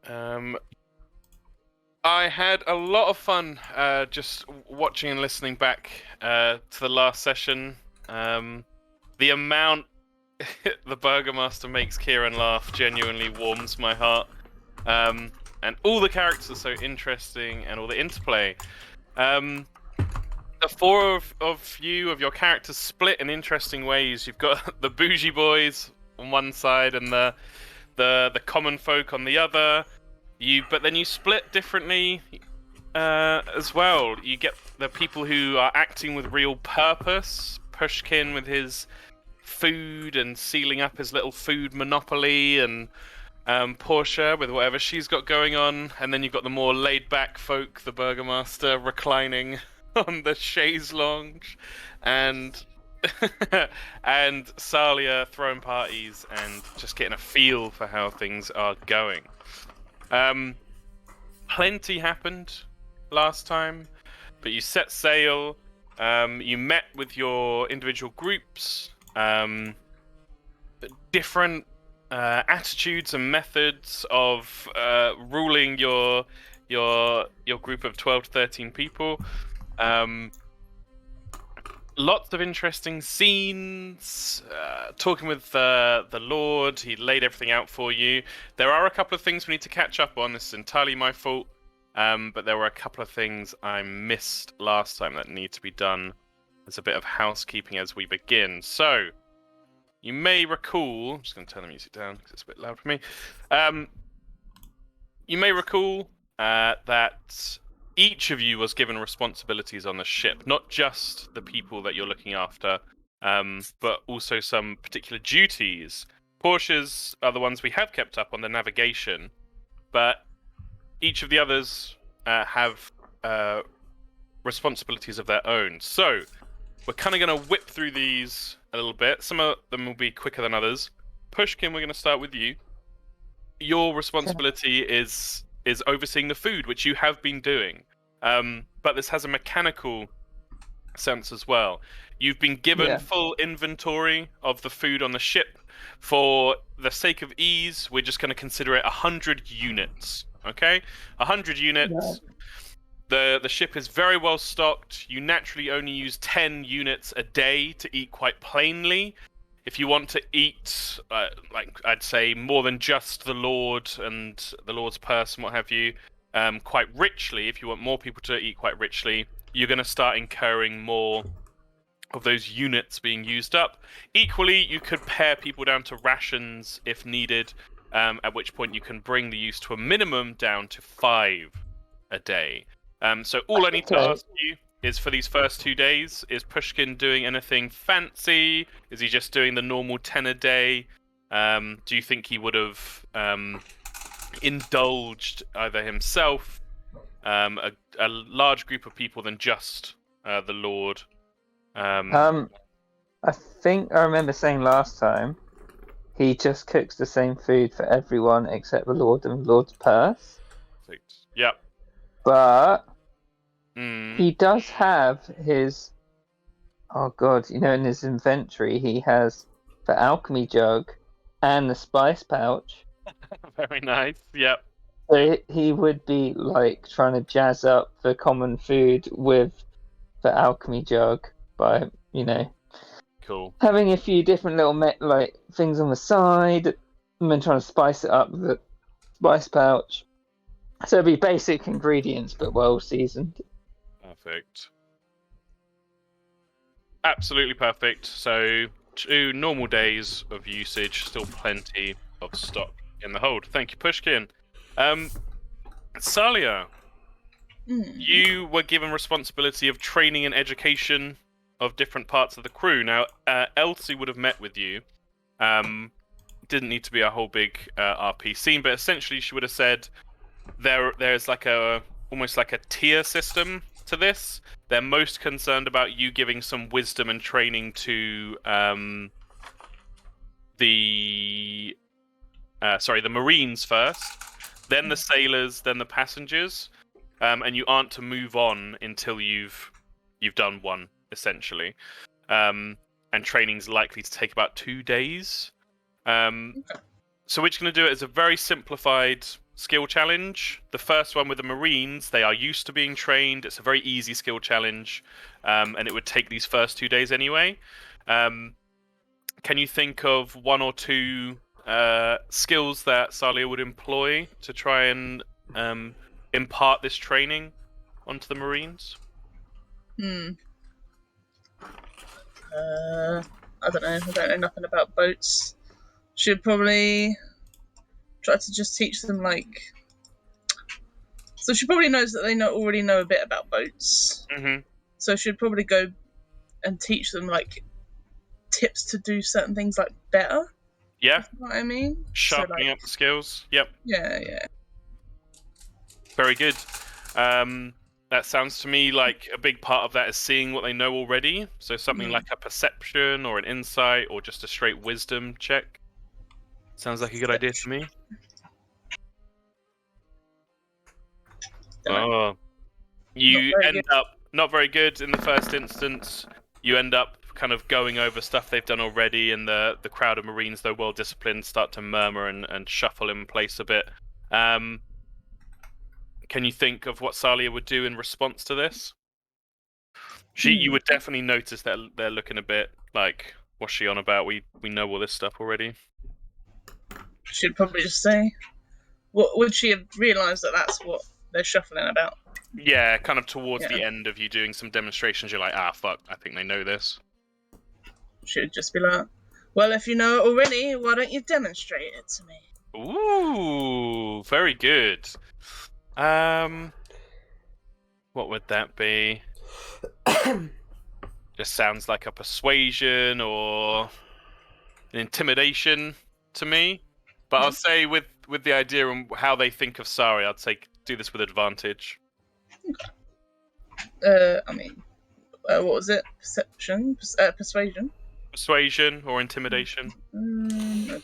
Um, I had a lot of fun just watching and listening back to the last session. The amount the Burgermaster makes Kieran laugh genuinely warms my heart. And all the characters are so interesting, and all the interplay. The four of your characters split in interesting ways. You've got the bougie boys on one side and the common folk on the other. But then you split differently as well. You get the people who are acting with real purpose. Pushkin with his food and sealing up his little food monopoly, and Portia with whatever she's got going on. And then you've got the more laid-back folk, the Burgermaster reclining on the chaise lounge, and and Salia throwing parties and just getting a feel for how things are going. Plenty happened last time, but you set sail. You met with your individual groups. Different attitudes and methods of ruling your group of 12 to 13 people. Lots of interesting scenes. Talking with the Lord, he laid everything out for you. There are a couple of things we need to catch up on. This is entirely my fault. But there were a couple of things I missed last time that need to be done as a bit of housekeeping as we begin. So, you may recall... I'm just going to turn the music down because it's a bit loud for me. You may recall that each of you was given responsibilities on the ship. Not just the people that you're looking after, but also some particular duties. Portia's are the ones we have kept up on the navigation, but each of the others have responsibilities of their own. So, we're kind of going to whip through these a little bit. Some of them will be quicker than others. Pushkin, we're going to start with you. Your responsibility is overseeing the food, which you have been doing. But this has a mechanical sense as well. You've been given full inventory of the food on the ship. For the sake of ease, we're just going to consider it 100 units. Okay? 100 units. Yeah. The ship is very well stocked. You naturally only use 10 units a day to eat quite plainly. If you want to eat, like I'd say, more than just the Lord and the Lord's purse and what have you, quite richly, if you want more people to eat quite richly, you're going to start incurring more of those units being used up. Equally, you could pare people down to rations if needed, at which point you can bring the use to a minimum down to 5 a day. So all I need to ask you is, for these first 2 days, is Pushkin doing anything fancy? Is he just doing the normal 10 a day? Do you think he would have indulged either himself, a large group of people, than just the Lord? I think I remember saying last time he just cooks the same food for everyone except the Lord and the Lord's purse. Yep. But he does have his... Oh god, in his inventory he has the alchemy jug and the spice pouch. Very nice, yep. So he would be like trying to jazz up the common food with the alchemy jug by, cool, having a few different little things on the side, and then trying to spice it up with the spice pouch. So it'd be basic ingredients, but well seasoned. Perfect. Absolutely perfect. So 2 normal days of usage, still plenty of stock in the hold. Thank you, Pushkin. Salia, you were given responsibility of training and education of different parts of the crew. Now, Elsie would have met with you. Didn't need to be a whole big RP scene, but essentially she would have said there's like almost like a tier system to this. They're most concerned about you giving some wisdom and training to the Marines first, then the sailors, then the passengers, and you aren't to move on until you've done one, essentially. And training's likely to take about 2 days. So we're just going to do it as a very simplified skill challenge. The first one with the Marines, they are used to being trained. It's a very easy skill challenge, and it would take these first 2 days anyway. Can you think of one or two skills that Salia would employ to try and impart this training onto the Marines? I don't know. I don't know nothing about boats. Should probably try to just teach them like. So she probably knows that they already know a bit about boats. Mm-hmm. So she'd probably go and teach them like tips to do certain things like better. Yeah. You know what I mean? Sharpening up the skills. Yep. Yeah. Very good. That sounds to me like a big part of that is seeing what they know already. So something like a perception or an insight or just a straight wisdom check. Sounds like a good idea to me. Oh. You end up not very good in the first instance. You end up kind of going over stuff they've done already, and the crowd of Marines, though well disciplined, start to murmur and shuffle in place a bit. Can you think of what Salia would do in response to this? You would definitely notice that they're looking a bit like, what's she on about? We know all this stuff already. She'd probably just say, "What would she have realised that that's what they're shuffling about?" Yeah, kind of towards the end of you doing some demonstrations, you're like, fuck, I think they know this. She'd just be like, "Well, if you know it already, why don't you demonstrate it to me?" Ooh, very good. What would that be? Just sounds like a persuasion or an intimidation to me. But I'll say with the idea and how they think of Sari, I'd say do this with advantage. I mean, what was it? Perception? Persuasion? Persuasion or intimidation? No,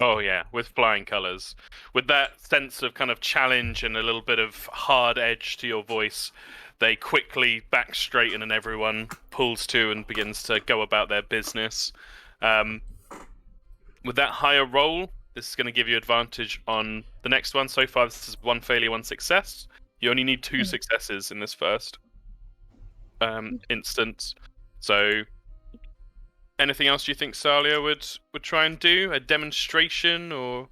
Oh yeah, with flying colours. With that sense of kind of challenge and a little bit of hard edge to your voice, they quickly back straighten and everyone pulls to and begins to go about their business. With that higher roll, this is going to give you advantage on the next one. So far, this is 1 failure, 1 success. You only need 2 successes in this first instance. So, anything else you think Salia would try and do? A demonstration or?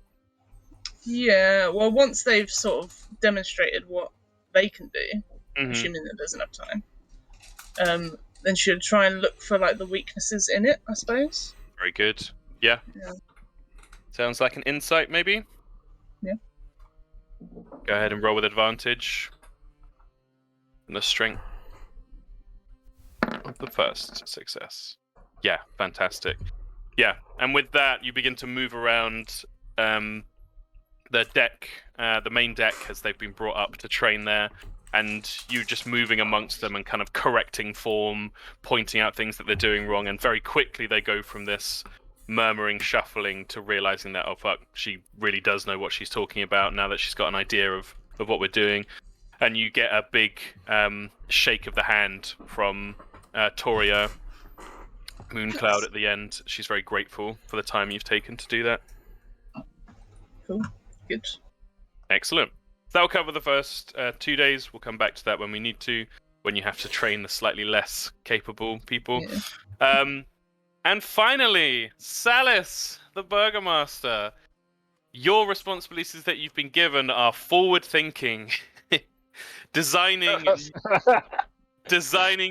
Yeah, well, once they've sort of demonstrated what they can do, assuming that there's enough time, then she'll try and look for like the weaknesses in it, I suppose. Very good. Yeah. Sounds like an insight, maybe? Yeah. Go ahead and roll with advantage. And the strength of the first success. Yeah, fantastic. Yeah, and with that, you begin to move around the deck, the main deck, as they've been brought up to train there, and you just moving amongst them and kind of correcting form, pointing out things that they're doing wrong, and very quickly they go from this murmuring, shuffling to realizing that, oh fuck, she really does know what she's talking about now that she's got an idea of what we're doing. And you get a big shake of the hand from Toria Mooncloud at the end. She's very grateful for the time you've taken to do that. Cool. Good. Excellent. That'll cover the first 2 days. We'll come back to that when we need to, when you have to train the slightly less capable people. Yeah. And finally, Salis, the Burgomaster. Your responsibilities that you've been given are forward-thinking, designing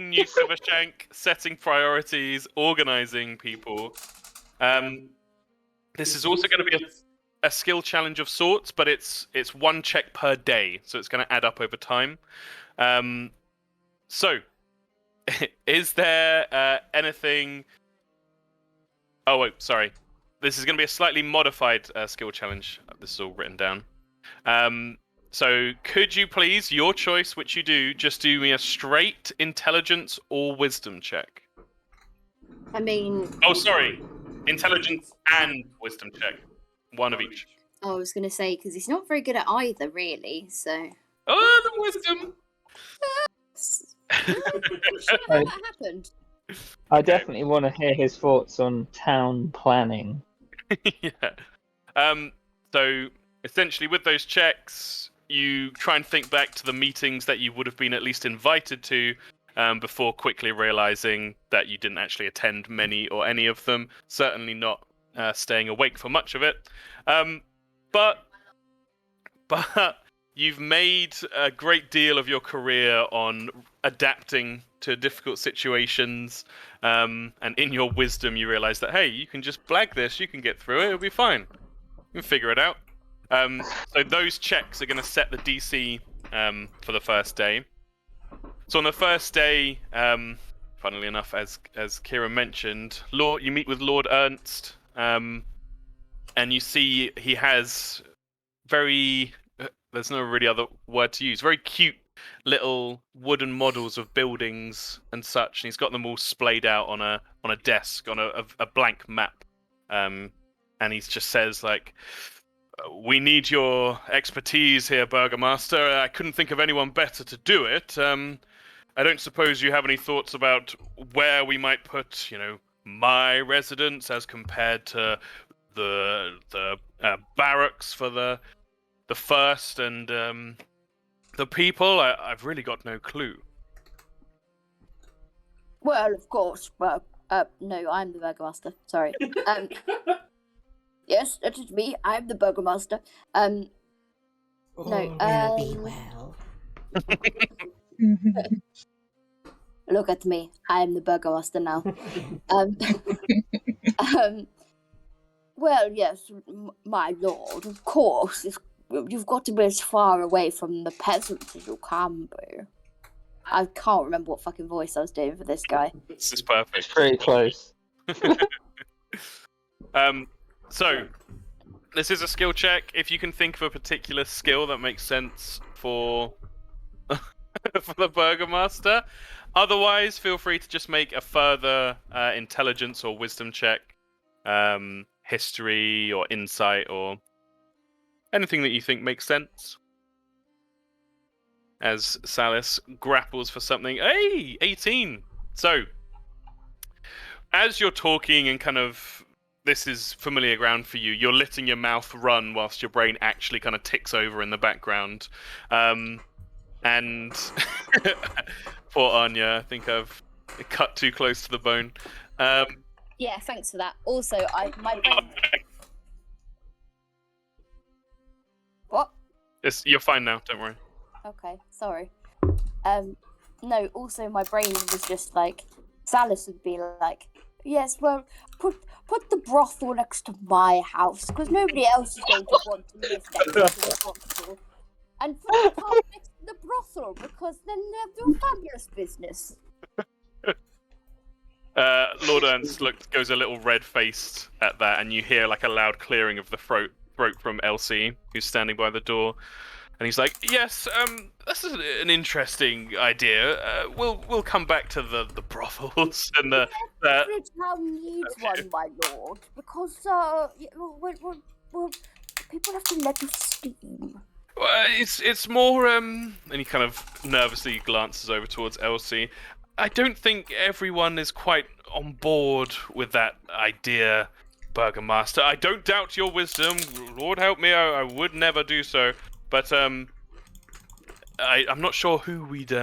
New Quivershank, setting priorities, organizing people. This is also going to be a skill challenge of sorts, but it's 1 check per day, so it's going to add up over time. So, is there anything? Oh wait, sorry. This is going to be a slightly modified skill challenge. This is all written down. So could you please, your choice, which you do, just do me a straight intelligence or wisdom check? I mean... Oh, sorry. Intelligence and wisdom check. 1 of each. I was going to say, because he's not very good at either, really, so... Oh, the wisdom! What happened? I definitely want to hear his thoughts on town planning. Yeah. So essentially, with those checks, you try and think back to the meetings that you would have been at least invited to, before quickly realizing that you didn't actually attend many or any of them. Certainly not staying awake for much of it. But you've made a great deal of your career on adapting to difficult situations, and in your wisdom, you realize that, hey, you can just blag this, you can get through it, it'll be fine. You can figure it out. So those checks are going to set the DC for the first day. So on the first day, funnily enough, as Kira mentioned, you meet with Lord Ernst, and you see he has very... there's no really other word to use. Very cute little wooden models of buildings and such, and he's got them all splayed out on a desk on a blank map. And he just says, like, "We need your expertise here, Burgomaster. I couldn't think of anyone better to do it. I don't suppose you have any thoughts about where we might put, my residence as compared to the barracks for the first and the people? I've really got no clue." Well, of course. Well, no, I'm the Burgomaster. Sorry. Yes, that is me. I'm the Burgomaster. No, Be well. Look at me. I am the Burgomaster now. Well, yes, my lord, of course. You've got to be as far away from the peasants as you can be. I can't remember what fucking voice I was doing for this guy. This is perfect. Pretty close. So, this is a skill check. If you can think of a particular skill that makes sense for for the Burgomaster. Otherwise, feel free to just make a further intelligence or wisdom check, history or insight or anything that you think makes sense. As Salis grapples for something. Hey, 18! So, as you're talking and kind of this is familiar ground for you, you're letting your mouth run whilst your brain actually kind of ticks over in the background. And poor Anya, I think I've cut too close to the bone. Yeah, thanks for that. Also, my brain... What? You're fine now, don't worry. Okay, sorry. No, also my brain was just like, Salis would be like, yes, well, put the brothel next to my house, because nobody else is going to want to live next to the brothel. And put the pub next to the brothel, because then they'll do fabulous business. Lord Ernst goes a little red-faced at that, and you hear like a loud clearing of the throat from Elsie, who's standing by the door. And he's like, "Yes, this is an interesting idea. We'll come back to the brothels and the." Every town needs one, my lord, because well, people have to let off steam. Well, it's more and he kind of nervously glances over towards Elsie. I don't think everyone is quite on board with that idea, Burgomaster. I don't doubt your wisdom. Lord help me, I would never do so. But I'm not sure who we'd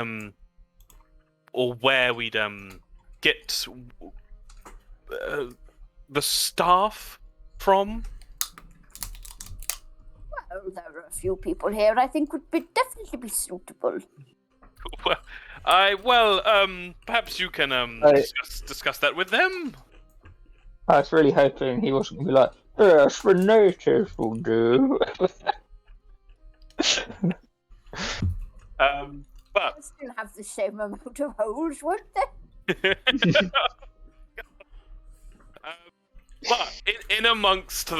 or where we'd get the staff from. Well, there are a few people here I think would definitely be suitable. Perhaps you can discuss that with them. I was really hoping he wasn't going to be like, yes, the natives will do. But They'll still have the same amount of holes, won't they? But in amongst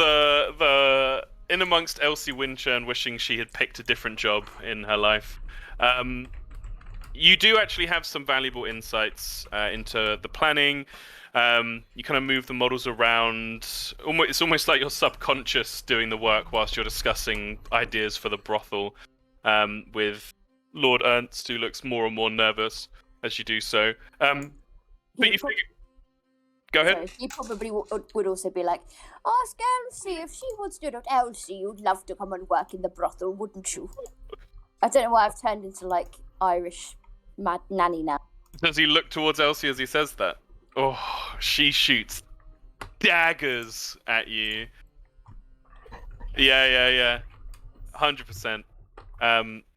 in amongst Elsie Winchurn wishing she had picked a different job in her life, you do actually have some valuable insights into the planning. You kind of move the models around. It's almost like your subconscious doing the work whilst you're discussing ideas for the brothel with Lord Ernst, who looks more and more nervous as you do so. But you figure... Go ahead. Sorry, he probably would also be like, ask Elsie if she wants to. Not Elsie, you'd love to come and work in the brothel, wouldn't you? I don't know why I've turned into like Irish mad nanny now. Does he look towards Elsie as he says that? Oh, she shoots daggers at you. Yeah. 100%.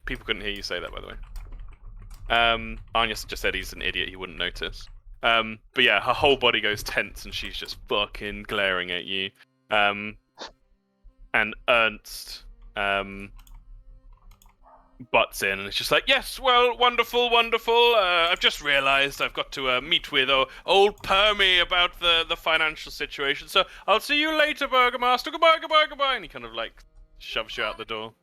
People couldn't hear you say that, by the way. Anya just said he's an idiot, he wouldn't notice. But yeah, her whole body goes tense and she's just fucking glaring at you. And Ernst butts in and it's just like, yes, well, wonderful. I've just realised I've got to meet with old Permy about the financial situation. So I'll see you later, Burgomaster. Goodbye. And he kind of like shoves you out the door.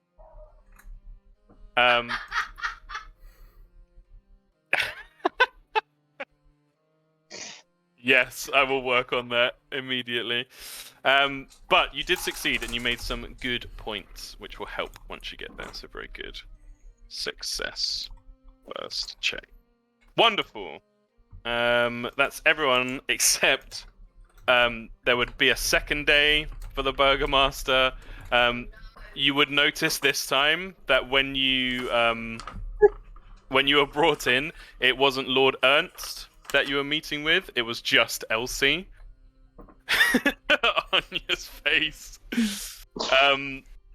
Yes, I will work on that immediately. But you did succeed and you made some good points, which will help once you get there. So very good. Success. First check. Wonderful. That's everyone except there would be a second day for the Burgomaster. You would notice this time that when you were brought in, it wasn't Lord Ernst that you were meeting with, it was just Elsie. Anya's face.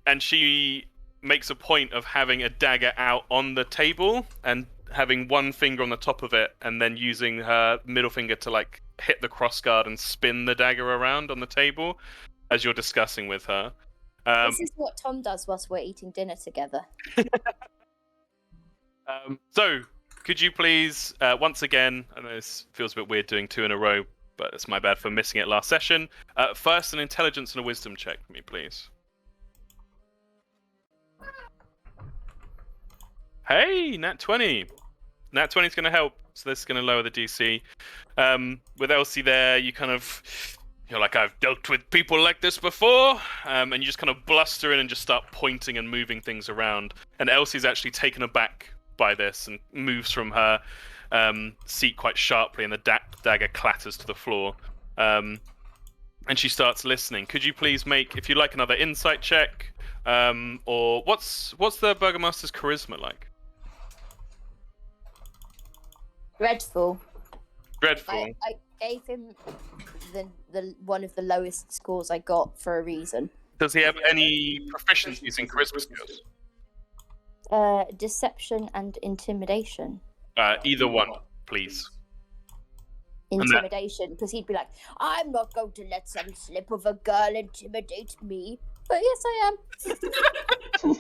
And she makes a point of having a dagger out on the table and having one finger on the top of it and then using her middle finger to like hit the crossguard and spin the dagger around on the table as you're discussing with her. This is what Tom does whilst we're eating dinner together. So, could you please, once again, I know this feels a bit weird doing 2 in a row, but it's my bad for missing it last session. First, an intelligence and a wisdom check for me, please. Hey, Nat 20. Nat 20 is going to help, so this is going to lower the DC. With Elsie there, you're like, I've dealt with people like this before, and you just kind of bluster in and just start pointing and moving things around. And Elsie's actually taken aback by this and moves from her seat quite sharply, and the dagger clatters to the floor. And she starts listening. Could you please make, if you'd like, another insight check, or what's the Burgomaster's charisma like? Dreadful. Dreadful. I gave him the one of the lowest scores I got for a reason. Does he have any proficiencies in charisma skills? Deception and intimidation. Either one, please. Intimidation, because he'd be like, I'm not going to let some slip of a girl intimidate me. But yes, I am.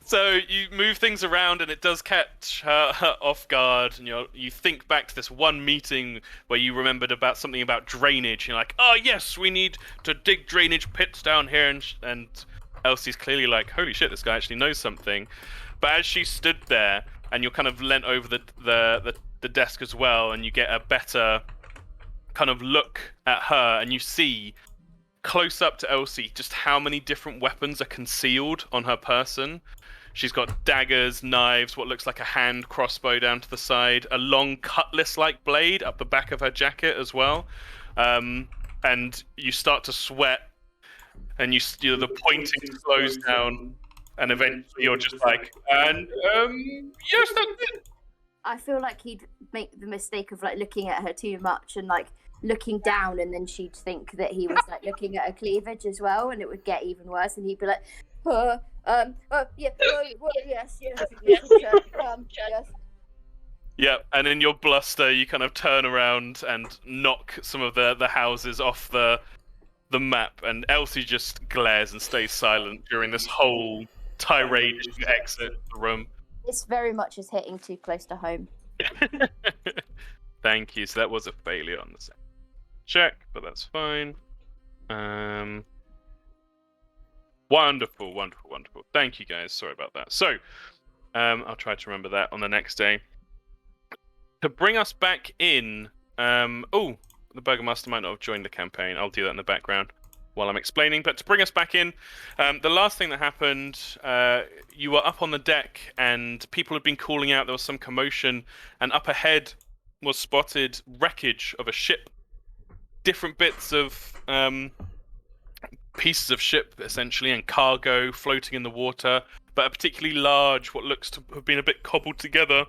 So you move things around and it does catch her off guard, and you think back to this one meeting where you remembered about something about drainage. You're like, oh yes, we need to dig drainage pits down here, and Elsie's clearly like, holy shit, this guy actually knows something. But as she stood there and you're kind of leant over the desk as well, and you get a better kind of look at her, and you see close up to Elsie just how many different weapons are concealed on her person. She's got daggers, knives, what looks like a hand crossbow down to the side, a long cutlass-like blade up the back of her jacket as well. And you start to sweat, and the pointing slows down, and eventually you're just like, and yes, that's it. I feel like he'd make the mistake of like looking at her too much and like looking down, and then she'd think that he was like looking at her cleavage as well, and it would get even worse, and he'd be like, yes. Yeah, and in your bluster, you kind of turn around and knock some of the houses off the map, and Elsie just glares and stays silent during this whole tirade as you exit the room. This very much is hitting too close to home. Thank you. So that was a failure on the second check, but that's fine. Wonderful. Thank you, guys. Sorry about that. So, I'll try to remember that on the next day. To bring us back in, the Burgomaster might not have joined the campaign. I'll do that in the background while I'm explaining. But to bring us back in, the last thing that happened, you were up on the deck and people had been calling out. There was some commotion, and up ahead was spotted wreckage of a ship. Different bits of pieces of ship, essentially, and cargo floating in the water, but a particularly large, what looks to have been a bit cobbled together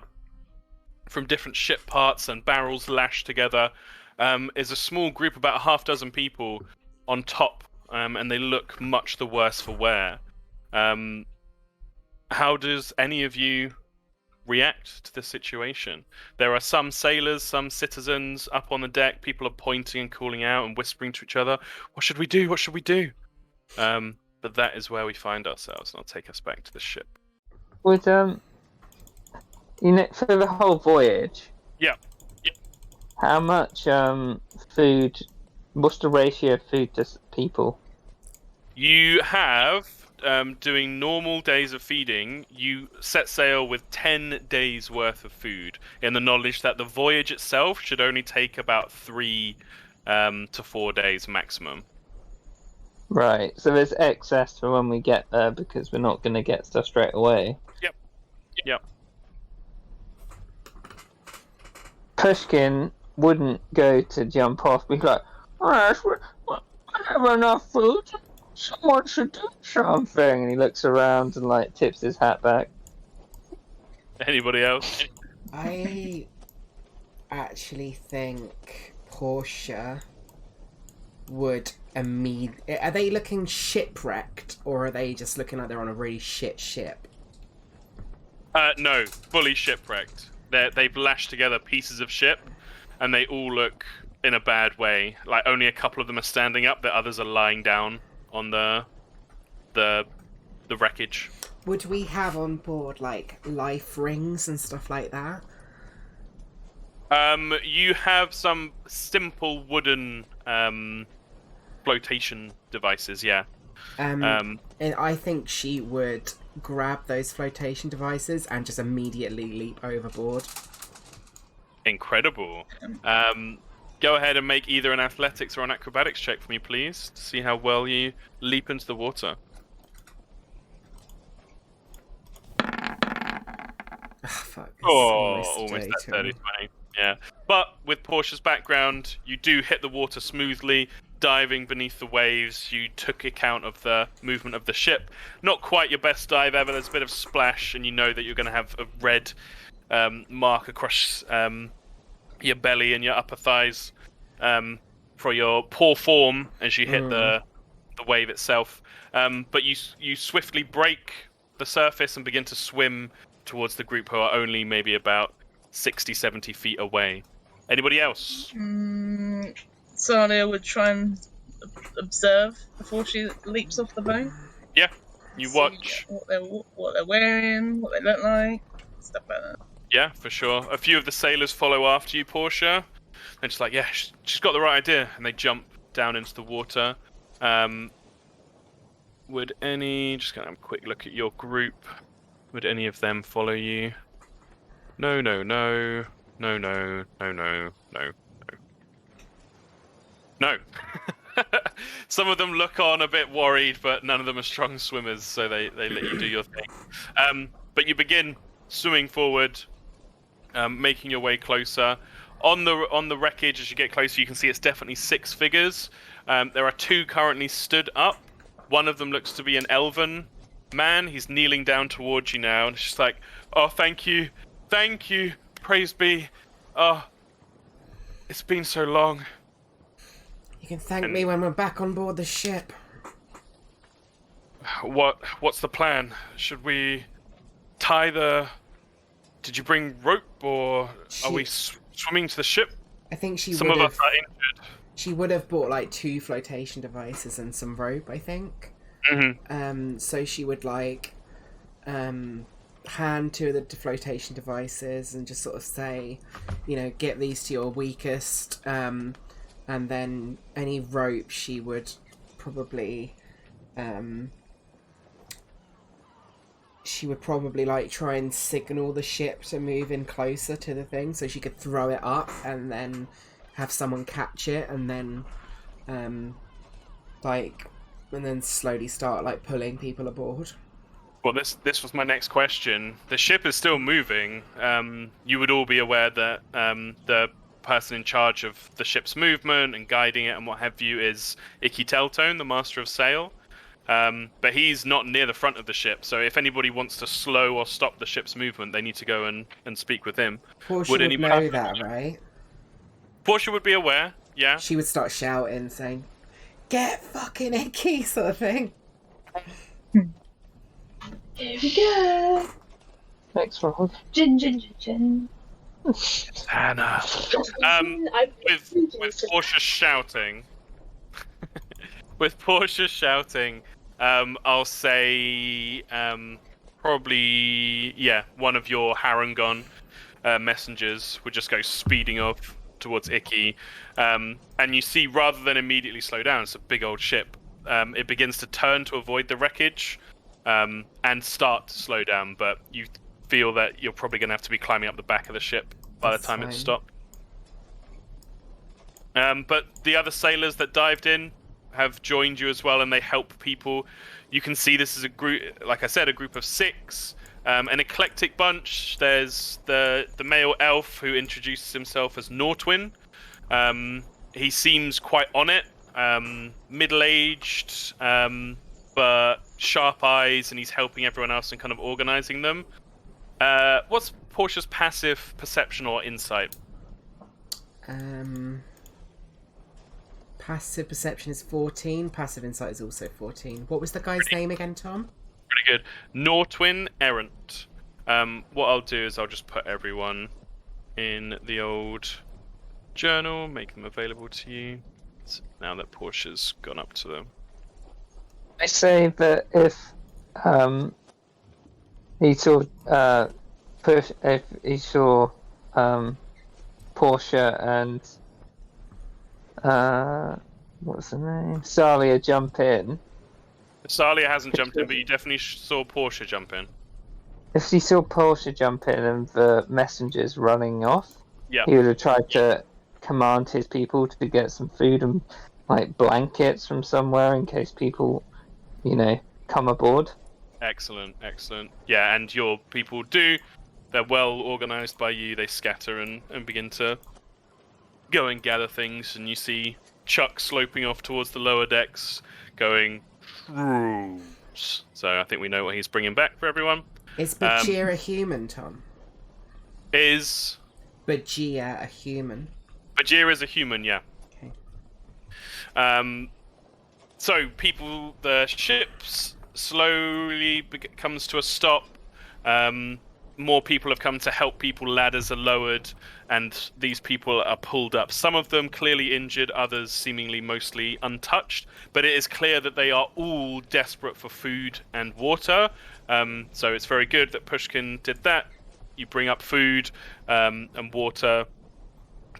from different ship parts and barrels lashed together, is a small group, about a half dozen people on top, and they look much the worse for wear. How does any of you react to this situation? There are some sailors, some citizens up on the deck. People are pointing and calling out and whispering to each other, "What should we do? What should we do?" But that is where we find ourselves, and I'll take us back to the ship. Would for the whole voyage? Yeah. How much food? What's the ratio of food to people? You have, doing normal days of feeding, you set sail with 10 days worth of food, in the knowledge that the voyage itself should only take about 3 to 4 days maximum. Right, so there's excess for when we get there because we're not going to get stuff straight away. Yep. Pushkin wouldn't go to jump off. Be like, I have enough food. Someone should do something. And he looks around and like tips his hat back. Anybody else? I actually think Portia would immediately... Are they looking shipwrecked, or are they just looking like they're on a really shit ship? No, fully shipwrecked. They've lashed together pieces of ship, and they all look in a bad way. Like, only a couple of them are standing up, the others are lying down on the wreckage. Would we have on board, like, life rings and stuff like that? You have some simple wooden flotation devices, yeah. And I think she would grab those flotation devices and just immediately leap overboard. Incredible. Go ahead and make either an athletics or an acrobatics check for me, please, to see how well you leap into the water. Fuck, Almost that 30-20. Yeah. But with Portia's background, you do hit the water smoothly, diving beneath the waves. You took account of the movement of the ship. Not quite your best dive ever. There's a bit of splash, and you know that you're going to have a red mark across your belly and your upper thighs for your poor form as you hit the wave itself. But you swiftly break the surface and begin to swim towards the group who are only maybe about 60-70 feet away. Anybody else? Salia would try and observe before she leaps off the boat. Yeah, you See watch. what they're wearing, what they look like, stuff like that. Yeah, for sure. A few of the sailors follow after you, Portia. And just like, yeah, she's got the right idea. And they jump down into the water. Would any... Just gonna have a quick look at your group. Would any of them follow you? No. Some of them look on a bit worried, but none of them are strong swimmers, so they let you do your thing. But you begin swimming forward, making your way closer. On the wreckage, as you get closer, you can see it's definitely 6 figures. There are 2 currently stood up. One of them looks to be an elven man. He's kneeling down towards you now, and it's just like, oh, thank you, praise be. Oh, it's been so long. You can thank me when we're back on board the ship. What's the plan? Should we tie the... Did you bring rope, or are we swimming to the ship? I think Some of us are injured. She would have bought like 2 flotation devices and some rope, I think. Mm-hmm. So she would like hand 2 of the flotation devices and just sort of say, get these to your weakest, and then any rope she would probably like try and signal the ship to move in closer to the thing so she could throw it up and then have someone catch it and then slowly start like pulling people aboard. Well, this was my next question. The ship is still moving. You would all be aware that the person in charge of the ship's movement and guiding it and what have you is Icky Teltone, the Master of Sail. But he's not near the front of the ship, so if anybody wants to slow or stop the ship's movement, they need to go and speak with him. Portia would know that, right? Portia would be aware, yeah. She would start shouting, saying, "Get fucking Icky," sort of thing. Here we go. Thanks, Rob. Gin. Hannah. With Portia shouting, I'll say probably one of your Harangon messengers would just go speeding off towards Icky, and you see rather than immediately slow down, it's a big old ship. It begins to turn to avoid the wreckage and start to slow down, but you feel that you're probably going to have to be climbing up the back of the ship by the time it's stopped. But the other sailors that dived in have joined you as well, and they help people. You can see this is a group, like I said, a group of 6, an eclectic bunch. There's the male elf who introduces himself as Nortwin. He seems quite on it, middle-aged, but sharp eyes, and he's helping everyone else and kind of organizing them. What's Portia's passive perception or insight? Passive perception is 14. Passive insight is also 14. What was the guy's name again, Tom? Pretty good. Nortwin Errant. What I'll do is I'll just put everyone in the old journal, make them available to you. So now that Portia's gone up to them. I say that if he saw Portia and what's her name? Salia jump in. Salia hasn't jumped in, but you definitely saw Portia jump in. If he saw Portia jump in and the messengers running off, Yeah. he would have tried to command his people to get some food and like blankets from somewhere in case people, come aboard. Excellent. Yeah, and your people do. They're well organized by you. They scatter and begin to go and gather things, and you see Chuck sloping off towards the lower decks, going, "Shrooms." So I think we know what he's bringing back for everyone. Is Bajir a human, Tom? Is Bajir a human? Bajir is a human, yeah. Okay. So the ships slowly comes to a stop. More people have come to help people. Ladders are lowered, and these people are pulled up. Some of them clearly injured, others seemingly mostly untouched. But it is clear that they are all desperate for food and water. So it's very good that Pushkin did that. You bring up food and water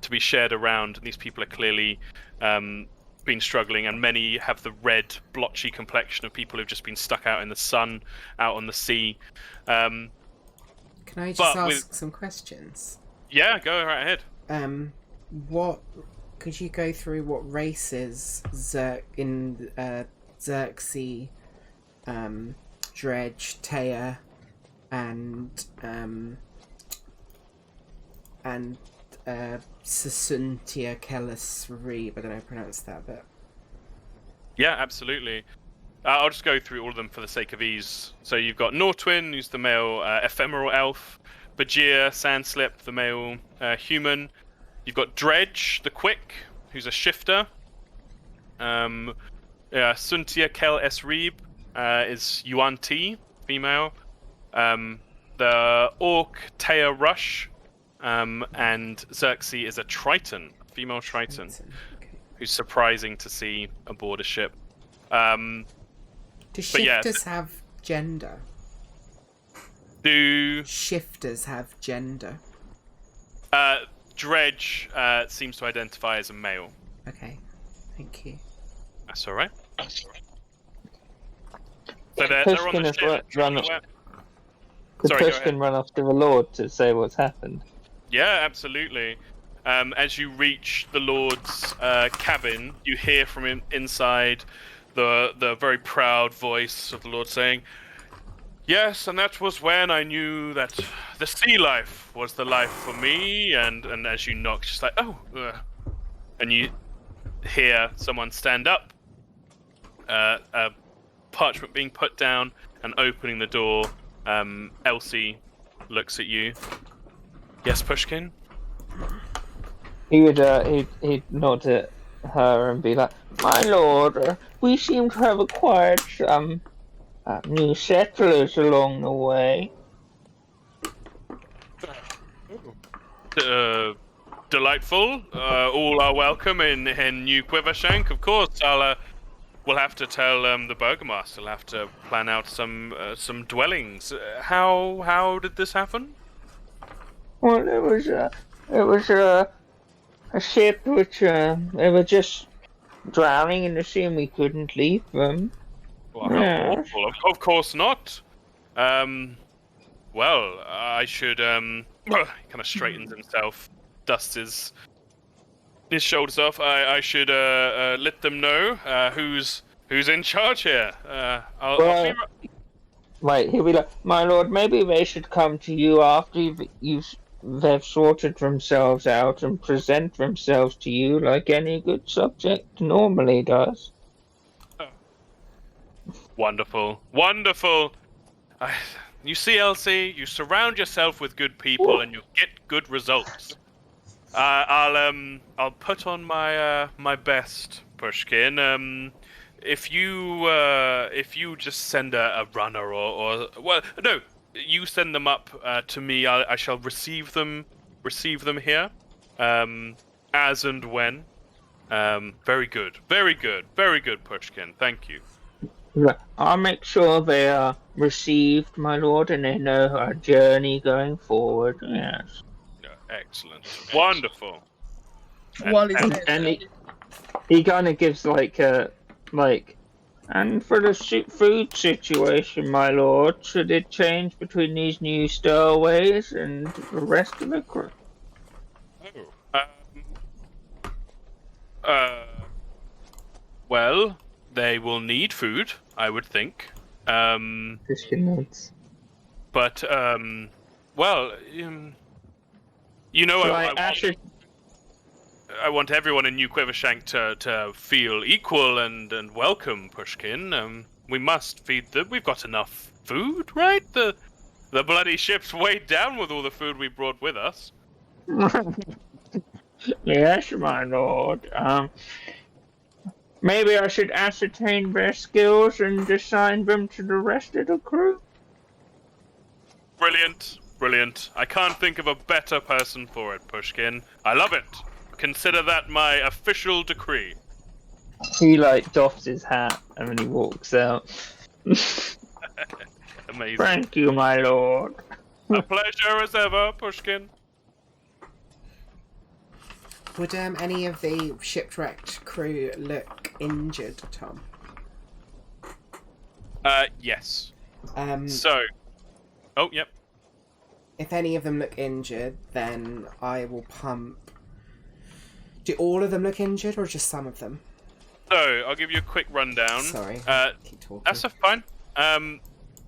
to be shared around. And these people are clearly been struggling, and many have the red, blotchy complexion of people who've just been stuck out in the sun, out on the sea. Can I just ask some questions? Yeah, go right ahead. Could you go through what races Xerxes, Dredge, Taya, and Sasuntia Kellis Reeb. I don't know how to pronounce that, but yeah, absolutely. I'll just go through all of them for the sake of ease. So you've got Nortwin, who's the male ephemeral elf. Bajir, Sandslip, the male human. You've got Dredge, the quick, who's a shifter. Suntia Kel Esreeb is Yuan T, female. The orc, Taya Rush, and Xerxes is a Triton, female Triton, who's surprising to see aboard a ship. Do shifters have gender? Do shifters have gender? Dredge seems to identify as a male. Okay, thank you. That's all right. So they're on the ship. Pushkin run off to the Lord to say what's happened. Yeah, absolutely. As you reach the Lord's cabin, you hear from inside the very proud voice of the Lord saying, Yes, and that was when I knew that the sea life was the life for me. And as you knock, just like, and you hear someone stand up, a parchment being put down, and opening the door. Elsie looks at you. Yes, Pushkin? He would he'd nod at her and be like, "My lord, we seem to have acquired some new settlers along the way." Delightful. All are welcome in New Quivershank. Of course, we'll have to tell the Burgomaster. We'll have to plan out some dwellings. How did this happen? Well, it was a ship which they were just drowning in the sea and we couldn't leave them. Well, how Yes. awful. Of course not. Well, I should, kind of straightens himself, dusts his shoulders off. I should, let them know, who's in charge here. I'll be Well, right, he'll be like, "My lord, maybe they should come to you after they've sorted themselves out and present themselves to you like any good subject normally does." Wonderful. Wonderful. You see, Elsie, you surround yourself with good people and you get good results. I'll put on my best, Pushkin. If you just send a runner or well, no, you send them up to me. I shall receive them here, as and when. Very good, Pushkin. Thank you. Look, I'll make sure they are received, my lord, and they know our journey going forward. Yes. Yeah, excellent, wonderful. While he's And- there, And he kind of gives and for the food situation, my lord, should it change between these new stowaways and the rest of the crew? Well, they will need food, I would think. Christian nods. But well, you know, So I want everyone in New Quivershank to feel equal and welcome, Pushkin. We must feed them. We've got enough food, right? The bloody ship's weighed down with all the food we brought with us. Yes, my lord. Maybe I should ascertain their skills and assign them to the rest of the crew. Brilliant. I can't think of a better person for it, Pushkin. I love it. Consider that my official decree. He doffs his hat and then he walks out. Amazing. Thank you, my lord. A pleasure as ever, Pushkin. Would any of the shipwrecked crew look injured, Tom? Yes. So, yep. if any of them look injured, then I will pump. Do all of them look injured, or just some of them? So, I'll give you a quick rundown. Sorry, keep talking. That's fine.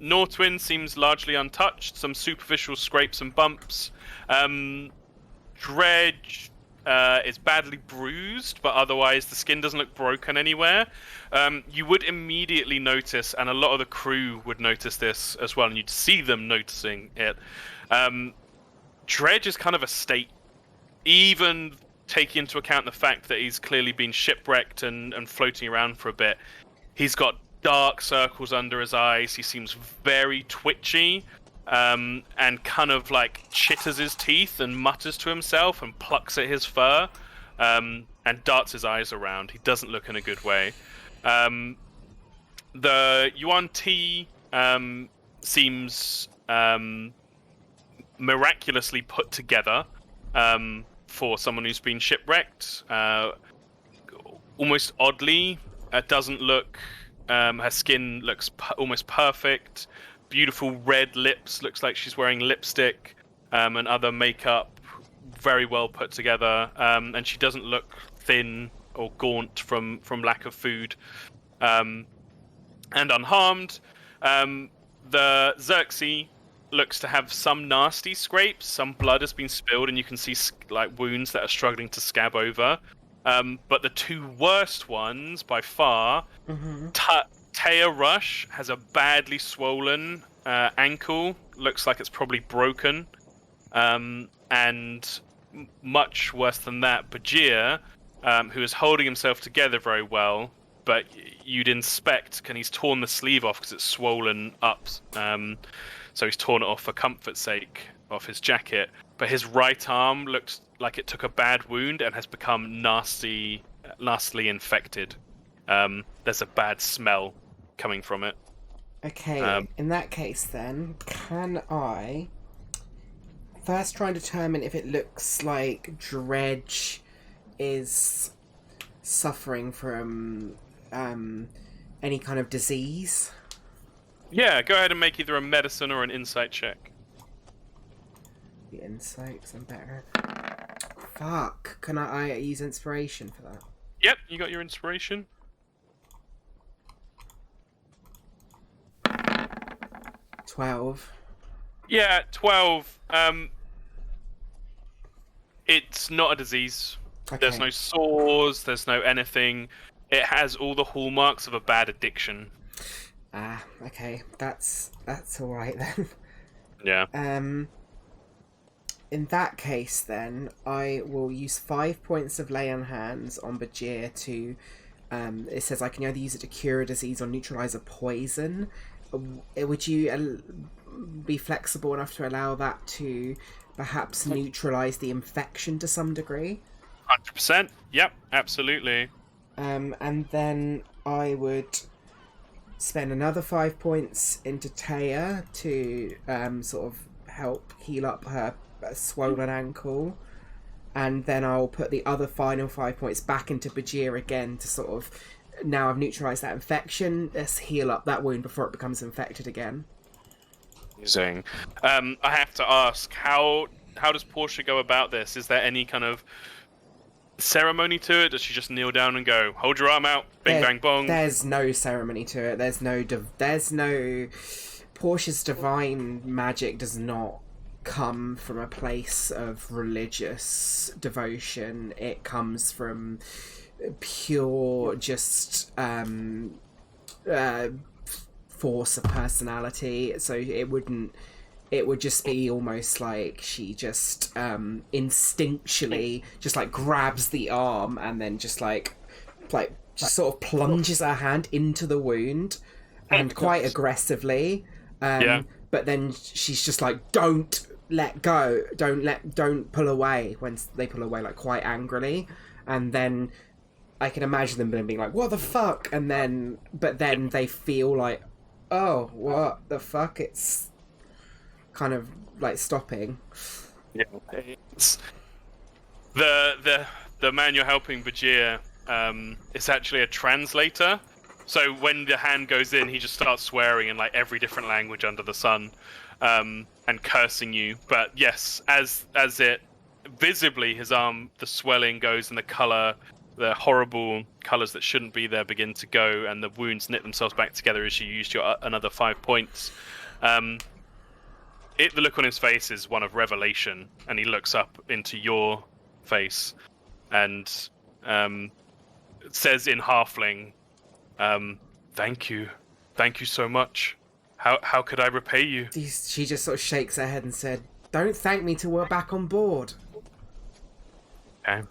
Northwind seems largely untouched. Some superficial scrapes and bumps. Dredge is badly bruised, but otherwise the skin doesn't look broken anywhere. You would immediately notice, and a lot of the crew would notice this as well, and you'd see them noticing it. Dredge is kind of a state, even taking into account the fact that he's clearly been shipwrecked and floating around for a bit. He's got dark circles under his eyes. He seems very twitchy, and kind of chitters his teeth and mutters to himself and plucks at his fur, and darts his eyes around. He doesn't look in a good way. The Yuan Ti seems miraculously put together for someone who's been shipwrecked. Almost oddly, it doesn't look. Her skin looks almost perfect. Beautiful red lips. Looks like she's wearing lipstick and other makeup. Very well put together. And she doesn't look thin or gaunt from lack of food. And unharmed. the Xerxes looks to have some nasty scrapes. Some blood has been spilled, and you can see like wounds that are struggling to scab over. But the two worst ones by far, Taya Rush has a badly swollen ankle. Looks like it's probably broken. And much worse than that, Bajir, who is holding himself together very well, but you'd inspect, and he's torn the sleeve off because it's swollen up. So he's torn it off for comfort's sake off his jacket. But his right arm looked like it took a bad wound and has become nastily infected. There's a bad smell coming from it. Okay, in that case then, can I first try and determine if it looks like Dredge is suffering from any kind of disease? Yeah, go ahead and make either a medicine or an insight check. The insights are better. Fuck, can I use inspiration for that? Yep, you got your inspiration. 12. Yeah, 12. It's not a disease. Okay. There's no sores, there's no anything. It has all the hallmarks of a bad addiction. Ah, okay. That's alright then. Yeah. In that case then, I will use 5 points of lay on hands on Bajir to it says I can either use it to cure a disease or neutralize a poison. Would you be flexible enough to allow that to perhaps neutralize the infection to some degree? 100%. Yep, absolutely. And then I would spend another 5 points into Taya to sort of help heal up her swollen ankle. And then I'll put the other final 5 points back into Bajir again to sort of, now I've neutralised that infection, let's heal up that wound before it becomes infected again. Amazing. I have to ask, how does Portia go about this? Is there any kind of ceremony to it? Does she just kneel down and go, hold your arm out, bing bang bong? There's no ceremony to it. There's no Portia's divine magic does not come from a place of religious devotion. It comes from pure just force of personality. So it would just be almost like she just instinctually just like grabs the arm and then just just sort of plunges her hand into the wound and quite aggressively. But then she's just like, don't let go, don't pull away, when they pull away like quite angrily. And then I can imagine them being like, what the fuck? And then, but then they feel like, oh, what the fuck? It's kind of like stopping. Yeah. It's the man you're helping, Bajir, is actually a translator. So when the hand goes in, he just starts swearing in like every different language under the sun, and cursing you. But yes, as it visibly, his arm, the swelling goes and the color, the horrible colors that shouldn't be there begin to go, and the wounds knit themselves back together as you used your another 5 points. The look on his face is one of revelation, and he looks up into your face and says in Halfling, thank you so much. How could I repay you? She just sort of shakes her head and said, don't thank me till we're back on board. Okay.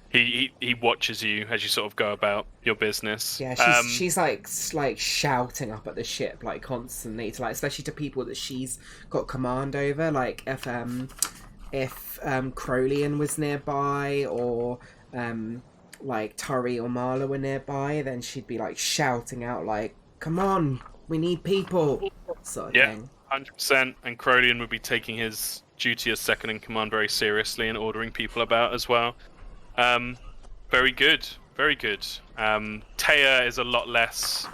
He watches you as you sort of go about your business. Yeah, she's like shouting up at the ship like constantly to, like, especially to people that she's got command over. Like if Crowleyan was nearby, or like Turi or Marla were nearby, then she'd be like shouting out like, "Come on, we need people," sort of thing. 100%. And Crowleyan would be taking his duty as second in command very seriously and ordering people about as well. Very good, very good. Taya is a lot less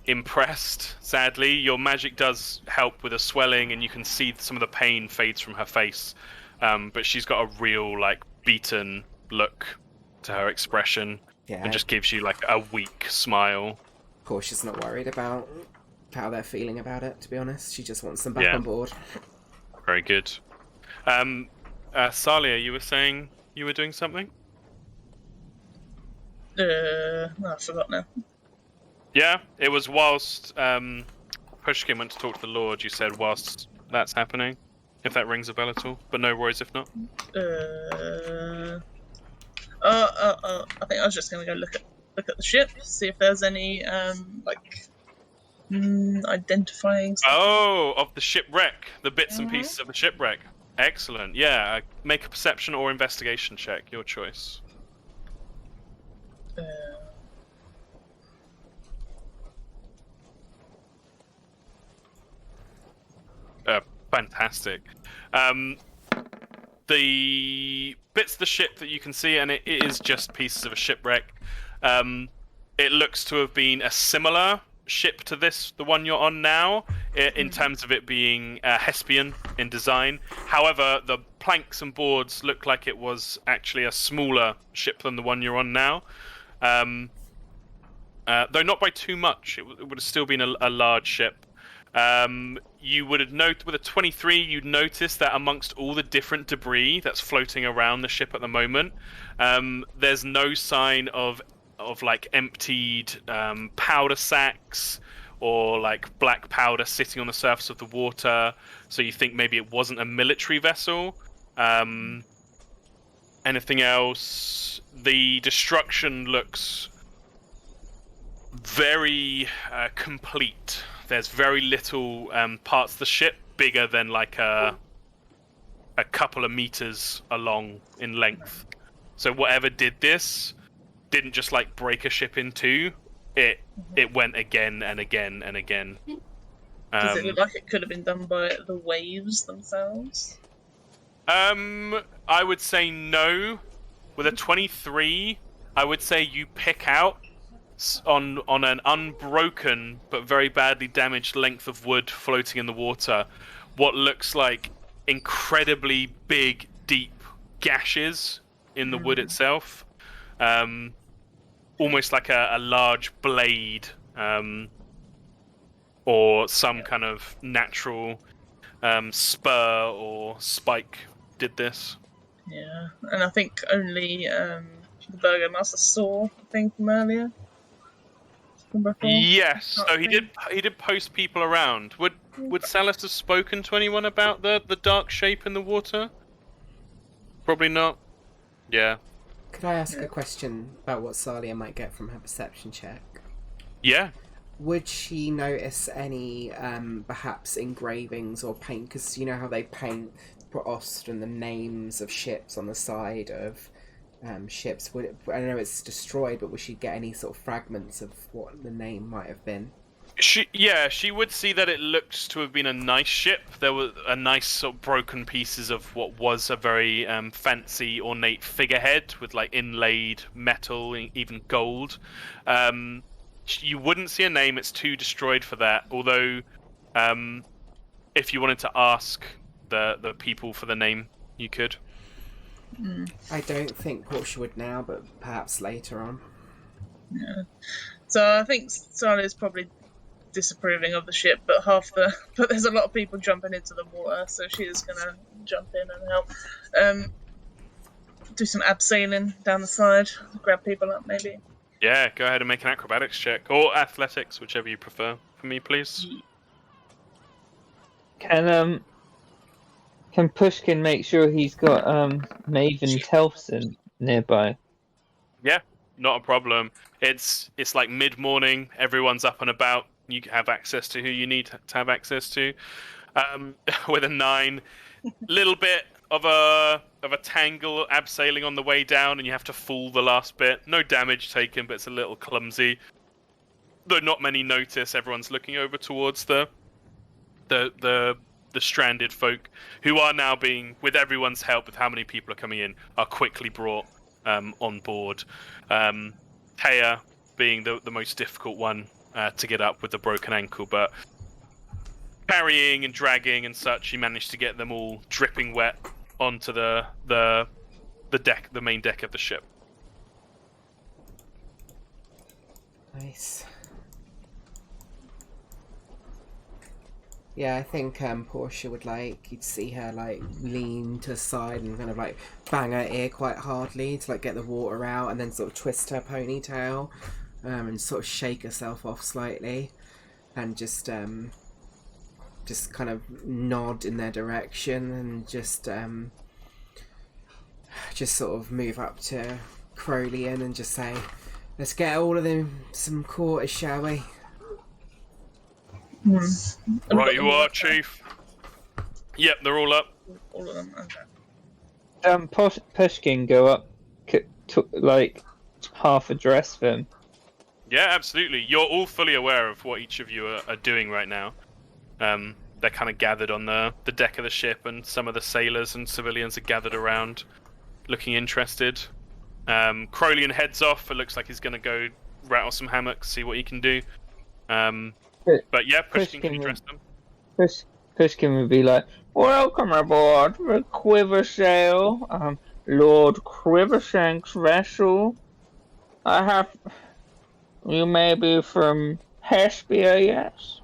impressed, sadly. Your magic does help with the swelling, and you can see some of the pain fades from her face. But she's got a real, like, beaten look to her expression, and just gives you, like, a weak smile. Portia's not worried about how they're feeling about it, to be honest. She just wants them back on board. Very good. Salia, you were saying you were doing something? I forgot now. Yeah, it was whilst Pushkin went to talk to the Lord, you said whilst that's happening. If that rings a bell at all. But no worries if not. I think I was just gonna go look at the ship, see if there's any identifying stuff. Oh, of the shipwreck. The bits and pieces of the shipwreck. Excellent. Yeah, make a perception or investigation check, your choice. Fantastic. The bits of the ship that you can see, and it is just pieces of a shipwreck. It looks to have been a similar ship to the one you're on now, in terms of it being Hespian in design. However, the planks and boards look like it was actually a smaller ship than the one you're on now. Though not by too much. It would have still been a large ship. You would have noted with a 23, you'd notice that amongst all the different debris that's floating around the ship at the moment, there's no sign of like emptied powder sacks or like black powder sitting on the surface of the water. So you think maybe it wasn't a military vessel. Anything else? The destruction looks very complete. There's very little parts of the ship bigger than like a couple of meters along in length. So whatever did this didn't just like break a ship in two. It went again and again and again. Does it look like it could have been done by the waves themselves? I would say no. With a 23, I would say you pick out on an unbroken but very badly damaged length of wood floating in the water what looks like incredibly big, deep gashes in the wood itself. Almost like a large blade, or some kind of natural spur or spike did this. Yeah, and I think only the Burgomaster saw the thing from earlier. Yes, so he did post people around. Would Salus have spoken to anyone about the dark shape in the water? Probably not. Yeah. Could I ask a question about what Salia might get from her perception check? Yeah. Would she notice any perhaps engravings or paint? Because you know how they paint Prost and the names of ships on the side of ships. I know it's destroyed, but would she get any sort of fragments of what the name might have been? She would see that it looked to have been a nice ship. There were a nice sort of broken pieces of what was a very fancy, ornate figurehead with like inlaid metal, even gold. You wouldn't see a name; it's too destroyed for that. Although, if you wanted to ask the people for the name, you could. I don't think Portia would now, but perhaps later on. Yeah. So I think Salia's probably disapproving of the ship, but there's a lot of people jumping into the water, so she is gonna jump in and help. Do some abseiling down the side, grab people up maybe. Yeah, go ahead and make an acrobatics check or athletics, whichever you prefer. For me, please. Can Pushkin make sure he's got Maven Telfson nearby? Yeah, not a problem. It's like mid-morning. Everyone's up and about. You have access to who you need to have access to. With a 9, little bit of a tangle abseiling on the way down, and you have to fool the last bit. No damage taken, but it's a little clumsy. Though not many notice. Everyone's looking over towards the stranded folk, who are now being, with everyone's help, with how many people are coming in, are quickly brought on board. Taya being the most difficult one to get up with the broken ankle, but carrying and dragging and such, he managed to get them all dripping wet onto the deck, the main deck of the ship. Nice. Yeah, I think Portia would like, you'd see her like lean to the side and kind of like bang her ear quite hardly to like get the water out, and then sort of twist her ponytail and sort of shake herself off slightly, and just kind of nod in their direction, and just sort of move up to Crowleyan and just say, "Let's get all of them some quarters, shall we?" Right, you are, Chief. Yep, they're all up. All of them. Okay. Pushkin go up, like half address them. Yeah, absolutely. You're all fully aware of what each of you are doing right now. They're kind of gathered on the deck of the ship, and some of the sailors and civilians are gathered around, looking interested. Crowleyan heads off. It looks like he's going to go rattle some hammocks, see what he can do. But yeah, Pushkin can address them. Pushkin would be like, "Welcome aboard the Quiver Sail, Lord Quivershank's vessel. You may be from Hespia, yes?"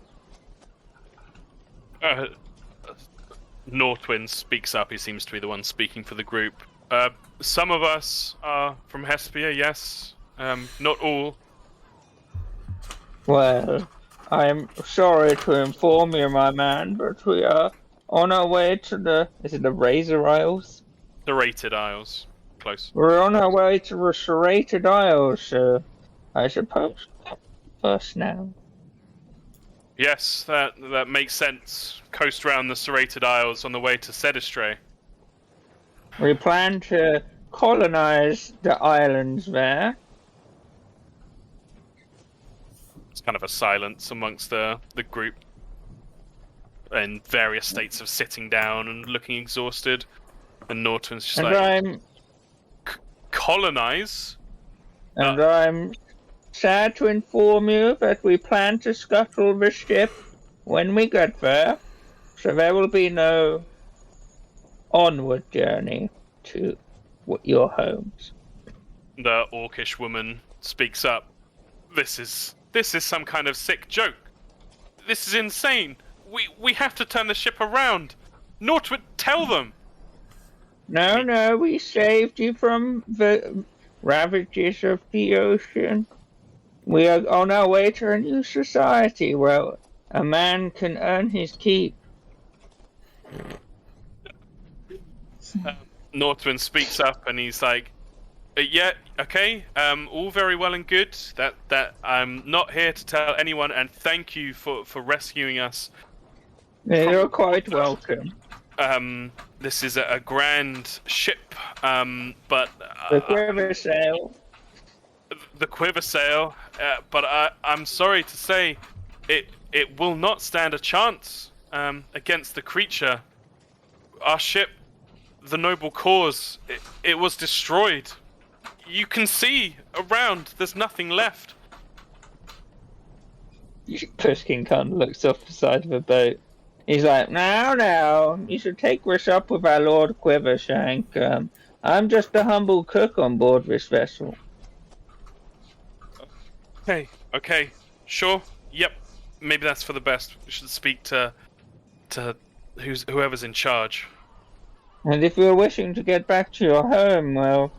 Northwind speaks up. He seems to be the one speaking for the group. Some of us are from Hespia, yes. Not all. Well, I'm sorry to inform you, my man, but we are on our way to is it the Razor Isles? The Rated Isles. Close. We're on our way to the Serrated Isles, so I suppose first now. Yes, that makes sense. Coast round the Serrated Isles on the way to Sedistray. We plan to colonize the islands there. It's kind of a silence amongst the group, in various states of sitting down and looking exhausted. And Norton's just And colonize? I'm sad to inform you that we plan to scuttle the ship when we get there, so there will be no onward journey to your homes. The orcish woman speaks up. This is some kind of sick joke. This is insane. We have to turn the ship around. Nortwood, tell them. No, we saved you from the ravages of the ocean. We are on our way to a new society where a man can earn his keep. Northwind speaks up and he's like, yeah, okay, all very well and good. That I'm not here to tell anyone, and thank you for rescuing us. You're quite welcome. This is a grand ship, but the Quiver Sail. The Quiver Sail, but I'm sorry to say, it will not stand a chance against the creature. Our ship, the Noble Cause, it was destroyed. You can see around, there's nothing left. Pushkin kind of looks off the side of the boat. He's like, now, you should take this up with our Lord Quivershank. I'm just a humble cook on board this vessel. Okay, sure, yep. Maybe that's for the best. We should speak to whoever's in charge. And if you're wishing to get back to your home, well,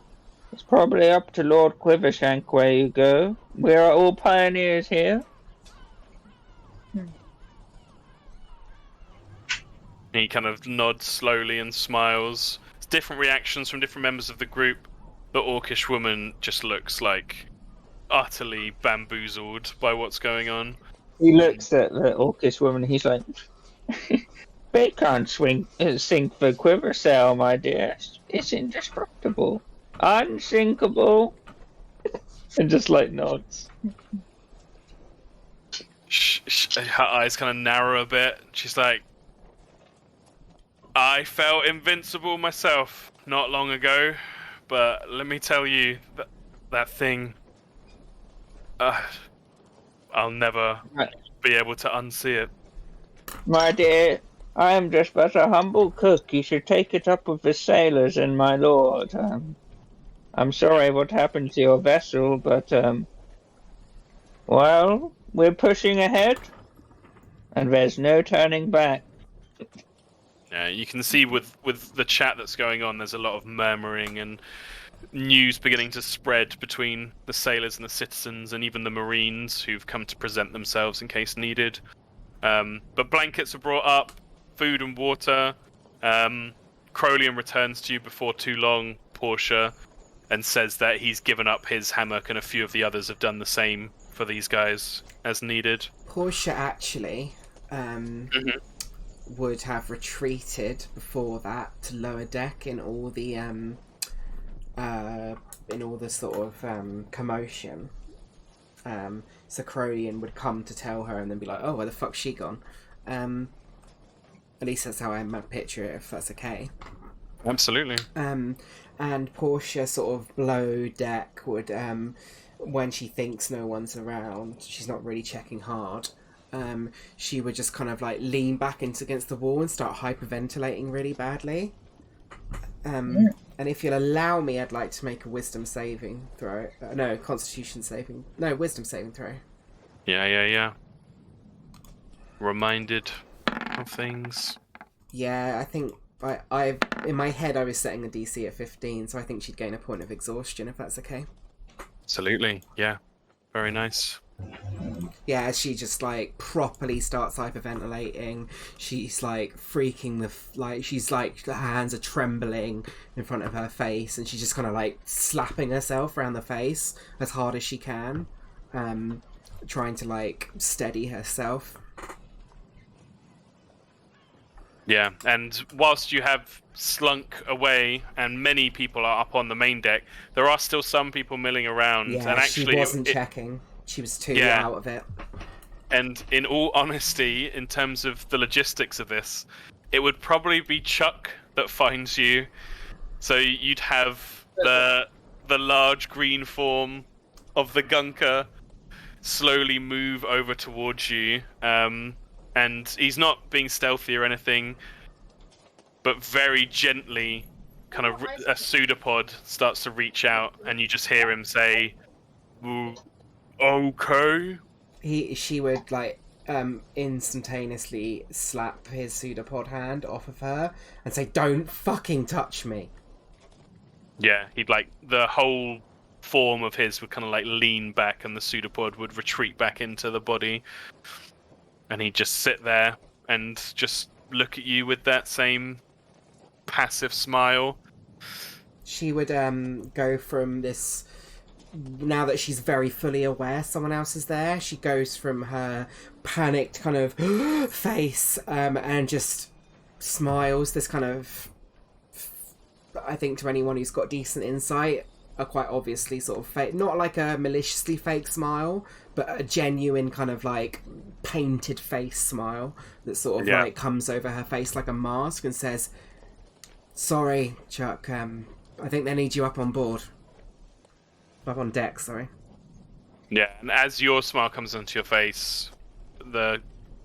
it's probably up to Lord Quivershank where you go. We are all pioneers here. He kind of nods slowly and smiles. It's different reactions from different members of the group. The orcish woman just looks like utterly bamboozled by what's going on. He looks at the orcish woman. He's like, "They can't sink the Quiver Sail, my dear. It's indestructible, unsinkable." And just like nods. Her eyes kind of narrow a bit. She's like, I felt invincible myself not long ago, but let me tell you, that thing, I'll never be able to unsee it. My dear, I am just but a humble cook. You should take it up with the sailors and my lord. I'm sorry what happened to your vessel, but, well, we're pushing ahead. And there's no turning back. Yeah, you can see with the chat that's going on, there's a lot of murmuring and news beginning to spread between the sailors and the citizens, and even the marines who've come to present themselves in case needed. But blankets are brought up, food and water. Crowley returns to you before too long, Portia, and says that he's given up his hammock, and a few of the others have done the same for these guys as needed. Portia actually would have retreated before that to lower deck in all the sort of commotion. So Crowley would come to tell her and then be like, "Oh, where the fuck's she gone?" At least that's how I might picture it, if that's okay. Absolutely. And Portia sort of below deck would, when she thinks no one's around, she's not really checking hard, she would just kind of like lean back against the wall and start hyperventilating really badly. And if you'll allow me, I'd like to make a wisdom saving throw. Wisdom saving throw. Yeah. Reminded of things. Yeah, I think I in my head I was setting the DC at 15, so I think she'd gain a point of exhaustion if that's okay. Absolutely, yeah. Very nice. Yeah, as she just like properly starts hyperventilating, she's like freaking she's like, her hands are trembling in front of her face, and she's just kind of like slapping herself around the face as hard as she can, trying to like steady herself. Yeah, and whilst you have slunk away and many people are up on the main deck, there are still some people milling around. Yeah, and actually, she wasn't checking. She was too out of it. And in all honesty, in terms of the logistics of this, it would probably be Chuck that finds you. So you'd have the large green form of the Gunker slowly move over towards you. And he's not being stealthy or anything, but very gently, kind of a pseudopod starts to reach out, and you just hear him say, "Okay." She would like instantaneously slap his pseudopod hand off of her and say, "Don't fucking touch me." Yeah, he'd like the whole form of his would kind of like lean back, and the pseudopod would retreat back into the body. And he'd just sit there and just look at you with that same passive smile. She would go from this, now that she's very fully aware someone else is there, she goes from her panicked kind of face and just smiles, this kind of, I think to anyone who's got decent insight, a quite obviously sort of fake, not like a maliciously fake smile, but a genuine kind of like painted face smile that sort of like comes over her face like a mask and says, "Sorry, Chuck, I think they need you up on board. Up on deck, sorry." Yeah, and as your smile comes onto your face, the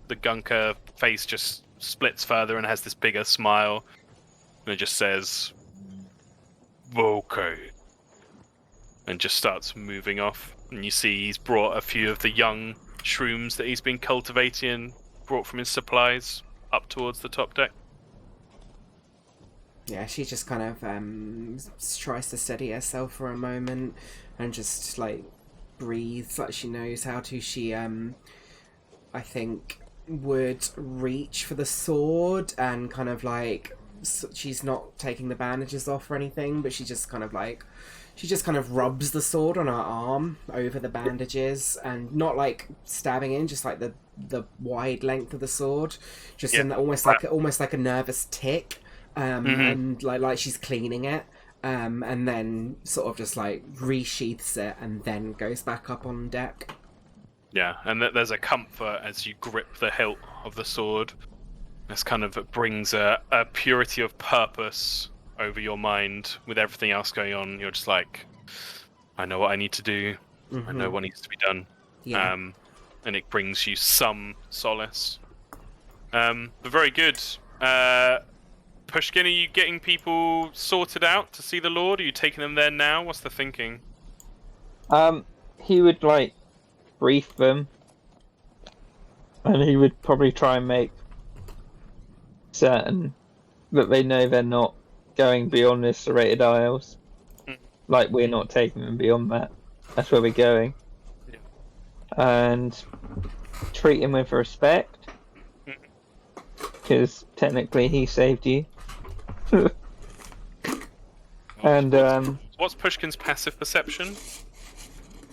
Gunker face just splits further and has this bigger smile, and it just says, "Okay," and just starts moving off. And you see he's brought a few of the young shrooms that he's been cultivating, brought from his supplies, up towards the top deck. Yeah, she just kind of tries to steady herself for a moment and just like breathes like she knows how to. She I think would reach for the sword and kind of like, she's not taking the bandages off or anything, but she just kind of rubs the sword on her arm over the bandages, and not like stabbing in, just like the wide length of the sword, just in almost like a nervous tick, and like she's cleaning it, and then sort of just like resheaths it and then goes back up on deck. Yeah, and there's a comfort as you grip the hilt of the sword. This kind of brings a purity of purpose over your mind. With everything else going on, you're just like, I know what I need to do. I know what needs to be done. Yeah. And it brings you some solace. But very good. Pushkin, are you getting people sorted out to see the Lord? Are you taking them there now? What's the thinking? He would like brief them And he would probably try and make certain that they know they're not going beyond the serrated isles. Like, we're not taking them beyond that. That's where we're going. Yeah. And treat him with respect. Because technically he saved you. And, What's Pushkin's passive perception?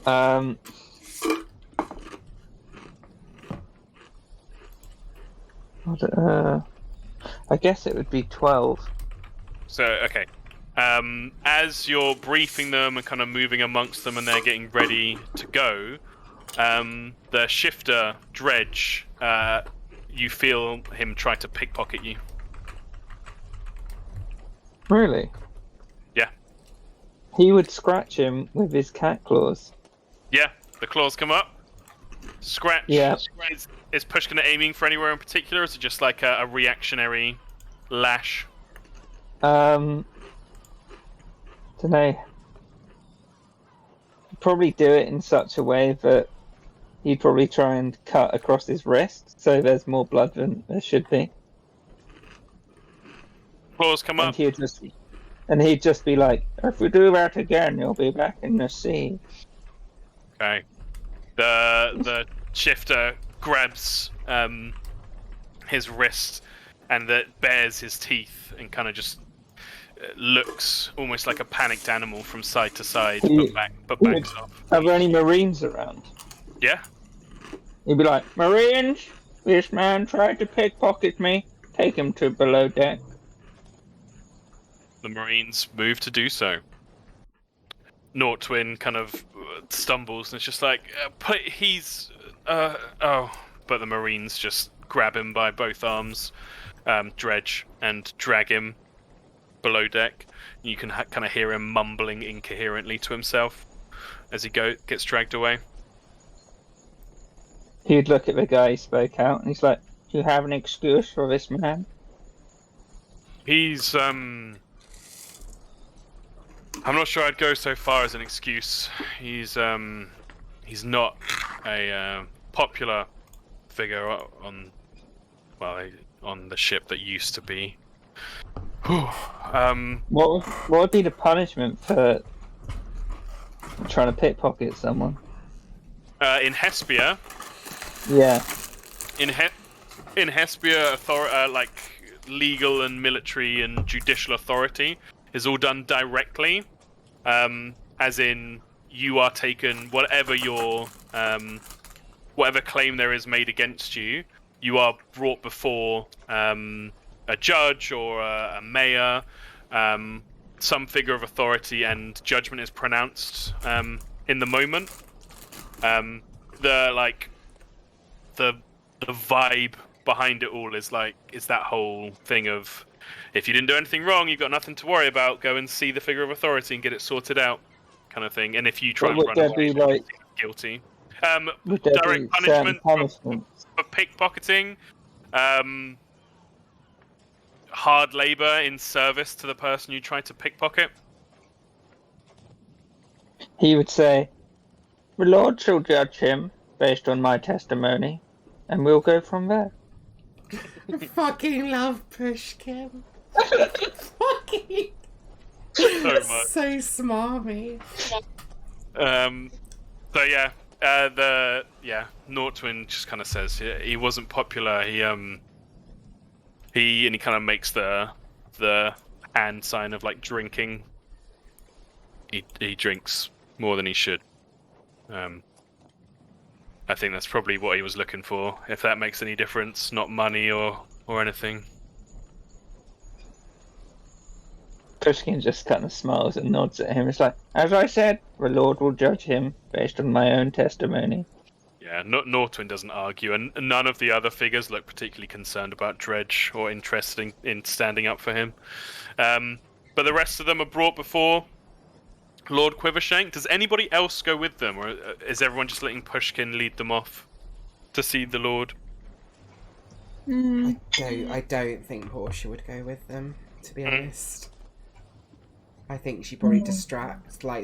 I guess it would be 12. So, okay. As you're briefing them and kind of moving amongst them and they're getting ready to go, the shifter, Dredge, you feel him try to pickpocket you. Really? Yeah. He would scratch him with his cat claws. Yeah, the claws come up. Scratch. Yeah. Is Pushkin aiming for anywhere in particular, or is it just like a reactionary lash? Dunno. Probably do it in such a way that he'd probably try and cut across his wrist, so there's more blood than there should be. Claws come up. And he'd just be like, if we do that again, you'll be back in the sea. Okay. The shifter grabs his wrist and that bares his teeth and kind of just looks almost like a panicked animal from side to side, but backs off. Are there any Marines around? Yeah. He'd be like, Marines, this man tried to pickpocket me. Take him to below deck. The Marines move to do so. Nortwin kind of stumbles and it's just like, but the Marines just grab him by both arms, Dredge, and drag him below deck. You can kind of hear him mumbling incoherently to himself as he gets dragged away. He'd look at the guy he spoke out and he's like, do you have an excuse for this man? He's, I'm not sure I'd go so far as an excuse. He's not a popular figure on the ship that used to be. What would be the punishment for trying to pickpocket someone? In Hespia. Yeah. In Hespia, like legal and military and judicial authority is all done directly, as in you are taken, whatever claim there is made against you, you are brought before a judge or a mayor, some figure of authority, and judgment is pronounced in the moment. The vibe behind it all is that whole thing of, if you didn't do anything wrong, you've got nothing to worry about. Go and see the figure of authority and get it sorted out, kind of thing. And if you try and run away, you're guilty. Direct punishment for pickpocketing, hard labor in service to the person you tried to pickpocket. He would say, the Lord shall judge him based on my testimony, and we'll go from there. I fucking love Pushkin. Fucking So much. So smarmy. So yeah, Nortwin just kind of says he wasn't popular. He kind of makes the hand sign of like drinking. He drinks more than he should. I think that's probably what he was looking for, if that makes any difference. Not money or anything. Pushkin just kind of smiles and nods at him. It's like, as I said, the Lord will judge him based on my own testimony. Yeah, Nortwin doesn't argue, and none of the other figures look particularly concerned about Dredge or interested in standing up for him. But the rest of them are brought before Lord Quivershank. Does anybody else go with them, or is everyone just letting Pushkin lead them off to see the Lord? I don't think Portia would go with them, to be honest. I think she'd probably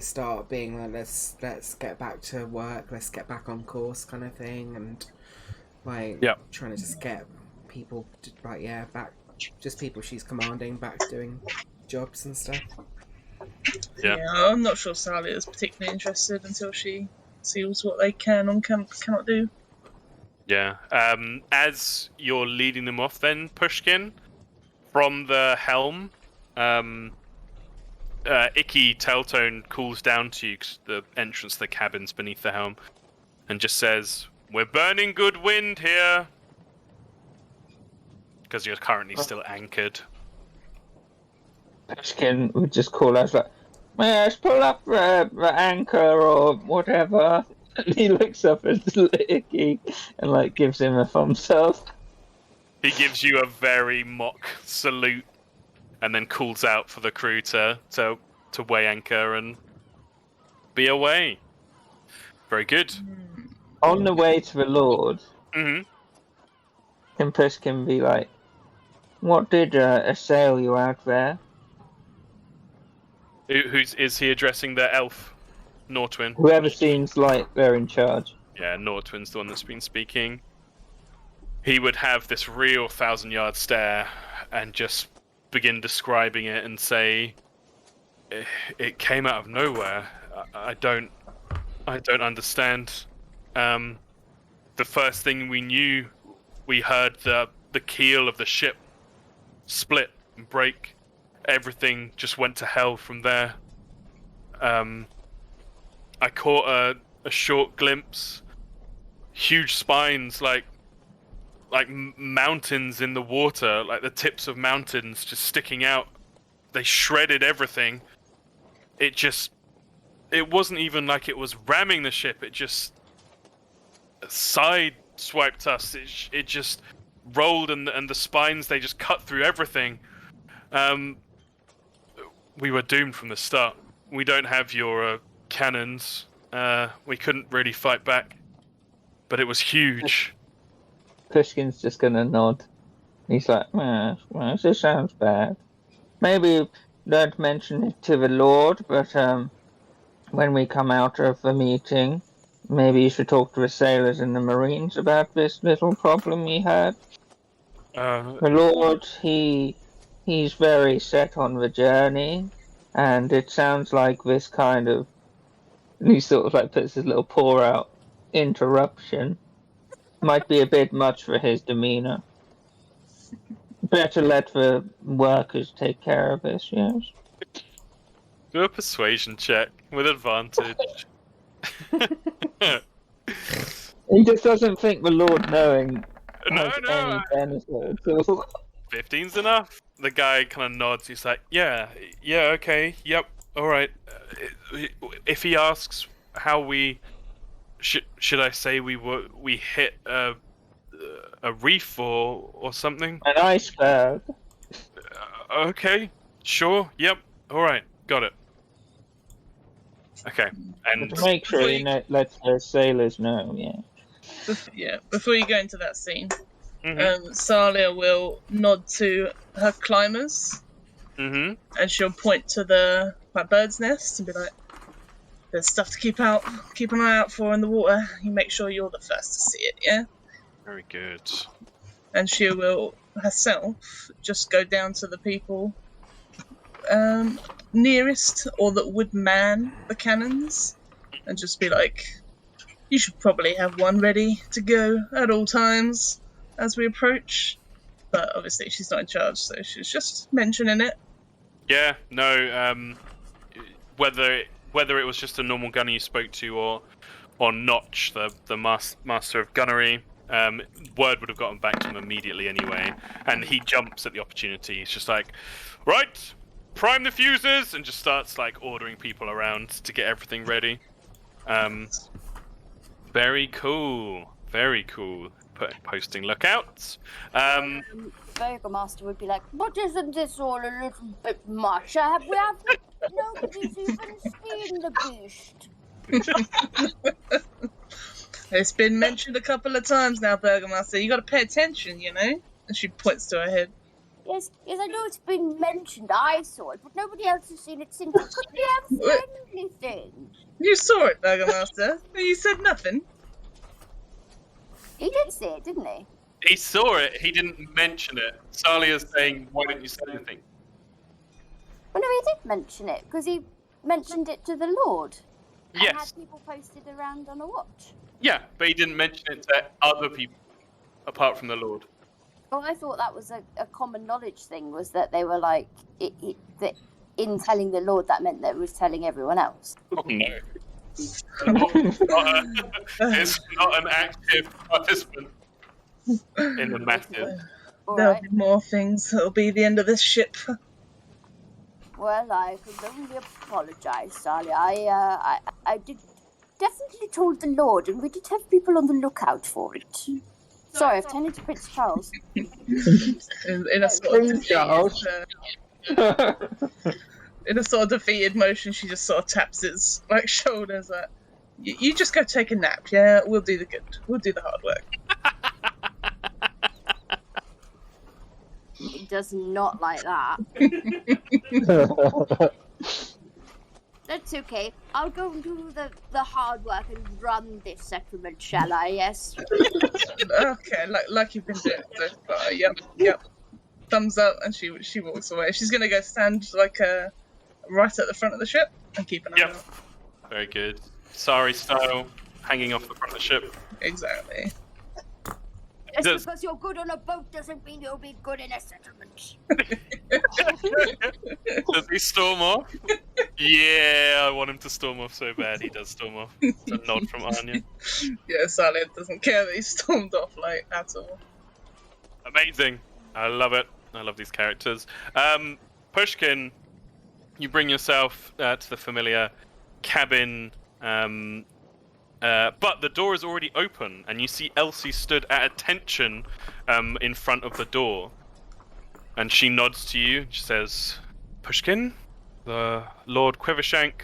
start being like, let's get back to work, let's get back on course kind of thing, and Like, Yeah. trying to just get people, back, just people she's commanding back doing jobs and stuff. Yeah. I'm not sure Sally is particularly interested until she sees what they can and cannot do. Yeah. As you're leading them off, then Pushkin, from the helm, Icky Telltone calls down to you, 'cause the entrance to the cabin's beneath the helm, and just says, "We're burning good wind here," because you're currently still anchored. Pushkin would just call us like, "Yes, pull up the anchor or whatever." And he looks up at Icky and like gives him a thumbs up. He gives you a very mock salute, and then calls out for the crew to weigh anchor and be away. Very good. On the way to the Lord, Mm-hmm. can Pushkin be like, "What did assail you out there?" Is he addressing the elf, Nortwin? Whoever seems like they're in charge. Yeah, Nortwin's the one that's been speaking. He would have this real 1,000-yard stare and just begin describing it and say, "It came out of nowhere. I don't understand. The first thing we knew, we heard the keel of the ship split and break. Everything just went to hell from there. I caught a short glimpse. Huge spines, like mountains in the water, like the tips of mountains just sticking out. They shredded everything. It wasn't even like it was ramming the ship. It just side-swiped us. It just rolled, and the spines, they just cut through everything. We were doomed from the start. We don't have your cannons. We couldn't really fight back. But it was huge." Pushkin's just gonna nod. He's like, well, this sounds bad. Maybe don't mention it to the Lord, but when we come out of the meeting, maybe you should talk to the sailors and the Marines about this little problem we had. The Lord, he's very set on the journey, and it sounds like this kind of... And he sort of like puts his little paw out. Interruption might be a bit much for his demeanor. Better let the workers take care of this, yes? Do a persuasion check with advantage. He just doesn't think the Lord knowing No, has no. any benefit at all. 15's enough. The guy kind of nods. He's like, yeah, okay, yep, all right. If he asks how we should I say we hit a reef or something? An iceberg. Okay, sure, yep, all right, got it. Okay, and To make sure he lets the sailors know, yeah. Before you go into that scene, Mhm. Salia will nod to her climbers, and she'll point to the bird's nest and be like, "There's stuff to keep an eye out for in the water. You make sure you're the first to see it, yeah?" Very good. And she will herself just go down to the people nearest or that would man the cannons and just be like, "You should probably have one ready to go at all times as we approach." But obviously she's not in charge, so she's just mentioning it. Yeah, no, whether it was just a normal gunner you spoke to or Notch, the master of gunnery, word would have gotten back to him immediately anyway, and he jumps at the opportunity. He's just like, "Right, prime the fuses," and just starts like ordering people around to get everything ready. Very cool. Posting lookouts. Burgomaster would be like, "But isn't this all a little bit much? Nobody's even seen the beast." It's been mentioned a couple of times now, Burgomaster. You got to pay attention, you know. And she points to her head. Yes, I know it's been mentioned. I saw it, but nobody else has seen it since. It could be a friendly thing. You saw it, Burgomaster. You said nothing. He did see it, didn't he? He saw it. He didn't mention it. Salia's saying, "Why didn't you say anything?" Well, no, he did mention it because he mentioned it to the Lord. And Yes. had people posted around on a watch. Yeah, but he didn't mention it to other people apart from the Lord. Oh, I thought that was a common knowledge thing, was that they were like, that in telling the Lord, that meant that it was telling everyone else. Oh no. It's not an active participant in the massive. All There'll right. be more things. It'll be the end of this ship. Well, I can only apologise, Sally. I did definitely told the Lord, and we did have people on the lookout for it. Sorry, I've turned into Prince Charles. In a sort of Prince Charles. in a sort of defeated motion, she just sort of taps his like shoulders. Like, you just go take a nap. Yeah, we'll do the good. We'll do the hard work. He does not like that. That's okay. I'll go and do the hard work and run this settlement, shall I? Yes. Okay, like you've been doing so far. Yep. Thumbs up, and she walks away. She's gonna go stand like right at the front of the ship and keep an eye Yep. out. Very good. Sari style, hanging off the front of the ship. Exactly. Just Does- because you're good on a boat doesn't mean you'll be good in a settlement. Does he storm off? Yeah, I want him to storm off so bad. He does storm off. It's a nod from Anya. Yeah, Sally doesn't care that he stormed off like at all. Amazing. I love it. I love these characters. Pushkin, you bring yourself to the familiar cabin, but the door is already open, and you see Elsie stood at attention in front of the door. And she nods to you. She says, Pushkin, the Lord Quivershank.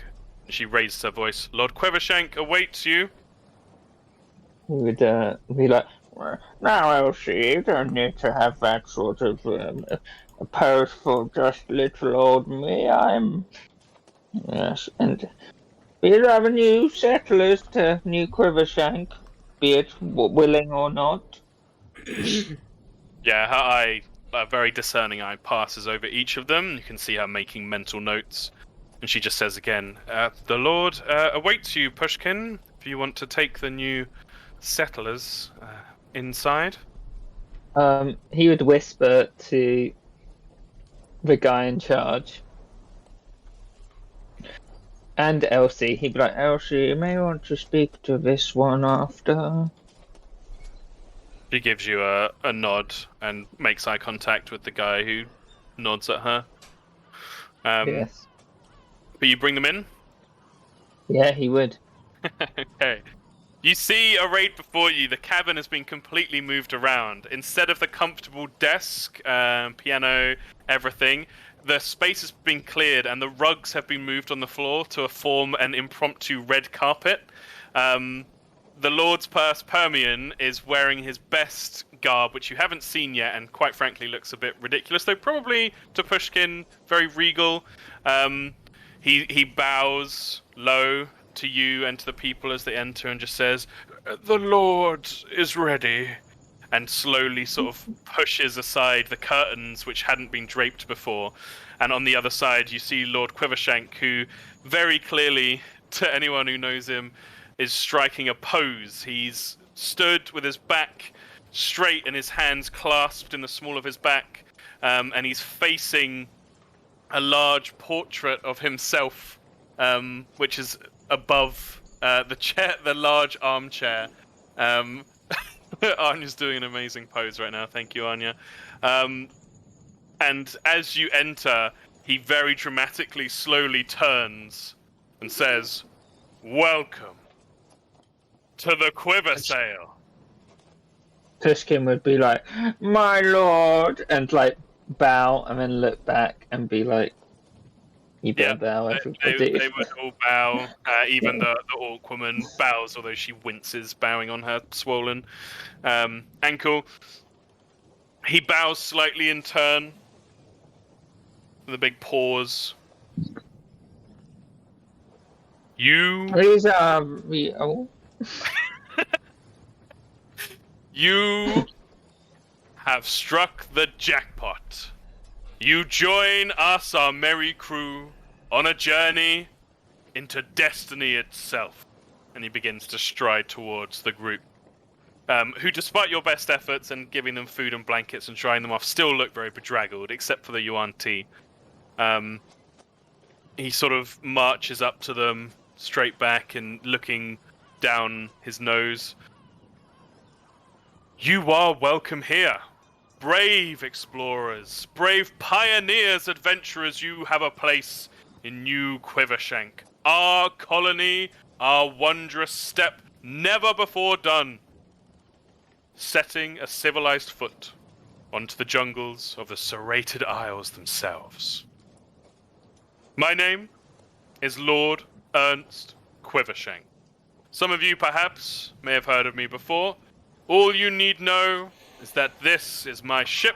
She raises her voice. Lord Quivershank awaits you. He would be like, now Elsie, you don't need to have that sort of a pose for just little old me. Yes, and we'll have a new settlers to New Quivershank, be it willing or not. Yeah, her eye, a very discerning eye, passes over each of them. You can see her making mental notes. And she just says again, the Lord awaits you, Pushkin, if you want to take the new settlers inside. He would whisper to the guy in charge. And Elsie, he'd be like, Elsie, you may want to speak to this one after. She gives you a nod and makes eye contact with the guy who nods at her. Yes. But you bring them in? Yeah, he would. Okay. You see arrayed before you, the cabin has been completely moved around. Instead of the comfortable desk, piano, everything, the space has been cleared and the rugs have been moved on the floor to form an impromptu red carpet. The Lord's Purse Permian is wearing his best garb, which you haven't seen yet, and quite frankly looks a bit ridiculous, though probably to Pushkin, very regal. He bows low to you and to the people as they enter and just says, the Lord is ready, and slowly sort of pushes aside the curtains which hadn't been draped before. And on the other side you see Lord Quivershank, who very clearly, to anyone who knows him, is striking a pose. He's stood with his back straight and his hands clasped in the small of his back, and he's facing a large portrait of himself, which is above the chair, the large armchair. Anya's doing an amazing pose right now. Thank you, Anya. And as you enter, he very dramatically, slowly turns and says, welcome to the Quiver Sail. Pushkin would be like, my lord, and like bow and then look back and be like, you better bow, everybody. They would all bow. Even the orc woman bows, although she winces, bowing on her swollen ankle. He bows slightly in turn. With a big pause. You. These are You have struck the jackpot. You join us, our merry crew, on a journey into destiny itself. And he begins to stride towards the group, who, despite your best efforts and giving them food and blankets and drying them off, still look very bedraggled, except for the Yuan Ti. He sort of marches up to them, straight back and looking down his nose. You are welcome here. Brave explorers, brave pioneers, adventurers, you have a place in New Quivershank. Our colony, our wondrous step, never before done. Setting a civilized foot onto the jungles of the serrated isles themselves. My name is Lord Ernst Quivershank. Some of you perhaps may have heard of me before. All you need know is that this is my ship,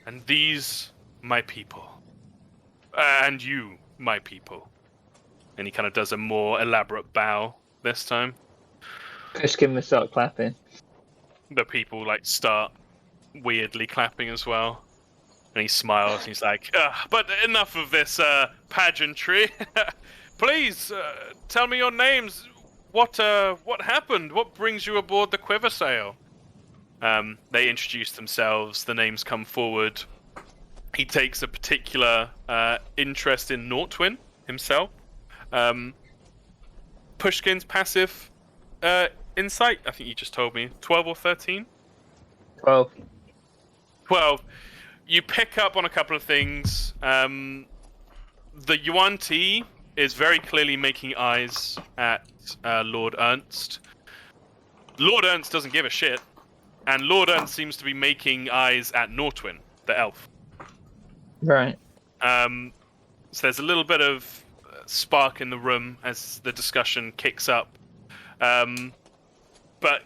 and these my people. And you, my people. And he kind of does a more elaborate bow this time. Pushkin will start clapping. The people start weirdly clapping as well. And he smiles and he's like, but enough of this pageantry. Please, tell me your names. What happened? What brings you aboard the Quiver Sail? They introduce themselves, the names come forward. He takes a particular interest in Nortwin himself. Pushkin's passive insight, I think you just told me, 12 or 13? 12. 12. You pick up on a couple of things. The Yuan Ti is very clearly making eyes at Lord Ernst. Lord Ernst doesn't give a shit. And Lord Ernst seems to be making eyes at Nortwin, the elf. Right. So there's a little bit of spark in the room as the discussion kicks up. But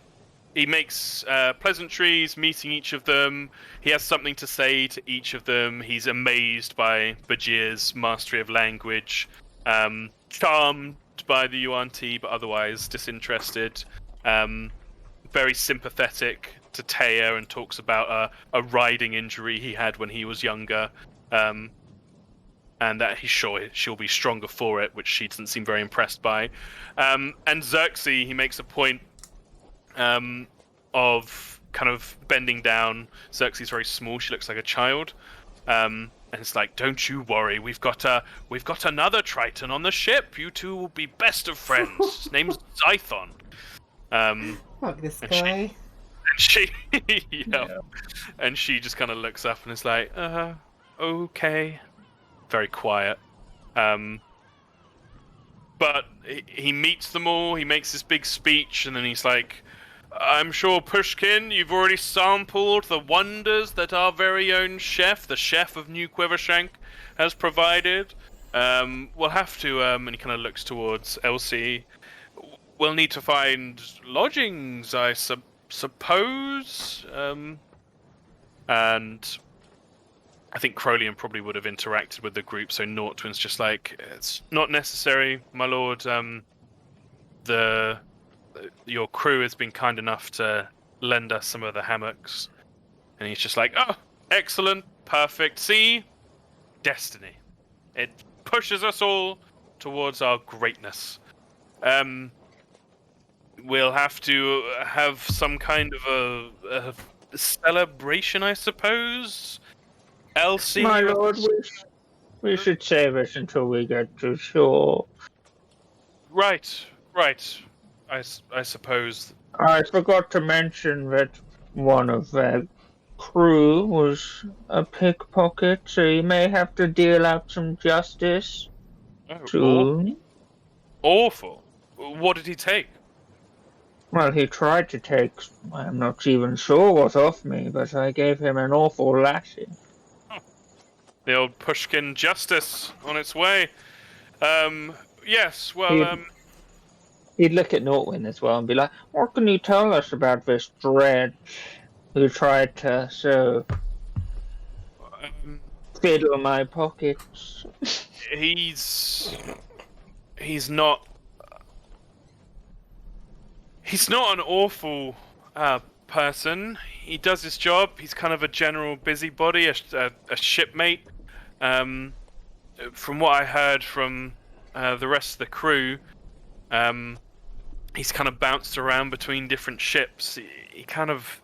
he makes pleasantries, meeting each of them. He has something to say to each of them. He's amazed by Bajir's mastery of language, charmed by the Yuan Ti, but otherwise disinterested. Very sympathetic to Taya and talks about a riding injury he had when he was younger, and that he's sure she'll be stronger for it, which she doesn't seem very impressed by. And Xerxes, he makes a point of kind of bending down. Xerxes is very small; she looks like a child, and it's like, "Don't you worry, we've got another Triton on the ship. You two will be best of friends. His name's Zython." Fuck this guy. And she just kind of looks up and is like, okay. Very quiet. But he meets them all, he makes this big speech, and then he's like, I'm sure, Pushkin, you've already sampled the wonders that our very own chef, the chef of New Quivershank, has provided. We'll have to, and he kind of looks towards Elsie. We'll need to find lodgings, I suppose. And I think Crowley probably would have interacted with the group, so Nortwin's just like, it's not necessary, my lord. Your crew has been kind enough to lend us some of the hammocks. And he's just like, oh, excellent, perfect. See? Destiny. It pushes us all towards our greatness. We'll have to have some kind of a celebration, I suppose. Elsie? My lord, we should save it until we get to shore. Right. I suppose. I forgot to mention that one of their crew was a pickpocket, so you may have to deal out some justice. Awful. What did he take? Well, he tried to take, I'm not even sure what off me, but I gave him an awful lashing. The old Pushkin justice on its way. Yes, well, He'd look at Nortwin as well and be like, what can you tell us about this dredge who tried to fiddle my pockets? He's not an awful person. He does his job. He's kind of a general busybody, a shipmate. From what I heard from the rest of the crew, he's kind of bounced around between different ships. He kind of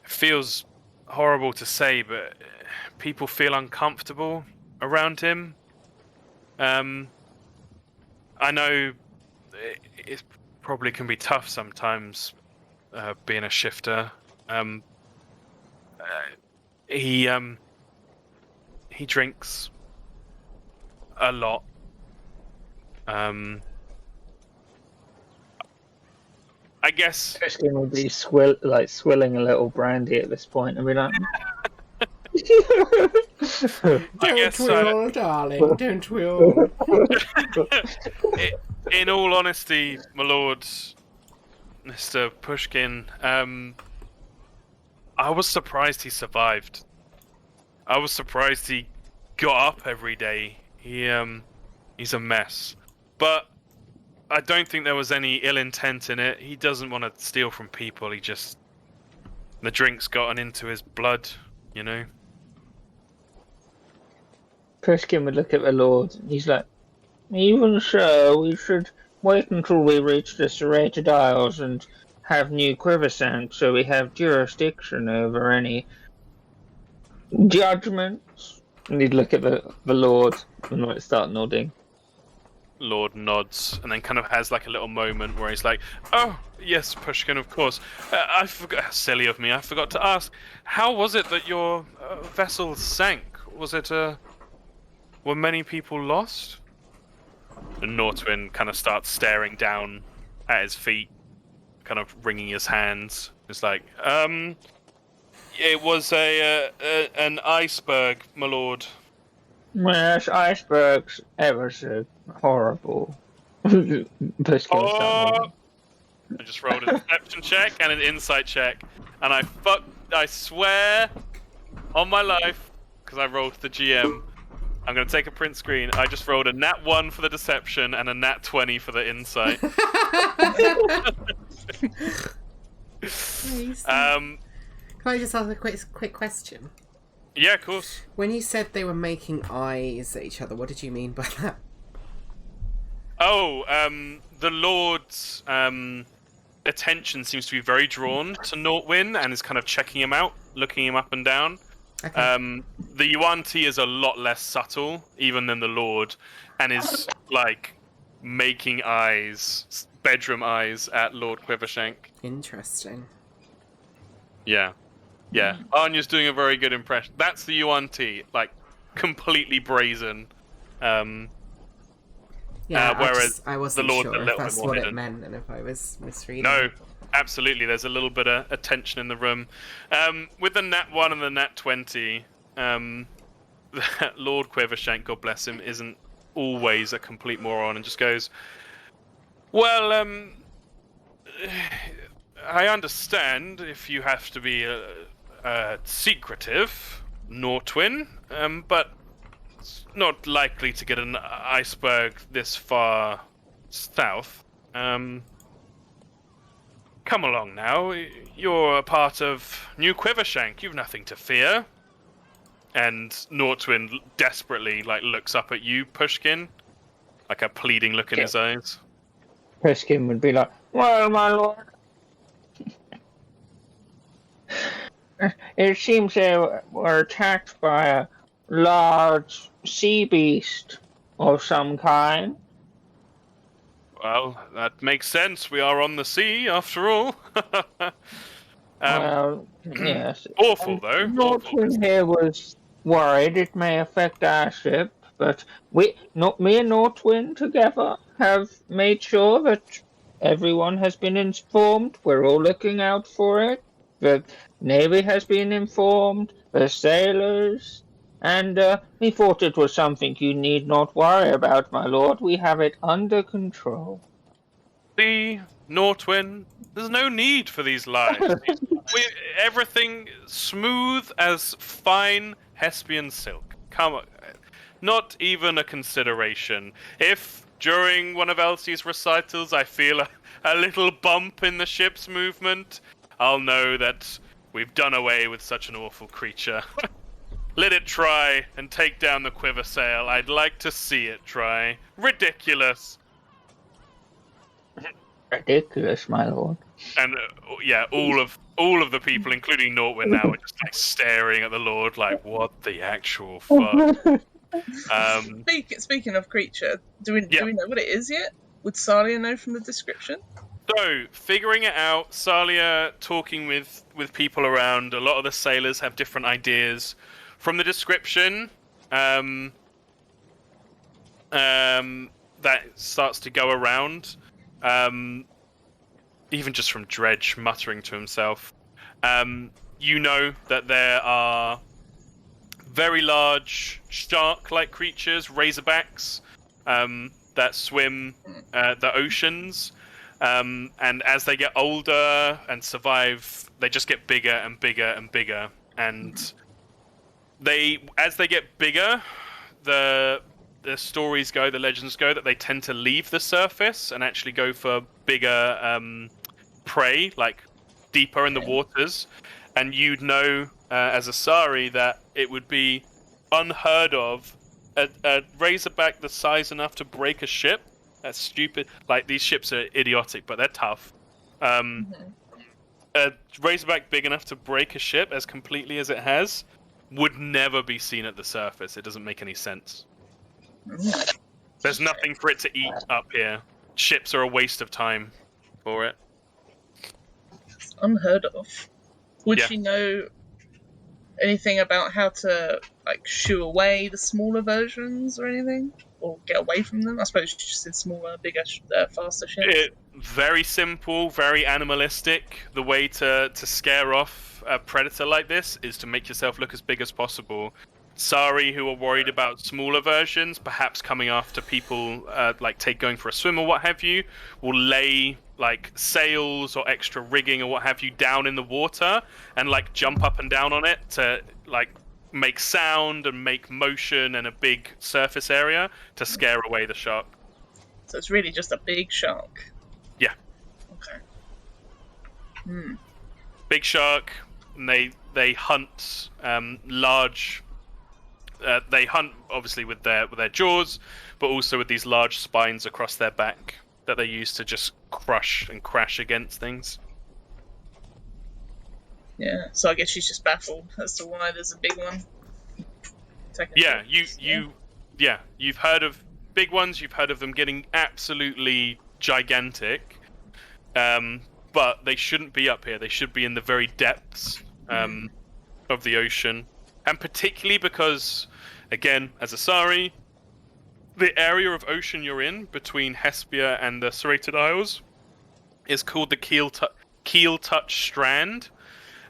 feels horrible to say, but people feel uncomfortable around him. I know it probably can be tough sometimes being a shifter. He drinks a lot. I guess Pushkin would be swilling a little brandy at this point and be like, Don't we all, darling? Don't we all? in all honesty, my lord, Mr. Pushkin, I was surprised he survived. I was surprised he got up every day. He's a mess. But I don't think there was any ill intent in it. He doesn't want to steal from people. The drink's gotten into his blood, you know? Pushkin would look at the Lord and he's like, even so, we should wait until we reach the Serrated Isles and have New Quiversand so we have jurisdiction over any judgments. And he'd look at the Lord and like start nodding. Lord nods and then kind of has like a little moment where he's like, "Oh, yes, Pushkin, of course. I forgot. Silly of me. I forgot to ask. How was it that your vessel sank? Was it were many people lost?" And Nortwin kind of starts staring down at his feet, kind of wringing his hands. It's like, it was an iceberg, my lord. Yes, icebergs ever so horrible. Pushkin would start nodding. I just rolled a deception check and an insight check, and I swear on my life, because I rolled the GM, I'm going to take a print screen. I just rolled a nat 1 for the deception and a nat 20 for the insight. Can I just ask a quick question? Yeah, of course. When you said they were making eyes at each other, what did you mean by that? Oh, the Lord's attention seems to be very drawn to Nortwin and is kind of checking him out, looking him up and down. Okay. The Yuan-Ti is a lot less subtle, even than the Lord, and is like making eyes, bedroom eyes at Lord Quivershank. Interesting. Yeah. Anya's doing a very good impression. That's the Yuan-Ti, like completely brazen. Yeah, whereas I wasn't the Lord's sure a if little that's bit more what it hidden. meant and if I was misreading. No, absolutely. There's a little bit of tension in the room. With the nat 1 and the nat 20, Lord Quivershank, God bless him, isn't always a complete moron and just goes, well, I understand if you have to be secretive, Nortwin, but it's not likely to get an iceberg this far south. Come along now. You're a part of New Quivershank. You've nothing to fear. And Nortwin desperately looks up at you, Pushkin, like a pleading look in his eyes. Pushkin would be like, well, my lord, it seems they were attacked by a large sea beast of some kind. Well, that makes sense. We are on the sea, after all. Well, yes. Awful, though. Nortwin here was worried it may affect our ship, but me and Nortwin together have made sure that everyone has been informed. We're all looking out for it. The Navy has been informed, the sailors, and we thought it was something you need not worry about, my lord. We have it under control. See, Nortwin, there's no need for these lies. Everything smooth as fine Hespian silk. Come on. Not even a consideration. If during one of Elsie's recitals I feel a little bump in the ship's movement, I'll know that we've done away with such an awful creature. Let it try and take down the quiver sail. I'd like to see it try. Ridiculous. Ridiculous, my lord. And yeah, all of the people, including Nortwin now, are just like staring at the Lord, like, what the actual fuck? Speaking of creature, do we know what it is yet? Would Salia know from the description? So, figuring it out, Salia talking with people around, a lot of the sailors have different ideas. From the description, that starts to go around, even just from Dredge muttering to himself, you know that there are very large shark-like creatures, razorbacks, that swim the oceans. And as they get older and survive, they just get bigger and bigger and bigger. And as they get bigger, the stories go, the legends go, that they tend to leave the surface and actually go for bigger prey, like deeper in the waters. And you'd know, as Asari, that it would be unheard of a razorback the size enough to break a ship. That's stupid. Like, these ships are idiotic, but they're tough. A razorback big enough to break a ship as completely as it has would never be seen at the surface. It doesn't make any sense. There's nothing for it to eat up here. Ships are a waste of time for it. Unheard of. Would she know anything about how to, like, shoo away the smaller versions or anything? Or get away from them? I suppose she just said smaller, bigger, faster ships. Very simple, very animalistic. The way to scare off a predator like this is to make yourself look as big as possible. Sari, who are worried about smaller versions, perhaps coming after people, like going for a swim or what have you, will lay like sails or extra rigging or what have you down in the water and like jump up and down on it to like make sound and make motion and a big surface area to scare away the shark. So it's really just a big shark. Yeah. Okay. Big shark. And they hunt large. They hunt obviously with their jaws, but also with these large spines across their back that they use to just crush and crash against things. Yeah, so I guess she's just baffled as to why there's a big one. Yeah, you've heard of big ones. You've heard of them getting absolutely gigantic, but they shouldn't be up here. They should be in the very depths of the ocean, and particularly because, again, as Asari, the area of ocean you're in between Hespia and the Serrated Isles is called the Keel Touch Strand.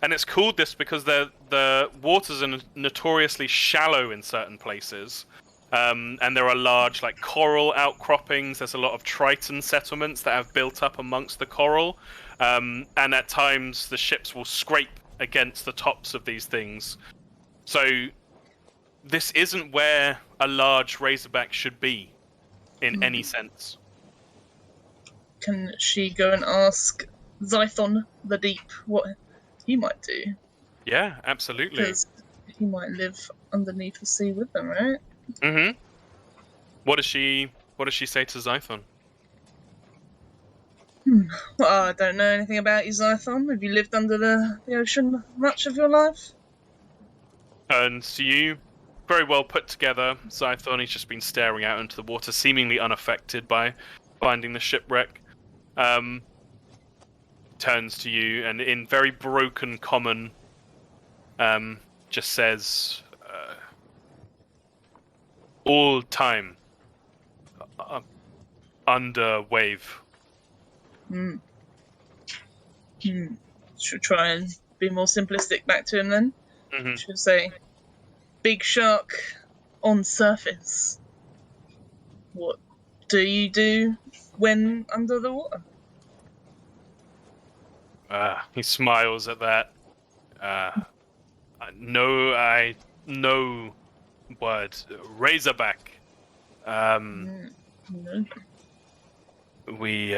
And it's called this because the waters are notoriously shallow in certain places. And there are large like coral outcroppings. There's a lot of Triton settlements that have built up amongst the coral. And at times the ships will scrape against the tops of these things. So this isn't where a large razorback should be in any sense. Can she go and ask Zython the Deep what he might do? Yeah, absolutely. Because he might live underneath the sea with them, right? Mm-hmm. What does she say to Zython? Well, I don't know anything about you, Zython. Have you lived under the ocean much of your life? And to you, very well put together. Zython, he's just been staring out into the water, seemingly unaffected by finding the shipwreck. Turns to you and in very broken common, just says, all time under wave. Should try and be more simplistic back to him then. Mm-hmm. Should say, big shark on surface. What do you do when under the water? He smiles at that. I know word. Razorback. No. We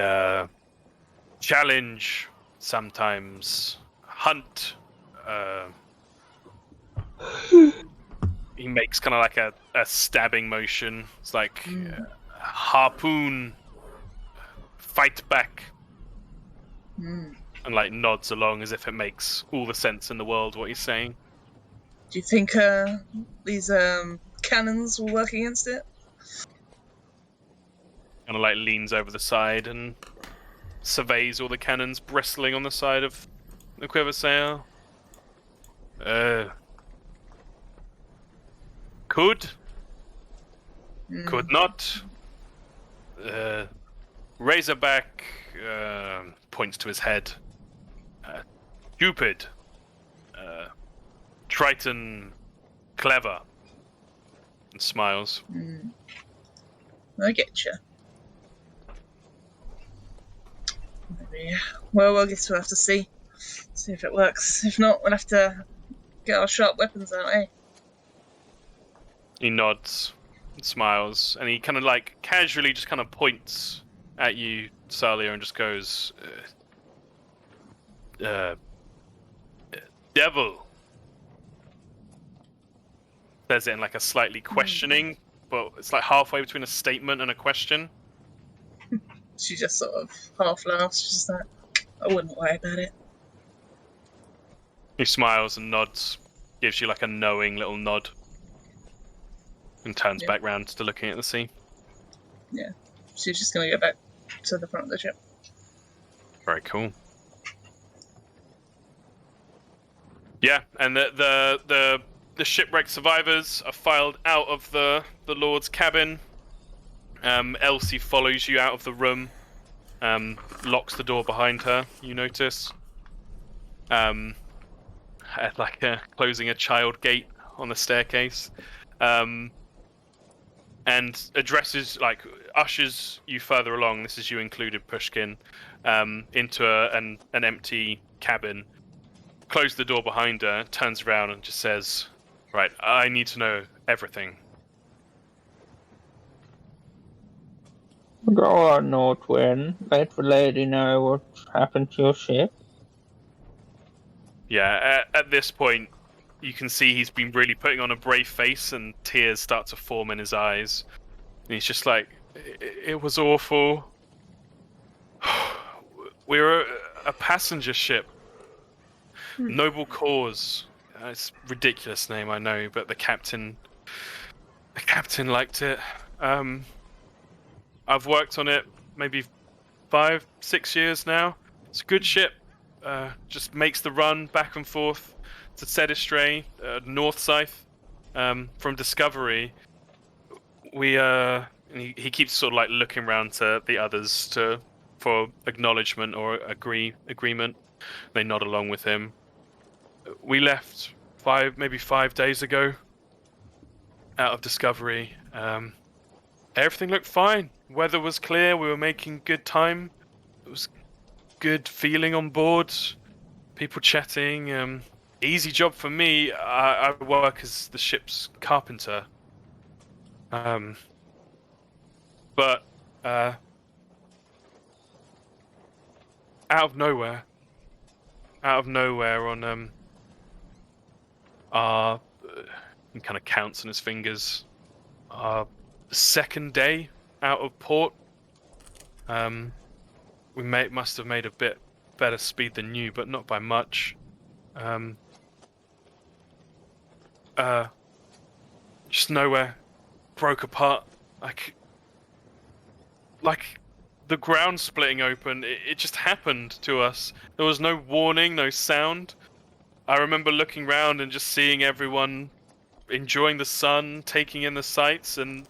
challenge sometimes hunt. He makes kind of like a stabbing motion. It's like harpoon, fight back, and like nods along as if it makes all the sense in the world what he's saying. Do you think these cannons will work against it? Kind of like leans over the side and surveys all the cannons bristling on the side of the quiver sail. Could not. Razorback points to his head. Stupid. Triton, clever. And smiles. I get you. Maybe. Well, I guess we'll have to see if it works. If not, we'll have to get our sharp weapons out, eh? He nods and smiles, and he kind of like casually just kind of points at you, Salia, and just goes, devil. Says it in like a slightly questioning, but it's like halfway between a statement and a question. She just sort of half laughs. She's just like, I wouldn't worry about it. He smiles and nods, gives you like a knowing little nod, and turns back round to looking at the sea. Yeah, she's just gonna go back to the front of the ship. Very cool. Yeah, and the shipwrecked survivors are filed out of the Lord's cabin. Elsie follows you out of the room, locks the door behind her, you notice. Like closing a child gate on the staircase. And addresses, like, ushers you further along, this is you included, Pushkin, into an empty cabin. Closes the door behind her, turns around and just says, right, I need to know everything. Go on, Northwind. Let the lady know what happened to your ship. Yeah, at this point, you can see he's been really putting on a brave face, and tears start to form in his eyes. And he's just like, it was awful. We're a passenger ship. Noble cause. It's a ridiculous name, I know, but the captain liked it. I've worked on it maybe 5-6 years now. It's a good ship. Just makes the run back and forth to Sedistray, North Scythe, from Discovery. He keeps sort of like looking around to the others for acknowledgement or agreement. They nod along with him. We left maybe 5 days ago out of Discovery. Everything looked fine. Weather was clear. We were making good time. It was good feeling on board. People chatting. Easy job for me. I work as the ship's carpenter. But out of nowhere on our he kind of counts on his fingers. Our second day out of port, we must have made a bit better speed than you, but not by much. Just nowhere, broke apart, like the ground splitting open. It just happened to us. There was no warning, no sound. I remember looking around and just seeing everyone enjoying the sun, taking in the sights, and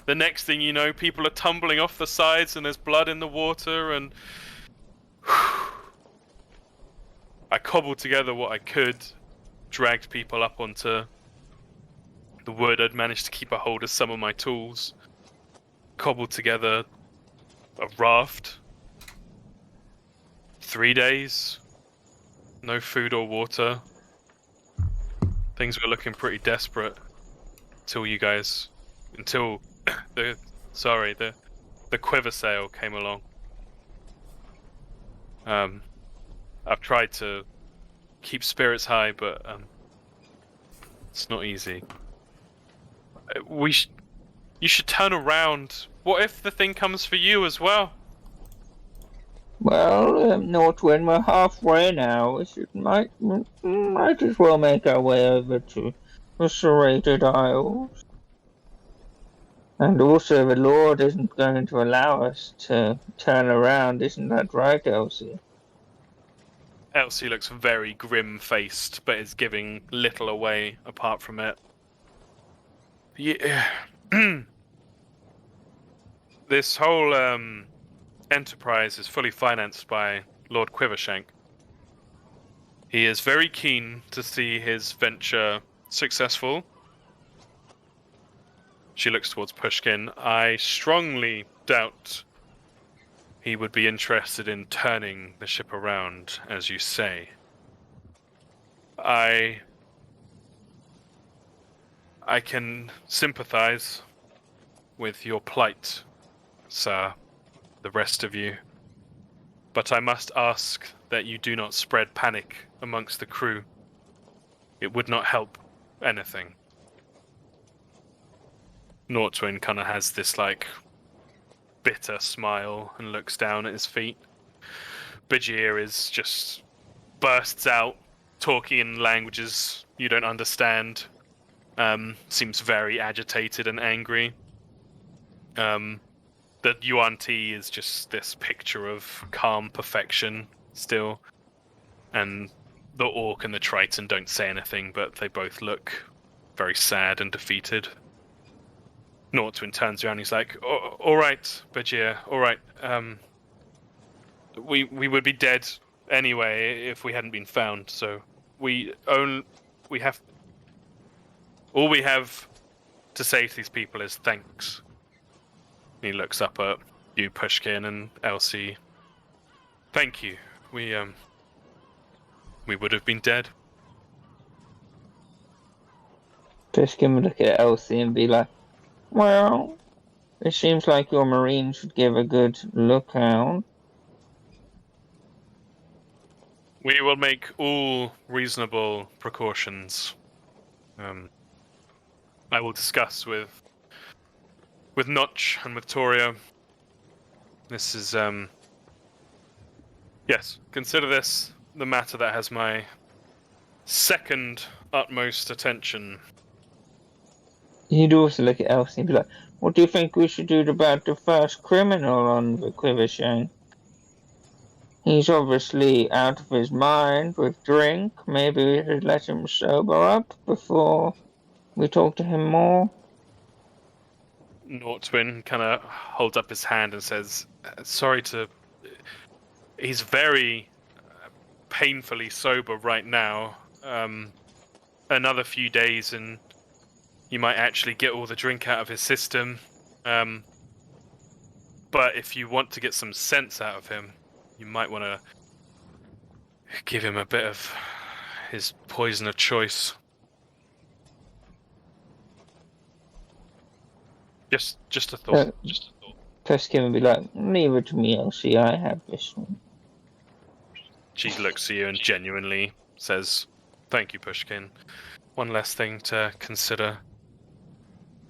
the next thing you know, people are tumbling off the sides and there's blood in the water, and I cobbled together what I could, dragged people up onto the wood. I'd managed to keep a hold of some of my tools, cobbled together a raft. 3 days, no food or water. Things were looking pretty desperate until the quiver sail came along. I've tried to keep spirits high, but it's not easy. You should turn around. What if the thing comes for you as well? Well, Northwind, we're halfway now. Might as well make our way over to the Serrated Isles. And also, the Lord isn't going to allow us to turn around, isn't that right, Elsie? Elsie looks very grim-faced, but is giving little away apart from it. Yeah. This whole enterprise is fully financed by Lord Quivershank. He is very keen to see his venture successful. She looks towards Pushkin. I strongly doubt he would be interested in turning the ship around, as you say. I can sympathize with your plight, sir, the rest of you. But I must ask that you do not spread panic amongst the crew. It would not help anything. Nortwin kind of has this, like, bitter smile and looks down at his feet. Bajir is just bursts out, talking in languages you don't understand. Seems very agitated and angry. The Yuan Ti is just this picture of calm perfection still. And the Orc and the Triton don't say anything, but they both look very sad and defeated. Nortwin turns around, he's like, all right, Bajir, all right. We would be dead anyway if we hadn't been found, so all we have to say to these people is thanks. And he looks up at you, Pushkin, and Elsie. Thank you. We would have been dead. Pushkin would look at Elsie and be like, well, it seems like your Marine should give a good lookout. We will make all reasonable precautions. I will discuss with Notch and with Toria. This is, yes, consider this the matter that has my second utmost attention. He'd also look at Elsie and be like, what do you think we should do about the first criminal on the Quivershank? He's obviously out of his mind with drink. Maybe we should let him sober up before we talk to him more. Nortwin kind of holds up his hand and says, sorry to... He's very painfully sober right now. Another few days and you might actually get all the drink out of his system. But if you want to get some sense out of him, you might want to give him a bit of his poison of choice. Just a thought. Just a thought. Pushkin would be like, leave it to me, Elsie. I have this one. She looks at you and genuinely says, thank you, Pushkin. One less thing to consider.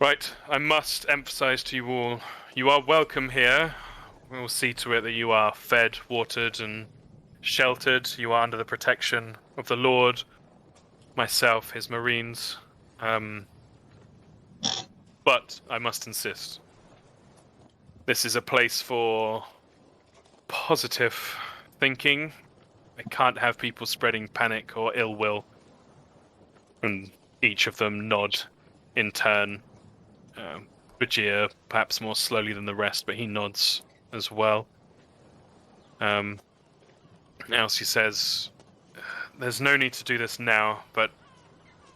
Right, I must emphasize to you all, you are welcome here. We will see to it that you are fed, watered, and sheltered. You are under the protection of the Lord, myself, his Marines. But I must insist. This is a place for positive thinking. I can't have people spreading panic or ill will. And each of them nod in turn. Bajir, perhaps more slowly than the rest, but he nods as well. Elsie says, there's no need to do this now, but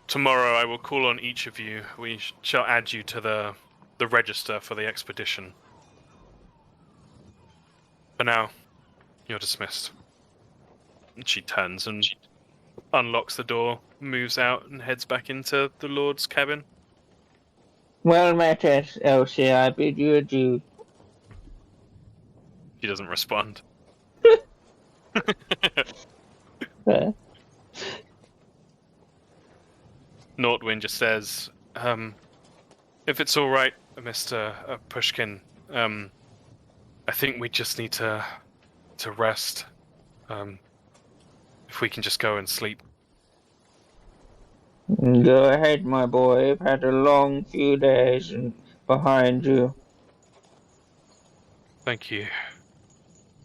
tomorrow I will call on each of you. We shall add you to the register for the expedition. For now, you're dismissed. And she turns and unlocks the door, moves out, and heads back into the Lord's cabin. Well met, Elsie. I bid you adieu. She doesn't respond. there. Nordwind just says, if it's all right, Mr. Pushkin, I think we just need to rest. If we can just go and sleep. Go ahead, my boy. I've had a long few days behind you. Thank you.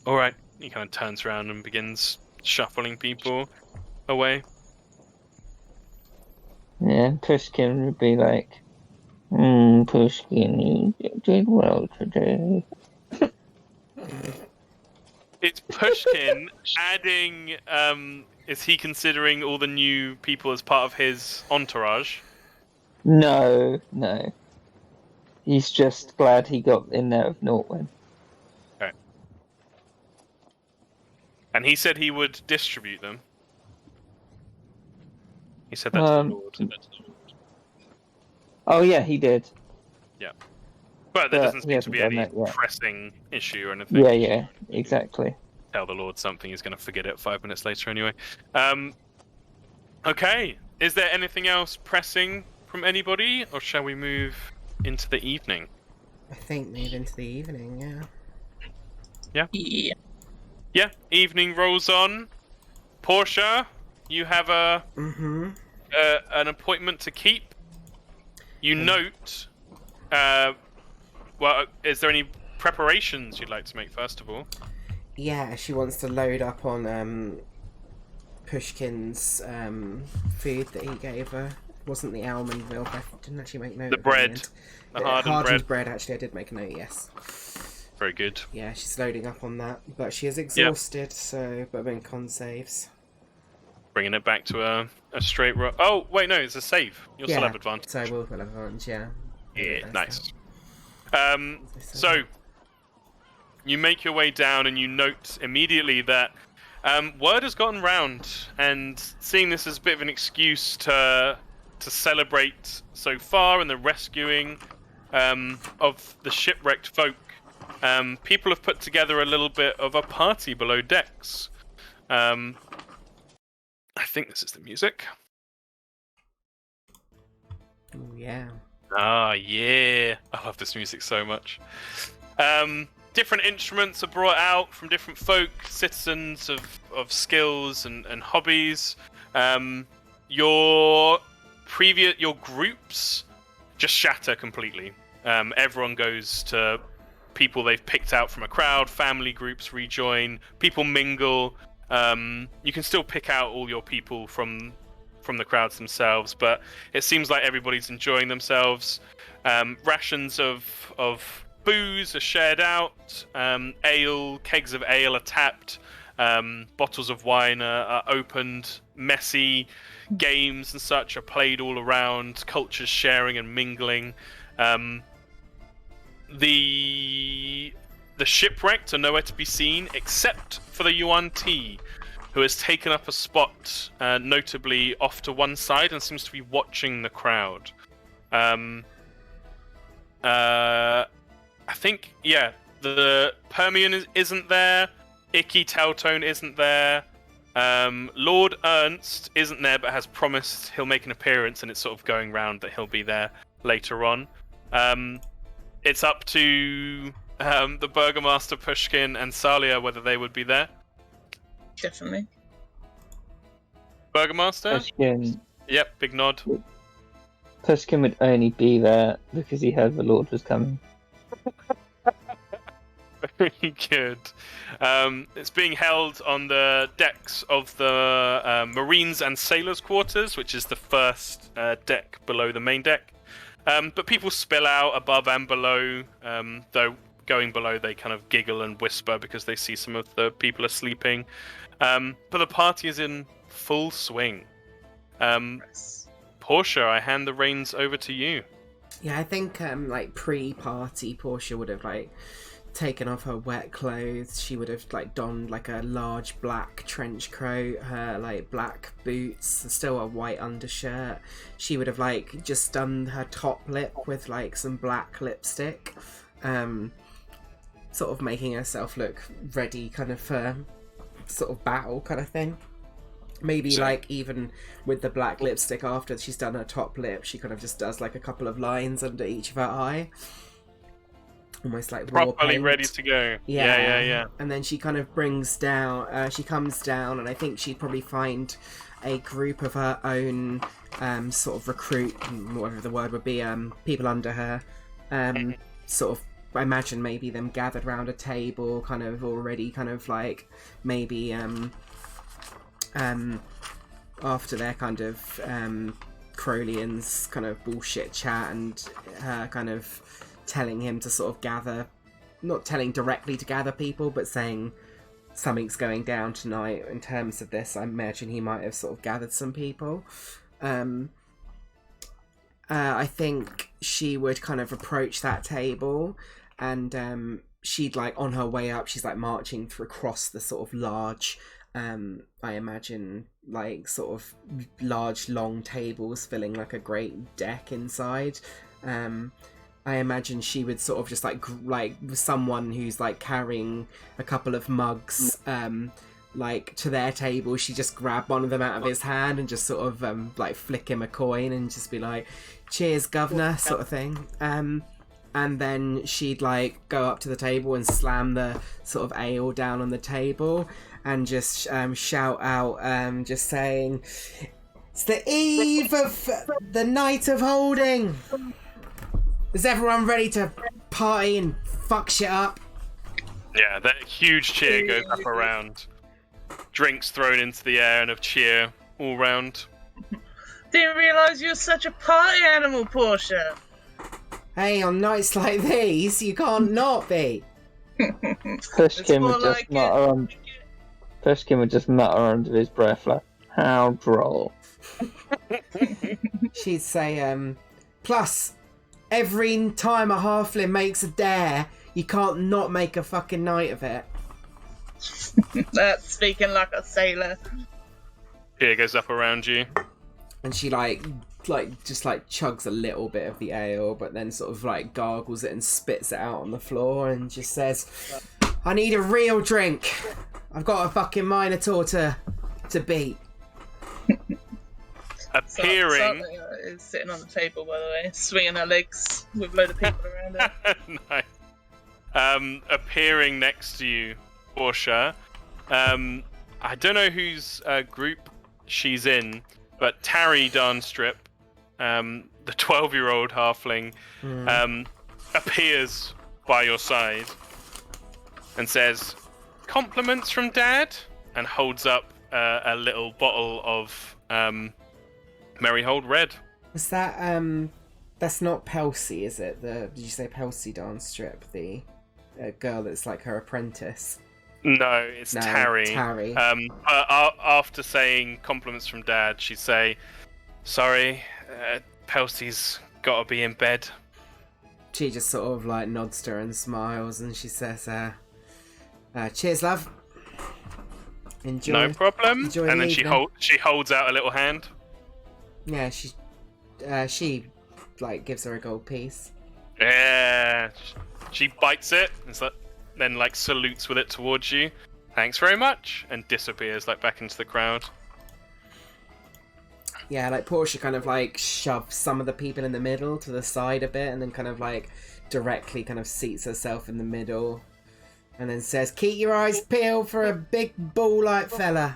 All right. He kind of turns around and begins shuffling people away. Yeah, Pushkin would be like, Pushkin, you did well today. It's Pushkin adding, is he considering all the new people as part of his entourage? No. He's just glad he got in there with Nordwind. Okay. And he said he would distribute them. He said that to the Lord. Oh yeah, he did. But there doesn't he seem to be hasn't any done that yet. pressing issue or anything. Yeah, exactly. Tell the Lord something, he's going to forget it 5 minutes later anyway. Okay, is there anything else pressing from anybody, or shall we move into the evening? I think move into the evening, yeah. Yeah. Yeah, evening rolls on. Portia, you have an appointment to keep. You note, well, is there any preparations you'd like to make first of all? Yeah, she wants to load up on Pushkin's food that he gave her. It wasn't the almond milk. I didn't actually make note. The of bread. It. The hardened bread. Actually, I did make a note. Yes. Very good. Yeah, she's loading up on that, but she is exhausted. So, but I'm in con saves. Bringing it back to a straight roll. Oh, wait, no, it's a save. You'll still have advantage. So I will have advantage. Yeah. Yeah, nice. So, you make your way down and you note immediately that word has gotten round, and seeing this as a bit of an excuse to celebrate so far and the rescuing of the shipwrecked folk, people have put together a little bit of a party below decks. I think this is the music. Ooh, yeah. Ah, yeah. I love this music so much. Different instruments are brought out from different folk, citizens of skills and hobbies. Your groups just shatter completely. Everyone goes to people they've picked out from a crowd. Family groups rejoin. People mingle. You can still pick out all your people from the crowds themselves, but it seems like everybody's enjoying themselves. Rations of booze are shared out. Kegs of ale are tapped. Bottles of wine are opened. Messy games and such are played all around. Cultures sharing and mingling. The shipwrecked are nowhere to be seen except for the Yuan Ti, who has taken up a spot, notably off to one side, and seems to be watching the crowd. I think, the Permian isn't there. Icky Teltone isn't there. Lord Ernst isn't there, but has promised he'll make an appearance, and it's sort of going round that he'll be there later on. It's up to the Burgomaster Pushkin and Salia whether they would be there. Definitely. Burgomaster? Pushkin. Yep, big nod. Pushkin would only be there because he heard the Lord was coming. Very good. It's being held on the decks of the Marines and Sailors' quarters, which is the first deck below the main deck. But people spill out above and below, though going below they kind of giggle and whisper because they see some of the people are sleeping. But the party is in full swing. Portia, I hand the reins over to you. Yeah, I think like pre-party, Portia would have like taken off her wet clothes. She would have like donned like a large black trench coat, her like black boots, still a white undershirt. She would have like just done her top lip with like some black lipstick, sort of making herself look ready kind of for sort of battle kind of thing. Maybe So- like even with the black lipstick after she's done her top lip, she kind of just does like a couple of lines under each of her eye. Almost like raw Properly paint. ready to go. Yeah. And then she kind of brings down, she comes down, and I think she'd probably find a group of her own sort of recruit, whatever the word would be, people under her. Sort of, I imagine maybe them gathered around a table, kind of already kind of like maybe after their kind of Crowley's kind of bullshit chat and her kind of telling him to sort of gather, not telling directly to gather people, but saying something's going down tonight in terms of this. I imagine he might have sort of gathered some people. I think she would kind of approach that table, and she'd like on her way up, she's like marching through across the sort of large, I imagine like sort of large long tables filling like a great deck inside. I imagine she would sort of just like someone who's like carrying a couple of mugs like to their table, she just grab one of them out of his hand and just sort of like flick him a coin and just be like, cheers governor, sort of thing. And then she'd like go up to the table and slam the sort of ale down on the table and just shout out, just saying, it's the eve of the night of holding. Is everyone ready to party and fuck shit up? Yeah, that huge cheer goes up around. Drinks thrown into the air and of cheer all round. Didn't realise you were such a party animal, Portia. Hey, on nights like these, you can't not be. Pushkin more would just like mutter on. Pushkin would just mutter under his breath like, "How droll." She'd say, plus, every time a halfling makes a dare, you can't not make a fucking night of it. That's speaking like a sailor. Cheer goes up around you. And she just chugs a little bit of the ale, but then sort of like gargles it and spits it out on the floor and just says, I need a real drink. I've got a fucking Minotaur to beat. Appearing. Sarah is sitting on the table, by the way, swinging her legs with a load of people around her. Nice. Appearing next to you, Portia. I don't know whose group she's in, but Tarry Darnstrip, the 12-year-old halfling, appears by your side and says, compliments from Dad, and holds up a little bottle of Merryhold Red. Was that, that's not Pelsey, is it? Did you say Pelsey Darnstrip, the girl that's like her apprentice? No, it's Tarry. Tarry. After saying compliments from Dad, she'd say, sorry, Pelsey's gotta be in bed. She just sort of like nods to her and smiles, and she says, cheers, love. Enjoy. No problem. Enjoy And the then evening. she holds out a little hand. Yeah, she like gives her a gold piece. Yeah. She bites it and then like salutes with it towards you. Thanks very much, and disappears like back into the crowd. Yeah, like Portia kind of like shoves some of the people in the middle to the side a bit, and then kind of like directly kind of seats herself in the middle, and then says, "Keep your eyes peeled for a big bull-like fella."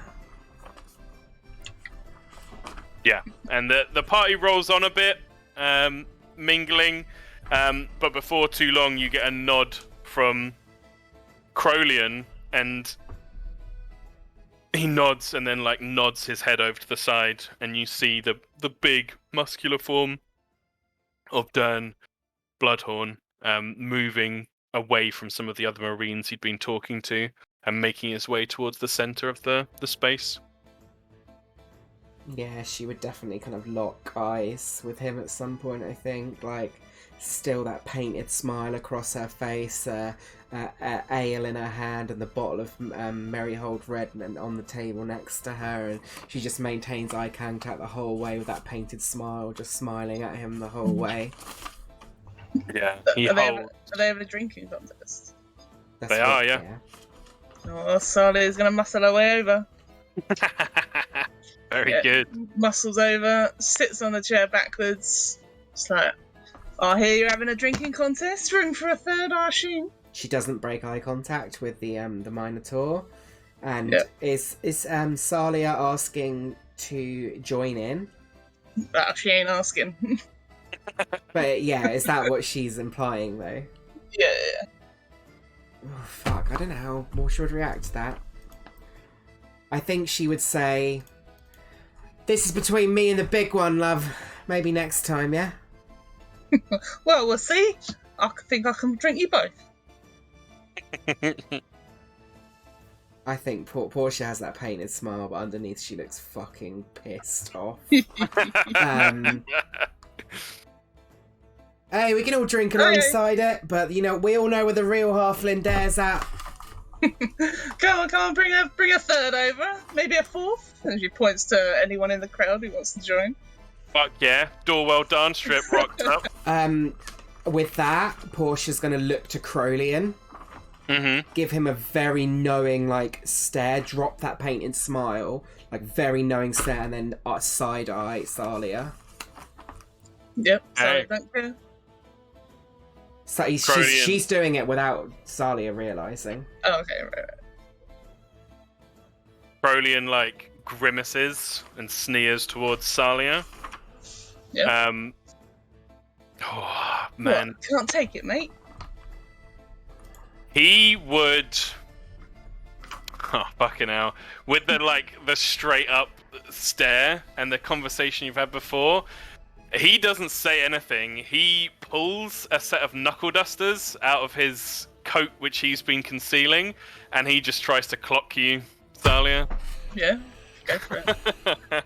Yeah, and the party rolls on a bit, mingling, but before too long you get a nod from Crowleyan, and he nods and then like nods his head over to the side, and you see the big muscular form of Dern Bloodhorn moving away from some of the other Marines he'd been talking to and making his way towards the center of the space. Yeah, she would definitely kind of lock eyes with him at some point, I think. Like, still that painted smile across her face, ale in her hand, and the bottle of Merryhold Red on the table next to her. And she just maintains eye contact the whole way with that painted smile, just smiling at him the whole way. Yeah, Are they having a drinking contest? That's They are, yeah. Oh, Sally is going to muscle her way over. Very Yeah. good. Muscles over, sits on the chair backwards. It's like, I hear you're having a drinking contest. Room for a third, I assume. She doesn't break eye contact with the Minotaur, and Yep. is Salia asking to join in? She ain't asking. But yeah, is that what she's implying though? Yeah. Oh, fuck, I don't know how Morsha would react to that. I think she would say, "This is between me and the big one, love. Maybe next time, yeah?" Well, we'll see. I think I can drink you both. I think Portia has that painted smile, but underneath she looks fucking pissed off. Hey, we can all drink alongside it, but you know, we all know where the real halfling dares at. Come on, bring a third over. Maybe a fourth. And she points to anyone in the crowd who wants to join. Fuck yeah. Dorwell dance strip rocked up. With that, Portia's gonna look to Crowley, give him a very knowing, like, stare, drop that painted smile, like, very knowing stare, and then side-eye Salia. Yep, sorry, Hey. thank you. So Crowley she's doing it without Salia realising. Oh, okay, right. Crowleyan, like, grimaces and sneers towards Salia. Yep. Oh, man. What? Can't take it, mate. He would... Oh, fucking hell. With the, like, the straight-up stare and the conversation you've had before, he doesn't say anything. He pulls a set of knuckle dusters out of his coat, which he's been concealing, and he just tries to clock you, Salia. Yeah, go for it.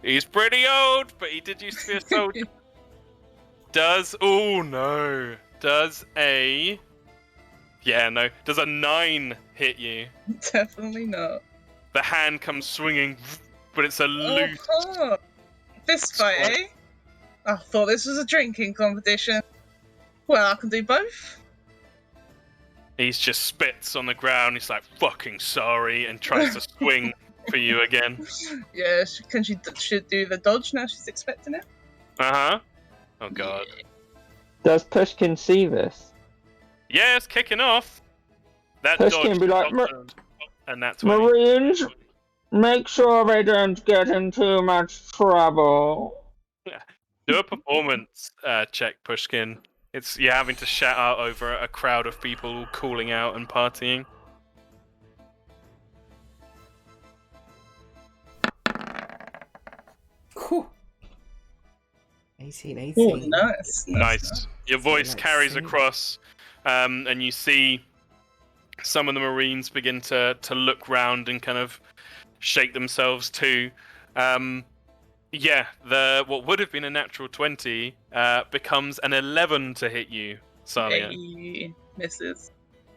He's pretty old, but he did used to be a soldier. Does a 9 hit you? Definitely not. The hand comes swinging, but it's a loose. Oh, fist fight, eh? I thought this was a drinking competition. Well, I can do both. He's just spits on the ground. He's like, "Fucking sorry," and tries to swing for you again. Yeah, she should do the dodge now. She's expecting it. Oh god. Does Pushkin see this? Yeah, it's kicking off. That Pushkin dodge be like, and that's when Marines, make sure they don't get in too much trouble. do a performance check, Pushkin. You're having to shout out over a crowd of people calling out and partying. Cool. 18. Oh, nice. Nice. Your voice Let's carries see. across, and you see some of the Marines begin to look round and kind of shake themselves too. What would have been a natural 20 becomes an 11 to hit you, Salia. Hey, misses.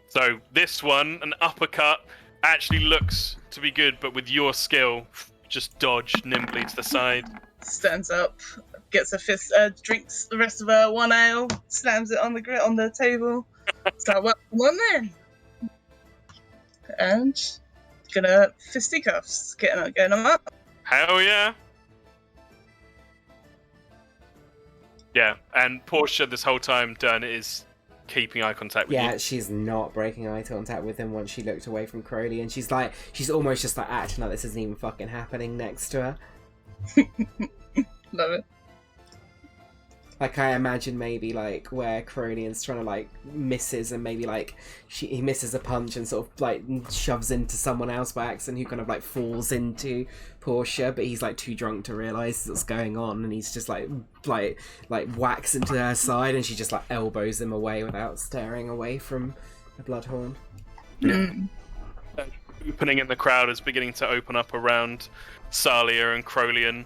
So this one, an uppercut, actually looks to be good, but with your skill, just dodge nimbly to the side. Stands up, gets a fist, drinks the rest of her 1 ale, slams it on the table. So, well, come on then. And gonna fisticuffs, getting them up. Hell yeah. Yeah, and Portia this whole time done is keeping eye contact with Yeah, you. she's not breaking eye contact with him once she looked away from Crowley, and she's almost just like acting like this isn't even fucking happening next to her. Love it. Like, I imagine maybe like where Crowley's trying to like misses, and maybe like he misses a punch and sort of like shoves into someone else by accident, who kind of like falls into Portia, but he's like too drunk to realise what's going on, and he's just like whacks into her side, and she just like elbows him away without staring away from the Bloodhorn. Mm. Opening in the crowd is beginning to open up around Salia and Crowleyan.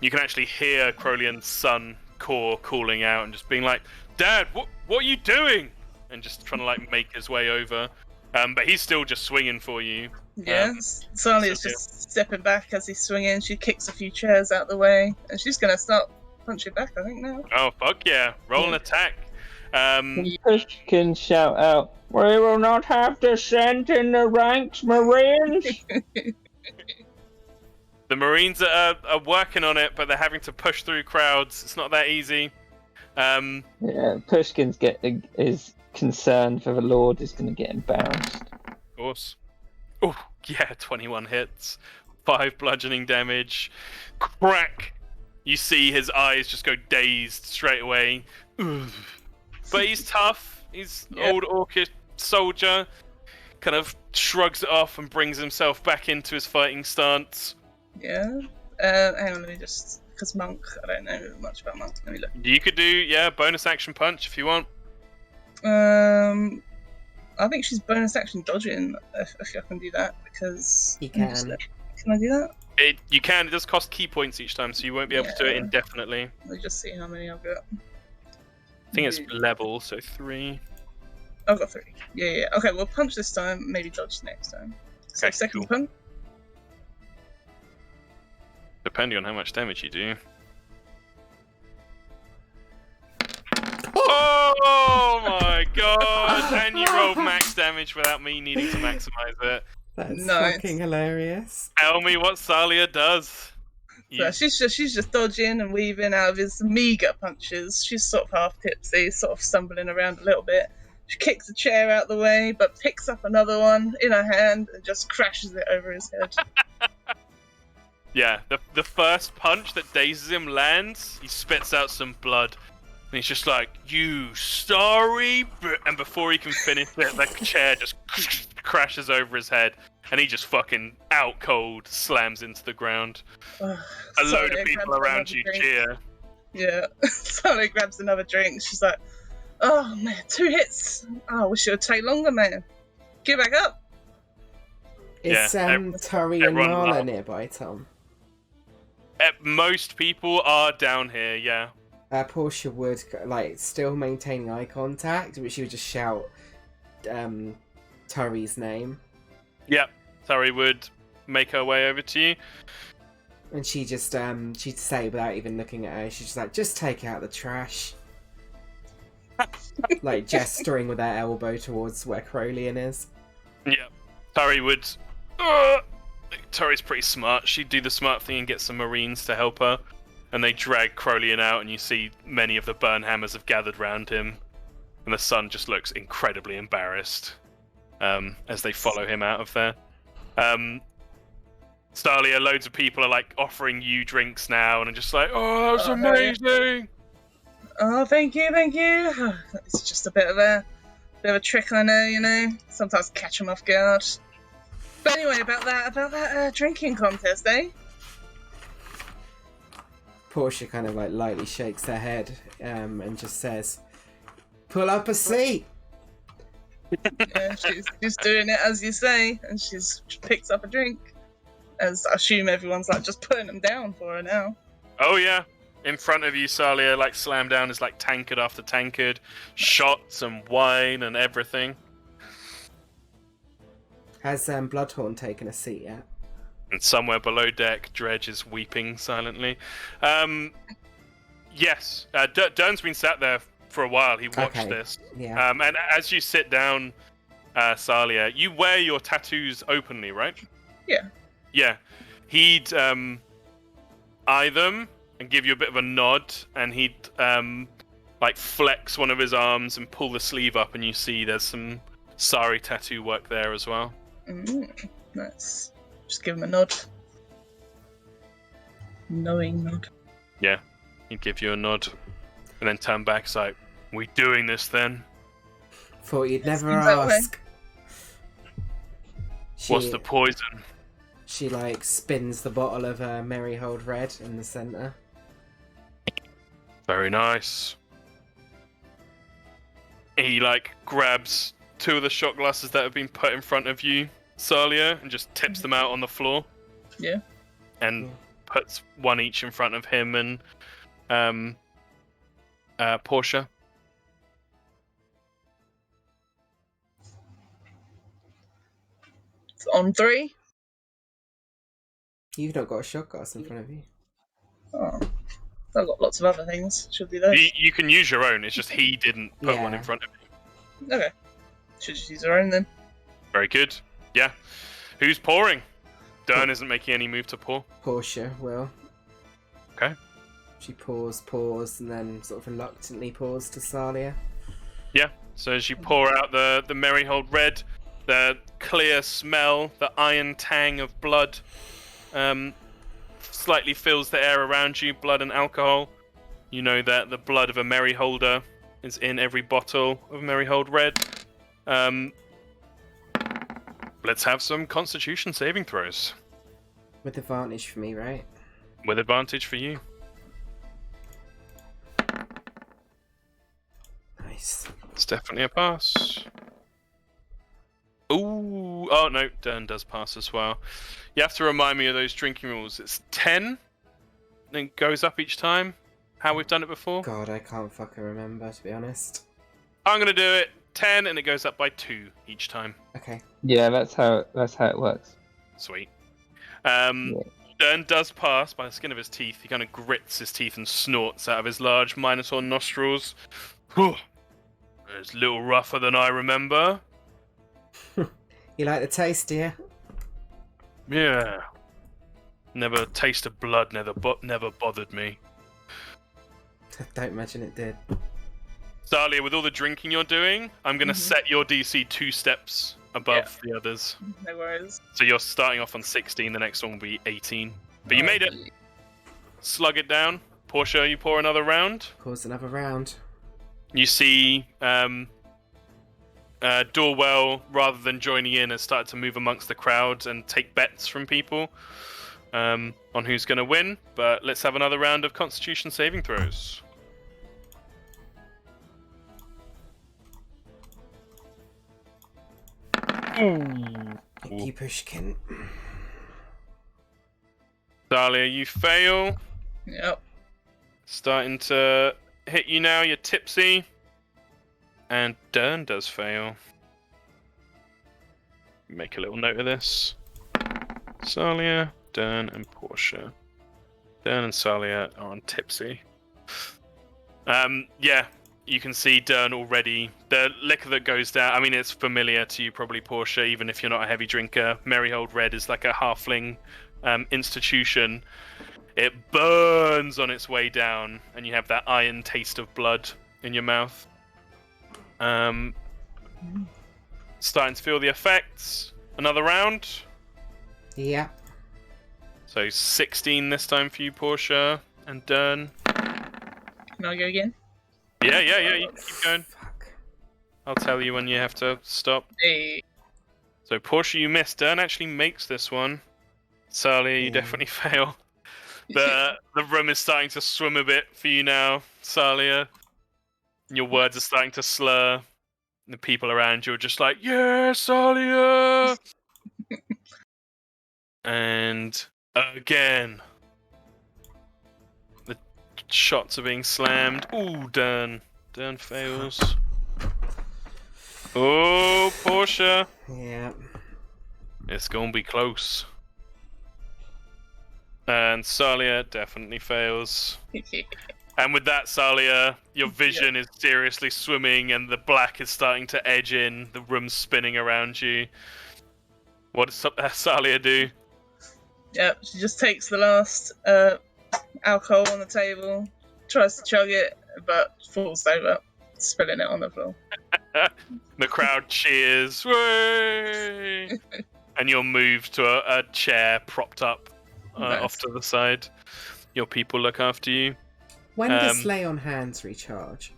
You can actually hear Crowleyan's son Core calling out and just being like, "Dad, what are you doing?" And just trying to like make his way over. But he's still just swinging for you. Yeah, Salia's just stepping back as he's swinging. She kicks a few chairs out the way, and she's gonna start punching back, I think, now. Oh fuck yeah! Roll an attack. Pushkin shout out, "We will not have dissent in the ranks, Marines!" The Marines are working on it, but they're having to push through crowds. It's not that easy. Yeah, Pushkin's is concerned for the Lord is going to get embarrassed. Of course. Oh, yeah, 21 hits. 5 bludgeoning damage. Crack! You see his eyes just go dazed straight away. Ugh. But he's tough. He's old orcish soldier. Kind of shrugs it off and brings himself back into his fighting stance. Yeah. Hang on, let me just... Because Monk, I don't know much about Monk. Let me look. You could do, bonus action punch if you want. I think she's bonus action dodging if I can do that, because... You can. Can I do that? You can. It does cost key points each time, so you won't be able to do it indefinitely. Let me just see how many I've got. I think it's level, so 3. I've got 3. Yeah. Okay, well, punch this time, maybe dodge next time. So Okay, second cool. punch. Depending on how much damage you do. Oh my god! And you rolled max damage without me needing to maximize it. That's Nice. fucking hilarious. Tell me what Salia does. So she's just dodging and weaving out of his meager punches. She's sort of half tipsy, sort of stumbling around a little bit. She kicks a chair out the way, but picks up another one in her hand and just crashes it over his head. Yeah, the first punch that dazes him lands, he spits out some blood. And he's just like, "You sorry," and before he can finish it, the chair just crashes over his head, and he just fucking out cold slams into the ground. A load of people around you cheer. Yeah, Sally grabs another drink. She's like, "Oh man, 2 hits. Oh, we should have taken longer, man. Get back up." Is Turi and everyone Marla laughed. nearby, Tom? Most people are down here, yeah. Portia would still maintaining eye contact, but she would just shout Turi's name, Yep, Tari would make her way over to you. and she just she'd say without even looking at her, she's just like, "Just take out the trash," like gesturing with her elbow towards where Crowleyan is. Yep, Tari would. Tari's pretty smart. She'd do the smart thing and get some Marines to help her. And they drag Crowleyan out, and you see many of the Burnhammers have gathered round him. And the son just looks incredibly embarrassed as they follow him out of there. Stalia, loads of people are offering you drinks now, and are just like, "Oh, that was amazing!" Oh, thank you. It's just a bit of a trick, I know. You know, sometimes catch them off guard. But anyway, about that drinking contest, eh? Portia kind of lightly shakes her head and just says, "Pull up a seat." Yeah, she's doing it as you say, and she picks up a drink. As I assume everyone's just putting them down for her now. Oh yeah, in front of you, Salia slam down is tankard after tankard, shots and wine and everything. Has Bloodhorn taken a seat yet? And somewhere below deck, Dredge is weeping silently. Yes, Dern's been sat there for a while. He watched this. Yeah. And as you sit down, Salia, you wear your tattoos openly, right? Yeah. Yeah. He'd eye them and give you a bit of a nod, and he'd flex one of his arms and pull the sleeve up, and you see there's some Sari tattoo work there as well. Nice. Just give him a nod. Knowing nod. Yeah, he'd give you a nod, and then turn back. It's like, "We doing this then?" Thought you'd never seems that way. ask. What's the poison? She spins the bottle of Merryhold Red in the center. Very nice. He grabs 2 of the shot glasses that have been put in front of you, Salia, and just tips them out on the floor. Yeah. And puts one each in front of him and Portia. It's on 3. You've not got a shot glass in front of you. Oh. I've got lots of other things. Should do those. You can use your own. It's just he didn't put one in Yeah. front of you. Okay. Should just use our own then. Very good. Yeah. Who's pouring? Dern isn't making any move to pour. Portia will. Okay. She paws, and then sort of reluctantly paws to Salia. Yeah. So as you pour out the Merryhold Red, the clear smell, the iron tang of blood, slightly fills the air around you. Blood and alcohol. You know that the blood of a Merryholder is in every bottle of Merryhold Red. Let's have some Constitution saving throws. With advantage for me, right? With advantage for you. Nice. It's definitely a pass. Ooh, oh no, Dern does pass as well. You have to remind me of those drinking rules. It's 10, then goes up each time. How we've done it before. God, I can't fucking remember, to be honest. I'm gonna do it. 10, and it goes up by 2 each time. Okay. Yeah, that's how it works. Sweet. Dern does pass by the skin of his teeth. He kind of grits his teeth and snorts out of his large Minotaur nostrils. Whew. It's a little rougher than I remember. You like the taste, do you? Yeah. Never tasted blood, never bothered me. I don't imagine it did. Salia, with all the drinking you're doing, I'm going to set your DC 2 steps above the others. No worries. So you're starting off on 16, the next one will be 18. But you made it. Slug it down. Portia, you pour another round. Pause another round. You see Dorwell, rather than joining in, has started to move amongst the crowd and take bets from people on who's going to win. But let's have another round of Constitution saving throws. Thank you, Pushkin. Dahlia, you fail. Yep. Starting to hit you now, you're tipsy. And Dern does fail. Make a little note of this. Salia, Dern, and Portia. Dern and Salia are on tipsy. Yeah, you can see Dern already. The liquor that goes down, I mean, it's familiar to you probably, Portia, even if you're not a heavy drinker. Merryhold Red is like a halfling institution. It burns on its way down, and you have that iron taste of blood in your mouth. Starting to feel the effects. Another round. Yeah. So 16 this time for you, Portia and Dern. Can I go again? Yeah, you can keep going. Fuck. I'll tell you when you have to stop. Hey. So Portia, you missed. Dern actually makes this one. Salia, you Yeah. definitely fail. The room is starting to swim a bit for you now, Salia. Your words are starting to slur. The people around you are just like, yeah, Salia! And again, the shots are being slammed. Ooh, Dern. Dern fails. Oh, Portia. Yeah. It's gonna be close. And Salia definitely fails. And with that, Salia, your vision is seriously swimming and the black is starting to edge in. The room's spinning around you. What does Salia do? Yep, she just takes the last alcohol on the table, tries to chug it, but falls over, spilling it on the floor. The crowd cheers. Way! And you're moved to a chair propped up Nice. off to the side. Your people look after you. When does Lay on Hands recharge?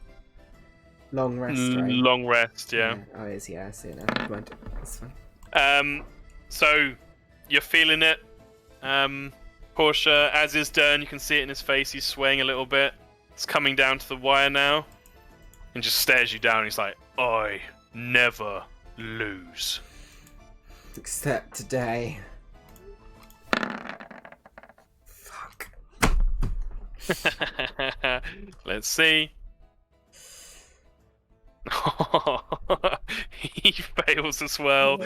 Long rest, right? Long rest, yeah. Oh, it is, yeah, I see it now. Never mind. That's fine. So you're feeling it. Portia, as is Dern, you can see it in his face. He's swaying a little bit. It's coming down to the wire now, and just stares you down. He's like, "I never lose." Except today. Fuck. Let's see. He fails as well.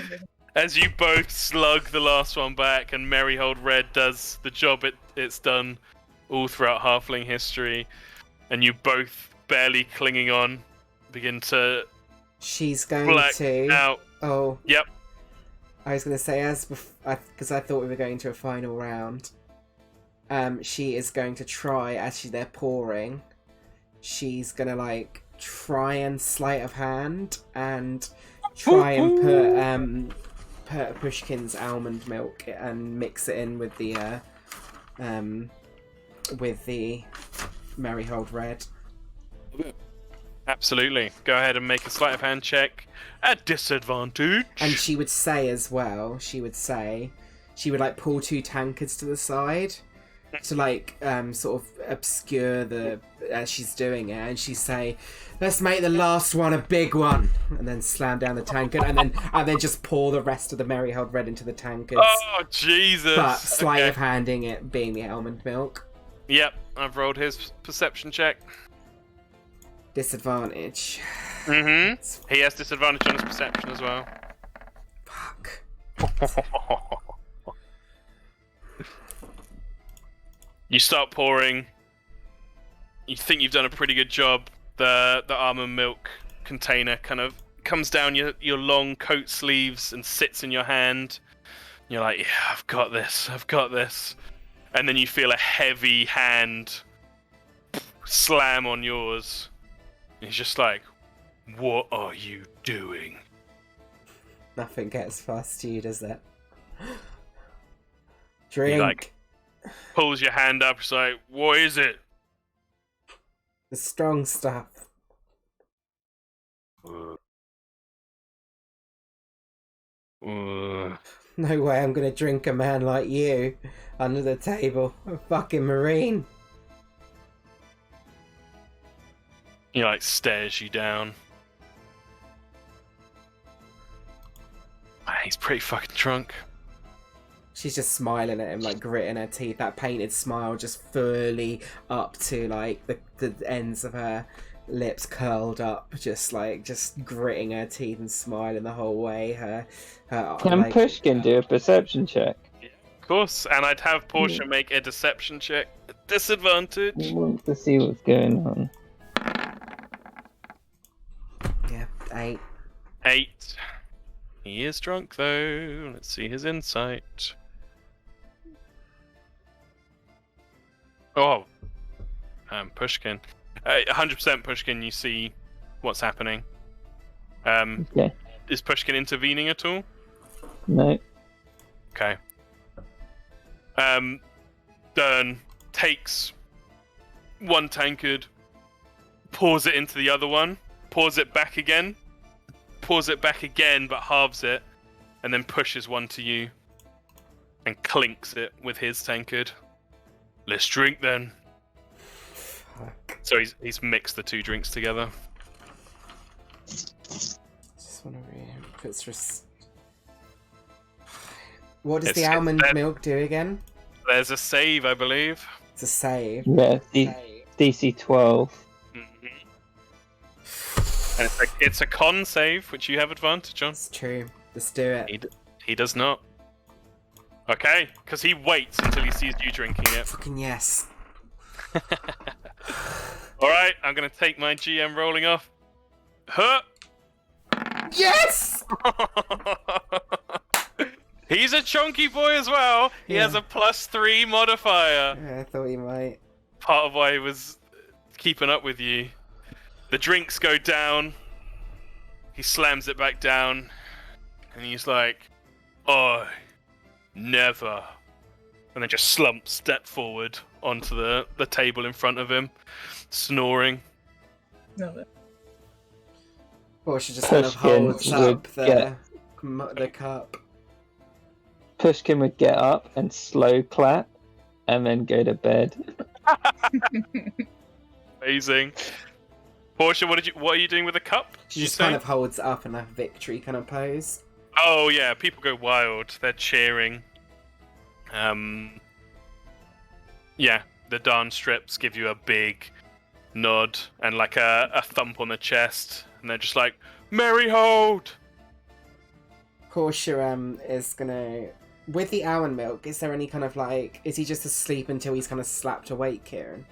As you both slug the last one back, and Merryhold Red does the job it's done all throughout Halfling history, and you both barely clinging on begin to She's going black to. out. Oh. Yep. I was gonna say because I thought we were going to a final round. She is going to try as they're pouring. She's gonna like try and sleight of hand and try and put Pushkin's almond milk and mix it in with the Marigold Red. Absolutely. Go ahead and make a sleight of hand check at disadvantage. And she would say as well, she would like pull 2 tankards to the side to like sort of obscure the as she's doing it, and she'd say, "Let's make the last one a big one," and then slam down the tankard, and then just pour the rest of the Marigold Red into the tankards. Oh Jesus! But sleight of handing it being the almond milk. Yep, I've rolled his perception check. Disadvantage. Mm-hmm. He has disadvantage on his perception as well. Fuck. You start pouring. You think you've done a pretty good job. The almond milk container kind of comes down your long coat sleeves and sits in your hand. You're like, yeah, I've got this. And then you feel a heavy hand slam on yours. He's just like, what are you doing? Nothing gets past you, does it? Drink. He like pulls your hand up. It's like, what is it? The strong stuff. No way I'm gonna drink a man like you under the table. A fucking Marine. He like stares you down. He's pretty fucking drunk. She's just smiling at him, like gritting her teeth. That painted smile just fully up to like the ends of her lips curled up, just gritting her teeth and smiling the whole way. Can like, Pushkin do a perception check? Of course, and I'd have Portia make a deception check. Disadvantage. I want to see what's going on. Yeah, 8. 8. He is drunk though. Let's see his insight. Oh, Pushkin. 100% Pushkin. You see what's happening. Okay. Is Pushkin intervening at all? No. Okay. Dern takes one tankard, pours it into the other one, pours it back again, but halves it, and then pushes one to you and clinks it with his tankard. Let's drink then. Fuck. So he's mixed the 2 drinks together. Just want to read if it's just. What does the almond milk do again? There's a save, I believe. It's a save. Yeah, DC 12. And it's a con save, which you have advantage on. It's true. Let's do it. He does not. Okay, because he waits until he sees you drinking it. Fucking yes. Alright, I'm going to take my GM rolling off. Huh! Yes! He's a chunky boy as well. He has a +3 modifier. Yeah, I thought he might. Part of why he was keeping up with you. The drinks go down. He slams it back down. And he's like, I never. And then just step forward onto the table in front of him, snoring. No, Or she just kind of Pushkin holds up would the cup. Pushkin would get up and slow clap, and then go to bed. Amazing. Portia, what are you doing with the cup? She just kind of holds it up in a victory kind of pose. Oh yeah, people go wild. They're cheering. Yeah, the dance strips give you a big nod and like a thump on the chest, and they're just like, Marigold! Portia is gonna... With the almond milk, is there any kind of like... Is he just asleep until he's kind of slapped awake, Kieran?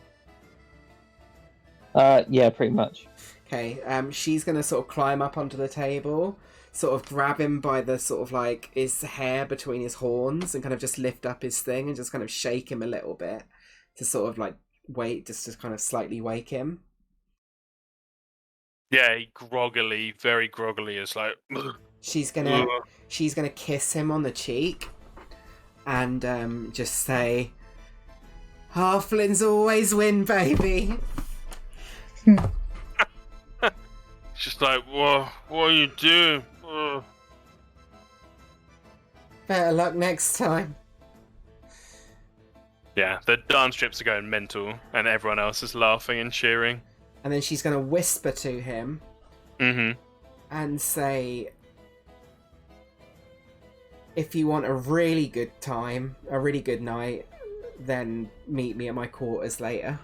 Yeah, pretty much. Okay, she's gonna sort of climb up onto the table, sort of grab him by the sort of like his hair between his horns and kind of just lift up his thing and just kind of shake him a little bit to sort of like just to kind of slightly wake him. Yeah, he very groggily is like. She's gonna kiss him on the cheek and just say, "Halflings always win, baby." Just like, what are you doing? Ugh. Better luck next time. Yeah, the dance strips are going mental, and everyone else is laughing and cheering. And then she's gonna whisper to him and say, "If you want a really good time, a really good night, then meet me at my quarters later."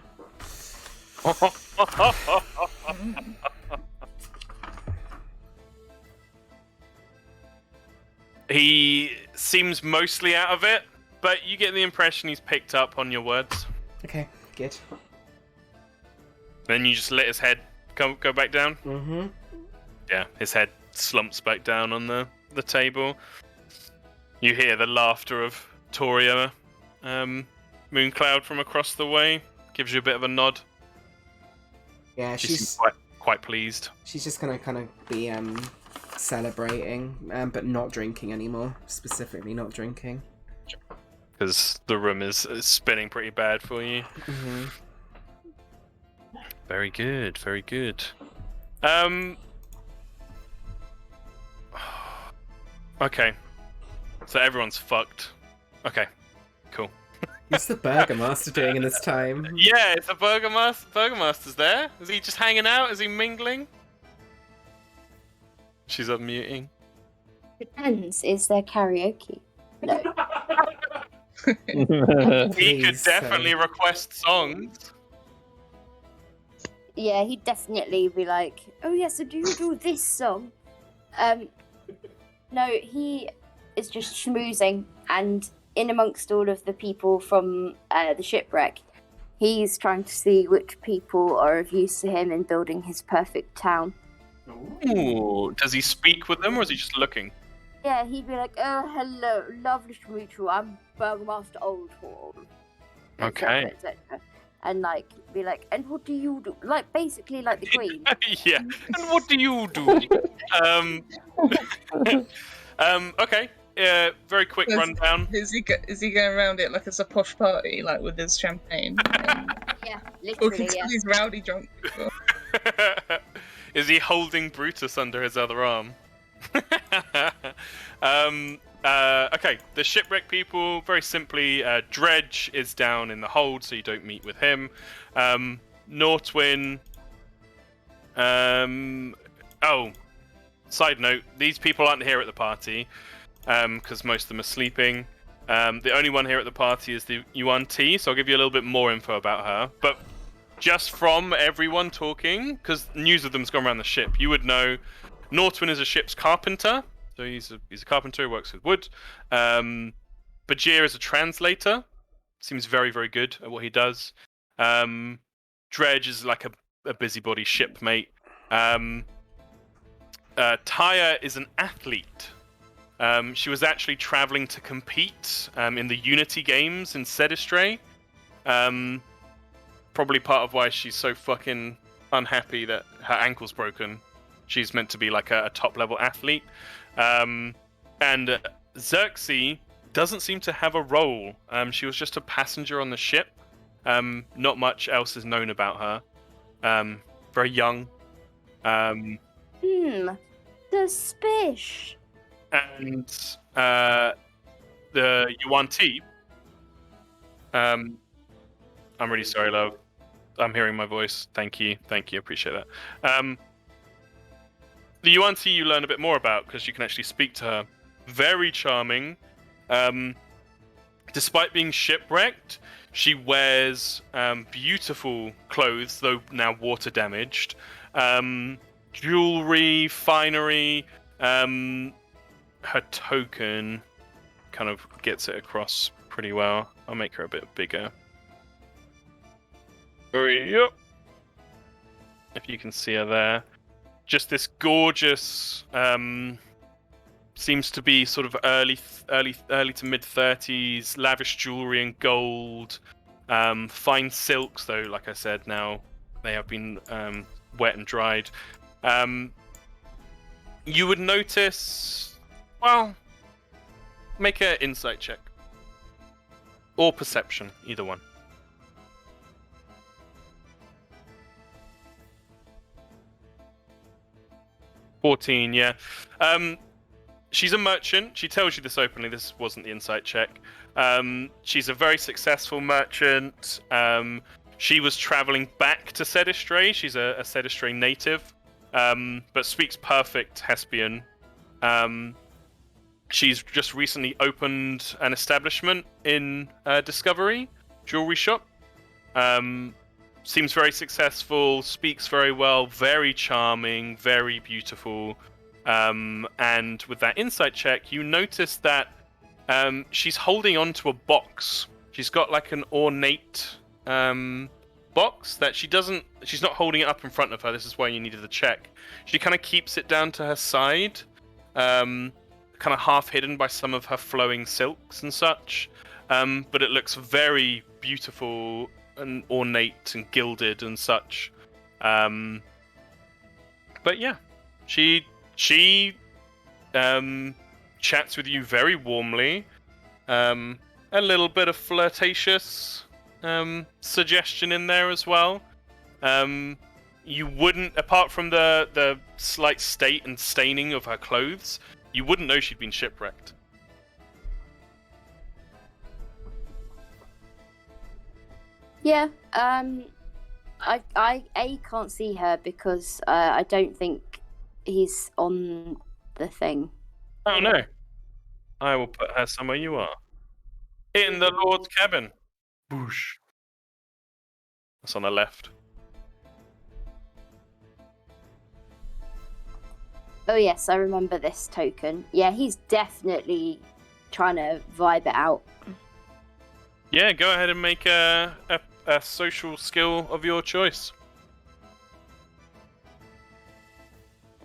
He seems mostly out of it, but you get the impression he's picked up on your words. Okay, good. Then you just let his head go back down. Mm-hmm. Yeah, his head slumps back down on the table. You hear the laughter of Toria, Mooncloud from across the way. Gives you a bit of a nod. Yeah, She she's seems quite pleased. she's just gonna kind of be celebrating, but not drinking anymore. Specifically, not drinking. Because the room is spinning pretty bad for you. Mm-hmm. Very good, very good. Okay. So everyone's fucked. Okay, cool. What's the Burgomaster doing in this time? Yeah, it's the Burgomaster. Burgomaster's there. Is he just hanging out? Is he mingling? She's unmuting. Depends. Is there karaoke? No. He could Please, definitely request songs. Yeah, he'd definitely be like, "Oh yeah, so do you do this song?" No, he is just schmoozing, and in amongst all of the people from the shipwreck, he's trying to see which people are of use to him in building his perfect town. Ooh, does he speak with them, or is he just looking? Yeah, he'd be like, "Oh, hello, lovely to meet you. I'm Burgomaster Oldhorn." Okay. Et cetera. And like, be like, "And what do you do?" Like, basically, like the Queen. Yeah. And what do you do? Okay. Very quick Yes. rundown. Is he going around it like it's a posh party, like with his champagne? Yeah, Talking literally, to yeah. these rowdy drunk people. Is he holding Brutus under his other arm? Okay, the shipwreck people, very simply, Dredge is down in the hold, so you don't meet with him. Nortwin. Side note, these people aren't here at the party, because most of them are sleeping. The only one here at the party is the Yuan Ti, so I'll give you a little bit more info about her. But just from everyone talking, because news of them's gone around the ship, you would know Nortwin is a ship's carpenter, so he's a carpenter who works with wood. Bajir is a translator, seems very, very good at what he does. Dredge is like a busybody shipmate. Tyre is an athlete. She was actually traveling to compete in the Unity Games in Sedistray. Probably part of why she's so fucking unhappy that her ankle's broken. She's meant to be like a top-level athlete. And Xerxes doesn't seem to have a role. She was just a passenger on the ship. Not much else is known about her. Very young. Suspicious. And the Yuan Ti. I'm really sorry, love. I'm hearing my voice. Thank you, appreciate that. The Yuan Ti you learn a bit more about because you can actually speak to her. Very charming. Despite being shipwrecked, she wears beautiful clothes, though now water damaged. Jewelry, finery. Her token kind of gets it across pretty well. I'll make her a bit bigger. Yep. If you can see her there. Just this gorgeous Seems to be sort of early to mid 30s. Lavish jewelry and gold. Fine silks, though. Like I said, now they have been wet and dried. You would notice. Well, make an insight check or perception, either one. 14, yeah. She's a merchant. She tells you this openly. This wasn't the insight check. She's a very successful merchant. She was traveling back to Sedistray. She's a Sedistray native, but speaks perfect Hespian. She's just recently opened an establishment in Discovery jewelry shop. Seems very successful, speaks very well, very charming, very beautiful. And with that insight check, you notice that she's holding onto a box. She's got like an ornate box that she's not holding it up in front of her. This is why you needed the check. She kind of keeps it down to her side, kind of half hidden by some of her flowing silks and such. But it looks very beautiful and ornate and gilded and such. But yeah, she chats with you very warmly. A little bit of flirtatious suggestion in there as well. You wouldn't, apart from the slight state and staining of her clothes, you wouldn't know she'd been shipwrecked. Yeah, I can't see her because I don't think he's on the thing. Oh no. I will put her somewhere you are. In the Lord's cabin. Boosh. That's on the left. Oh yes, I remember this token. Yeah, he's definitely trying to vibe it out. Yeah, go ahead and make a social skill of your choice.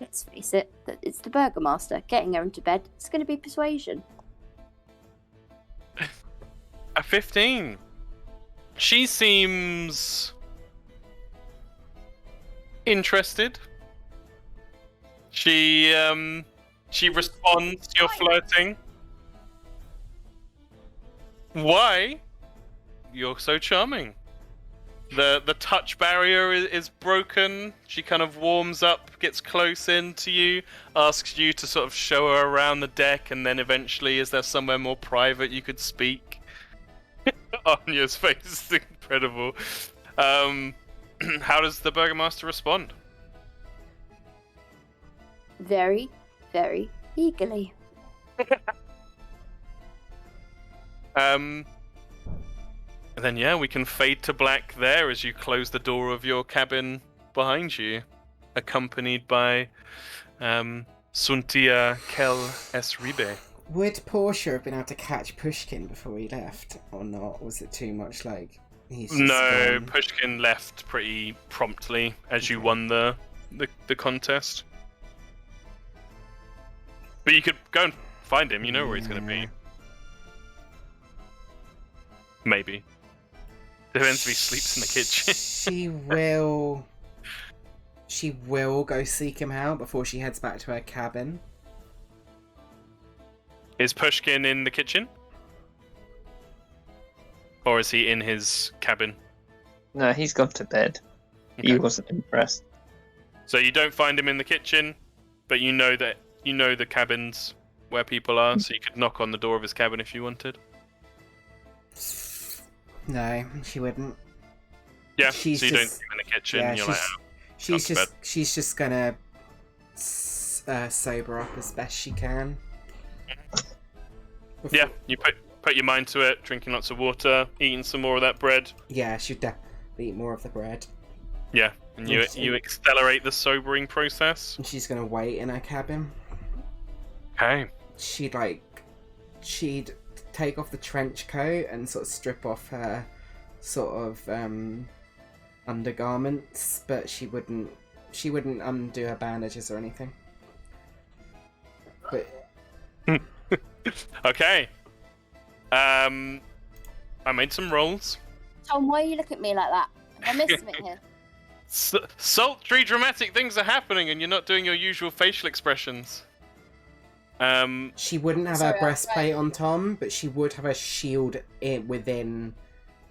Let's face it, it's the Burgomaster. Getting her into bed, it's going to be persuasion. A 15. She seems interested. She responds to your flirting. Why? You're so charming. The touch barrier is broken. She kind of warms up, gets close in to you, asks you to sort of show her around the deck, and then eventually, is there somewhere more private you could speak? Anya's face is incredible. How does the Burgomaster respond? Very, very eagerly. And then yeah, we can fade to black there as you close the door of your cabin behind you, accompanied by Suntia Kel Esribe. Would Portia have been able to catch Pushkin before he left, or not? Was it too much like he's just No, gone? Pushkin left pretty promptly as you won the contest. But you could go and find him. You know where he's going to be. Maybe. Depends if he sleeps in the kitchen. She will go seek him out before she heads back to her cabin. Is Pushkin in the kitchen? Or is he in his cabin? No, he's gone to bed. Okay. He wasn't impressed. So you don't find him in the kitchen, but you know the cabins where people are, so you could knock on the door of his cabin if you wanted. No, she wouldn't. Yeah, She's so you don't just- see him in the kitchen, yeah, and you're like, she's just gonna sober up as best she can. Before- yeah, you put your mind to it, drinking lots of water, eating some more of that bread. Yeah, she'd definitely eat more of the bread. Yeah, and you accelerate the sobering process. And she's gonna wait in her cabin. Okay. She'd take off the trench coat and sort of strip off her sort of undergarments, but she wouldn't undo her bandages or anything. But Okay. I made some rolls. Tom, why are you looking at me like that? Have I missed something here? Sultry, dramatic things are happening, and you're not doing your usual facial expressions. She wouldn't have Sorry, her breastplate right. on Tom, but she would have a shield within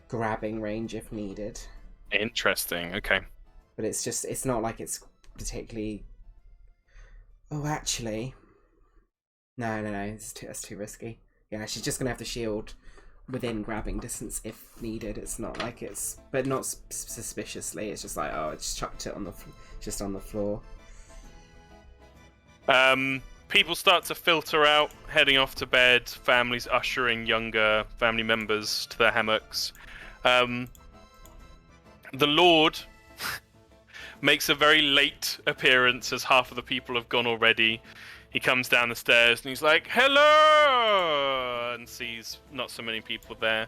grabbing range if needed. Interesting. Okay. But it's not like it's particularly. Oh, actually, no, that's too risky. Yeah, she's just gonna have the shield within grabbing distance if needed. It's not like it's, but not suspiciously. It's just like, oh, it's chucked it on just on the floor. People start to filter out, heading off to bed. Families ushering younger family members to their hammocks. The Lord makes a very late appearance as half of the people have gone already. He comes down the stairs and he's like, "Hello!" and sees not so many people there.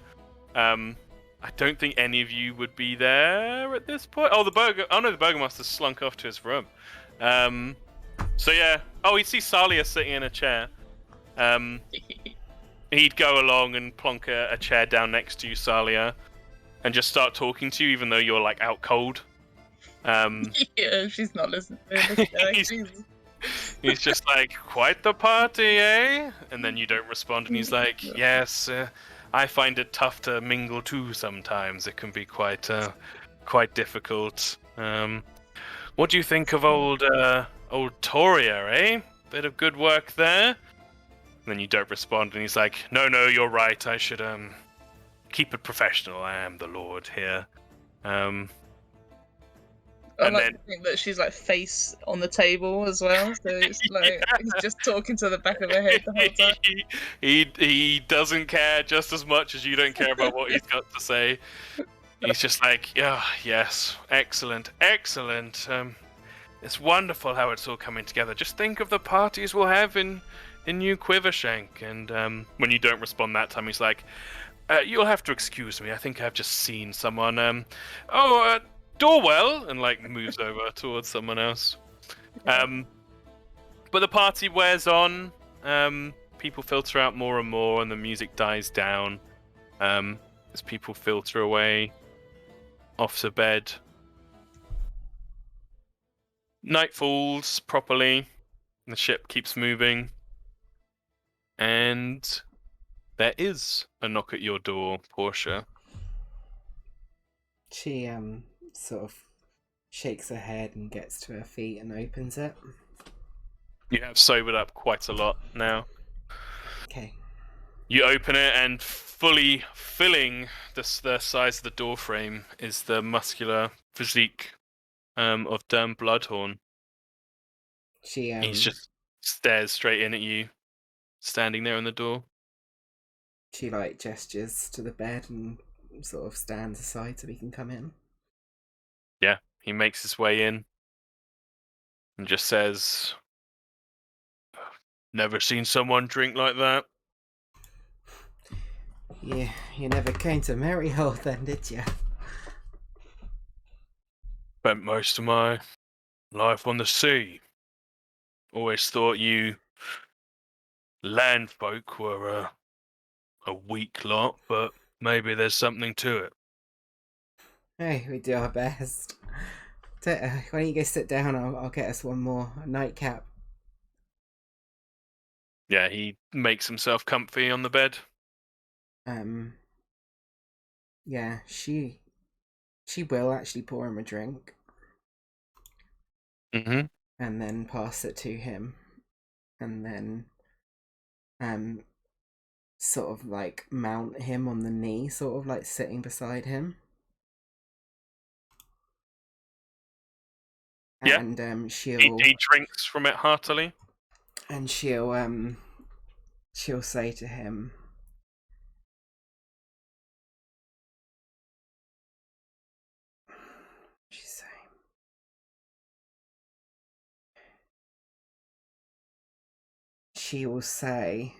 I don't think any of you would be there at this point. Oh, the Burgomaster's slunk off to his room. So yeah. Oh, he sees Salia sitting in a chair. He'd go along and plonk a chair down next to you, Salia, and just start talking to you, even though you're like out cold. Yeah, she's not listening. He's just like, "Quite the party, eh?" And then you don't respond, and he's like, "Yes, I find it tough to mingle too. Sometimes it can be quite difficult. What do you think of old Toria, eh? Bit of good work there." And then you don't respond, and he's like, No, you're right. I should keep it professional. I am the Lord here. I and like then- to think that she's like face on the table as well, so it's like he's just talking to the back of her head the whole time. he doesn't care just as much as you don't care about what he's got to say. He's just like, "Yeah, yes, excellent. It's wonderful how it's all coming together. Just think of the parties we'll have in New Quivershank." And when you don't respond that time, he's like, "You'll have to excuse me. I think I've just seen someone. Dorwell," and like moves over towards someone else. But the party wears on. People filter out more and more, and the music dies down. As people filter away off to bed. Night falls properly. The ship keeps moving. And there is a knock at your door, Portia. She sort of shakes her head and gets to her feet and opens it. You have sobered up quite a lot now. Okay. You open it, and fully filling the size of the door frame is the muscular physique of Derm Bloodhorn. She He just stares straight in at you, standing there in the door. she like gestures to the bed and sort of stands aside so we can come in. Yeah, he makes his way in and just says, "Never seen someone drink like that." Yeah, you never came to Maryhold then, did you? Spent most of my life on the sea. Always thought you land folk were a weak lot, but maybe there's something to it. Hey, we do our best. Why don't you go sit down? I'll get us one more nightcap. Yeah, he makes himself comfy on the bed. Yeah, she will actually pour him a drink Mm-hmm. and then pass it to him, and then sort of like mount him on the knee, sort of like sitting beside him. Yeah. And she'll He drinks from it heartily. and she'll say to him, she's saying, she will say,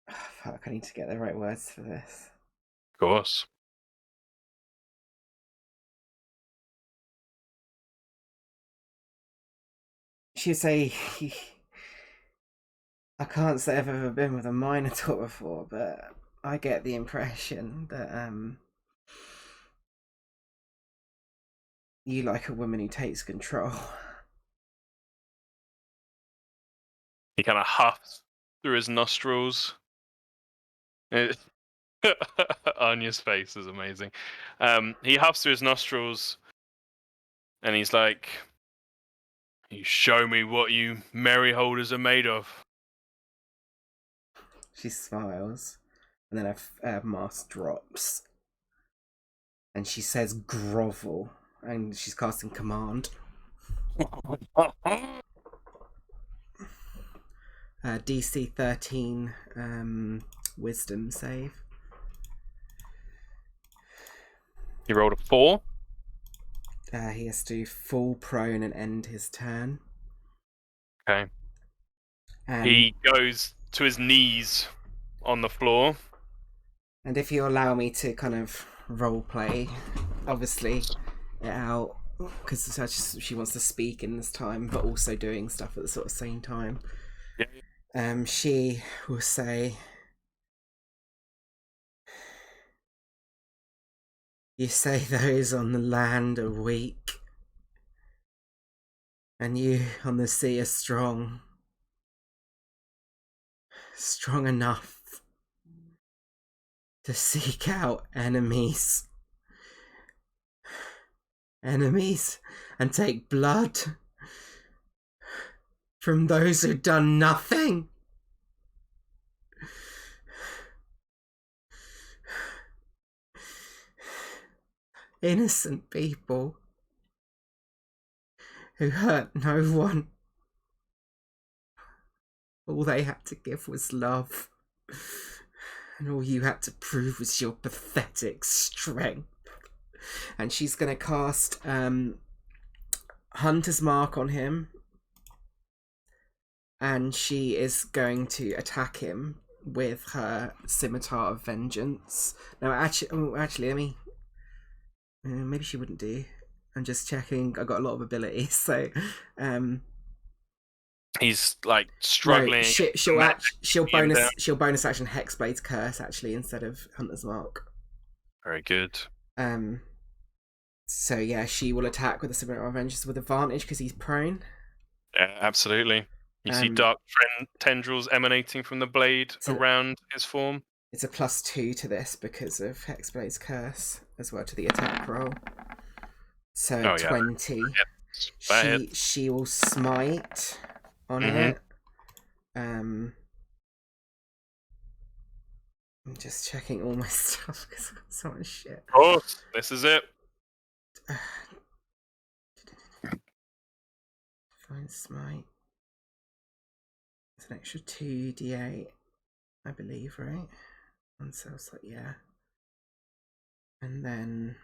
oh, fuck, I need to get the right words for this. Of course. she'd say, I can't say I've ever been with a Minotaur before, but I get the impression that you like a woman who takes control. He kind of huffs through his nostrils. Anya's face is amazing. He huffs through his nostrils, and he's like, "You show me what you merry holders are made of." She smiles, and then her mask drops, and she says, "Grovel," and she's casting command. DC 13 wisdom save. He rolled a 4. He has to fall prone and end his turn. Okay. He goes to his knees on the floor. And if you allow me to kind of role play, obviously, it out, because she wants to speak in this time, but also doing stuff at the sort of same time. Yeah. She will say, "You say those on the land are weak, and you on the sea are strong. Strong enough to seek out enemies. Enemies, and take blood from those who've done nothing. Innocent people who hurt no one. All they had to give was love, and all you had to prove was your pathetic strength." And she's going to cast Hunter's Mark on him, and she is going to attack him with her Scimitar of Vengeance. Now, actually, let me... maybe she wouldn't do. I'm just checking. I've got a lot of abilities, so... He's like struggling. No, she'll bonus action Hexblade's Curse actually instead of Hunter's Mark. Very good. So yeah, she will attack with a Scimitar of Vengeance with advantage because he's prone. Yeah, absolutely. You see dark tendrils emanating from the blade around his form. It's a +2 to this because of Hexblade's Curse as well to the attack roll. So 20. She will smite on it. I'm just checking all my stuff because I've got so much shit. Oh, this is it. Find smite. It's an extra 2d8, I believe, right? And so it's like, yeah. And then...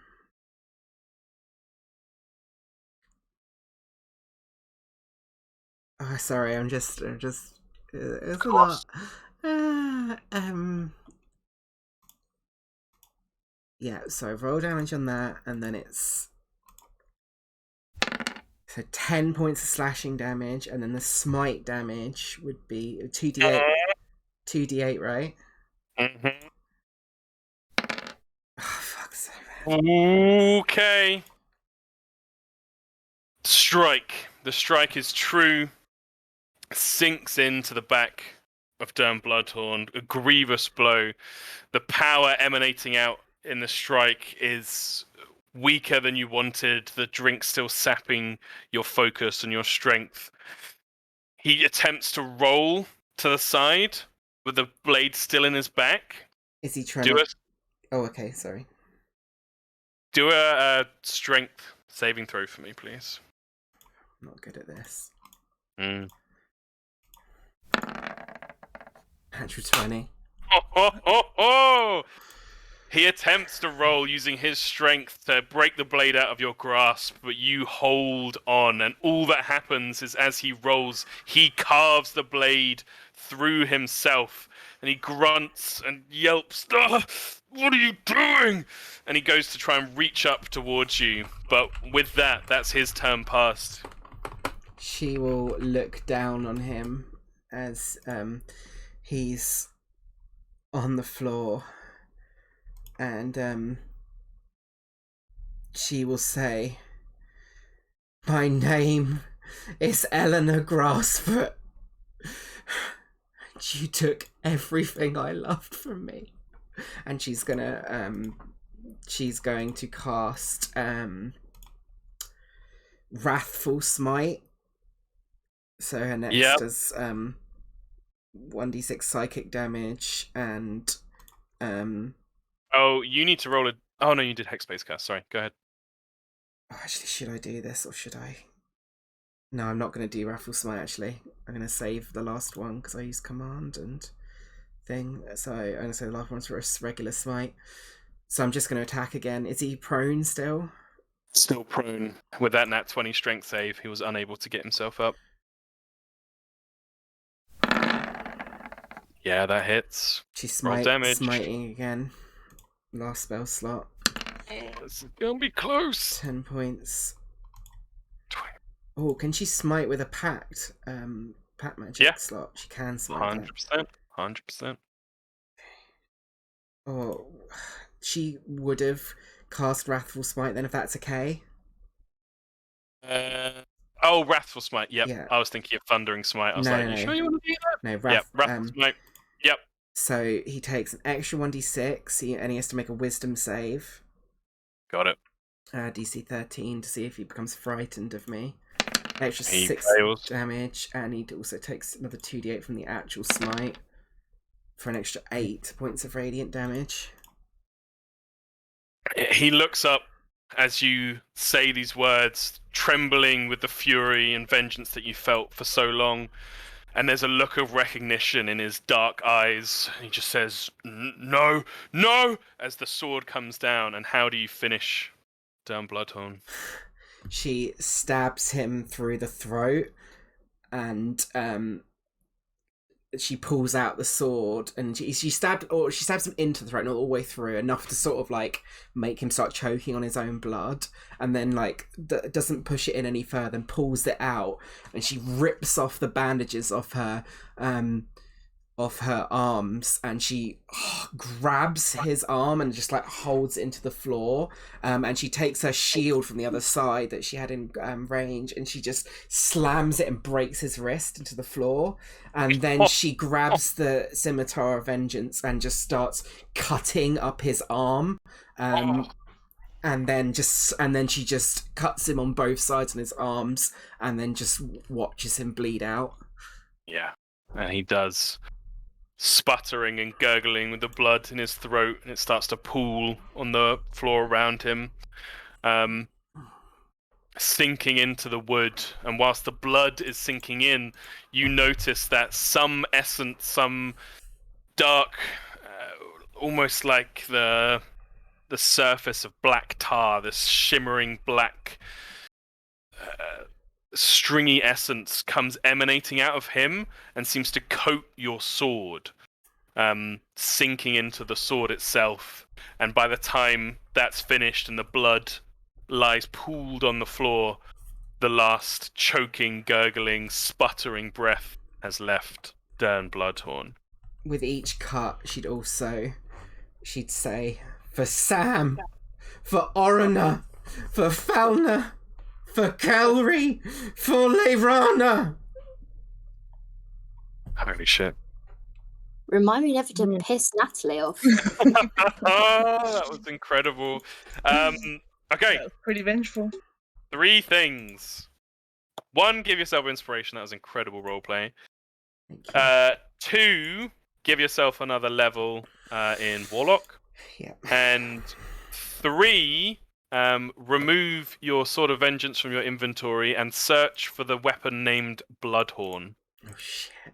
Oh, sorry, I'm just it's a lot. Yeah, so roll damage on that, and then it's... So 10 points of slashing damage, and then the smite damage would be 2d8. 2d8, right? Mm-hmm. Oh, fuck's sake. Okay. Strike. The strike is true. Sinks into the back of Durn Bloodhorn. A grievous blow. The power emanating out in the strike is weaker than you wanted. The drink still sapping your focus and your strength. He attempts to roll to the side with the blade still in his back. Is he trying to... Oh, okay, sorry. Do a strength saving throw for me, please. I'm not good at this. Natural 20. Oh! He attempts to roll using his strength to break the blade out of your grasp, but you hold on, and all that happens is as he rolls, he carves the blade through himself, and he grunts and yelps, "What are you doing?" And he goes to try and reach up towards you, but with that, that's his turn passed. She will look down on him as he's on the floor, and she will say, "My name is Eleanor Grassfoot. You took everything I loved from me." And she's going to cast Wrathful Smite. So her next does 1d6 psychic damage, and Oh, you need to roll a. Oh no, you did Hexbase cast. Sorry, go ahead. actually, should I do this or should I? No, I'm not going to do Wrathful Smite. Actually, I'm going to save the last one because I use command and thing. So I'm going to say the last one's for a regular smite. So I'm just going to attack again. Is he prone still? Still prone. With that nat 20 strength save, he was unable to get himself up. Yeah, that hits. She's Roll damage. smiting again. Last spell slot. It's gonna be close. 10 points. Oh, can she smite with a pact magic slot? She can smite 100%. 100%. Oh, she would have cast Wrathful Smite then, if that's okay. Oh, Wrathful Smite. Yep. Yeah. I was thinking of Thundering Smite. I was No, like, no, you sure you want to do that? No, Wrathful Smite. Yep. So he takes an extra 1d6, and he has to make a Wisdom save. Got it. DC 13 to see if he becomes frightened of me. Extra He 6 fails. damage, and he also takes another 2d8 from the actual smite for an extra 8 points of radiant damage. He looks up as you say these words, trembling with the fury and vengeance that you felt for so long. And there's a look of recognition in his dark eyes. He just says, "No, no!" as the sword comes down. And how do you finish Dern Bloodhorn? She stabs him through the throat, and she pulls out the sword, and she stabs him into the throat, not all the way through, enough to sort of like make him start choking on his own blood, and then like doesn't push it in any further and pulls it out, and she rips off the bandages off her arms, and she grabs his arm and just like holds it into the floor, and she takes her shield from the other side that she had in range, and she just slams it and breaks his wrist into the floor, and then she grabs the scimitar of vengeance and just starts cutting up his arm, and then she just cuts him on both sides on his arms, and then just watches him bleed out. Yeah, and he does, sputtering and gurgling with the blood in his throat, and it starts to pool on the floor around him, sinking into the wood. And whilst the blood is sinking in, you notice that some essence, some dark, almost like the surface of black tar, this shimmering black stringy essence comes emanating out of him and seems to coat your sword, sinking into the sword itself. And by the time that's finished and the blood lies pooled on the floor, the last choking, gurgling, sputtering breath has left Dern Bloodhorn. With each cut, she'd say, "For Sam, for Orina, for Falna, for Calry, for Leirana." Holy shit. Remind me never to piss Natalie off. That was incredible. Okay. That was pretty vengeful. 3 things. 1, give yourself inspiration. That was incredible roleplay. 2, give yourself another level in Warlock. Yeah. And 3, remove your Sword of Vengeance from your inventory and search for the weapon named Bloodhorn. Oh shit.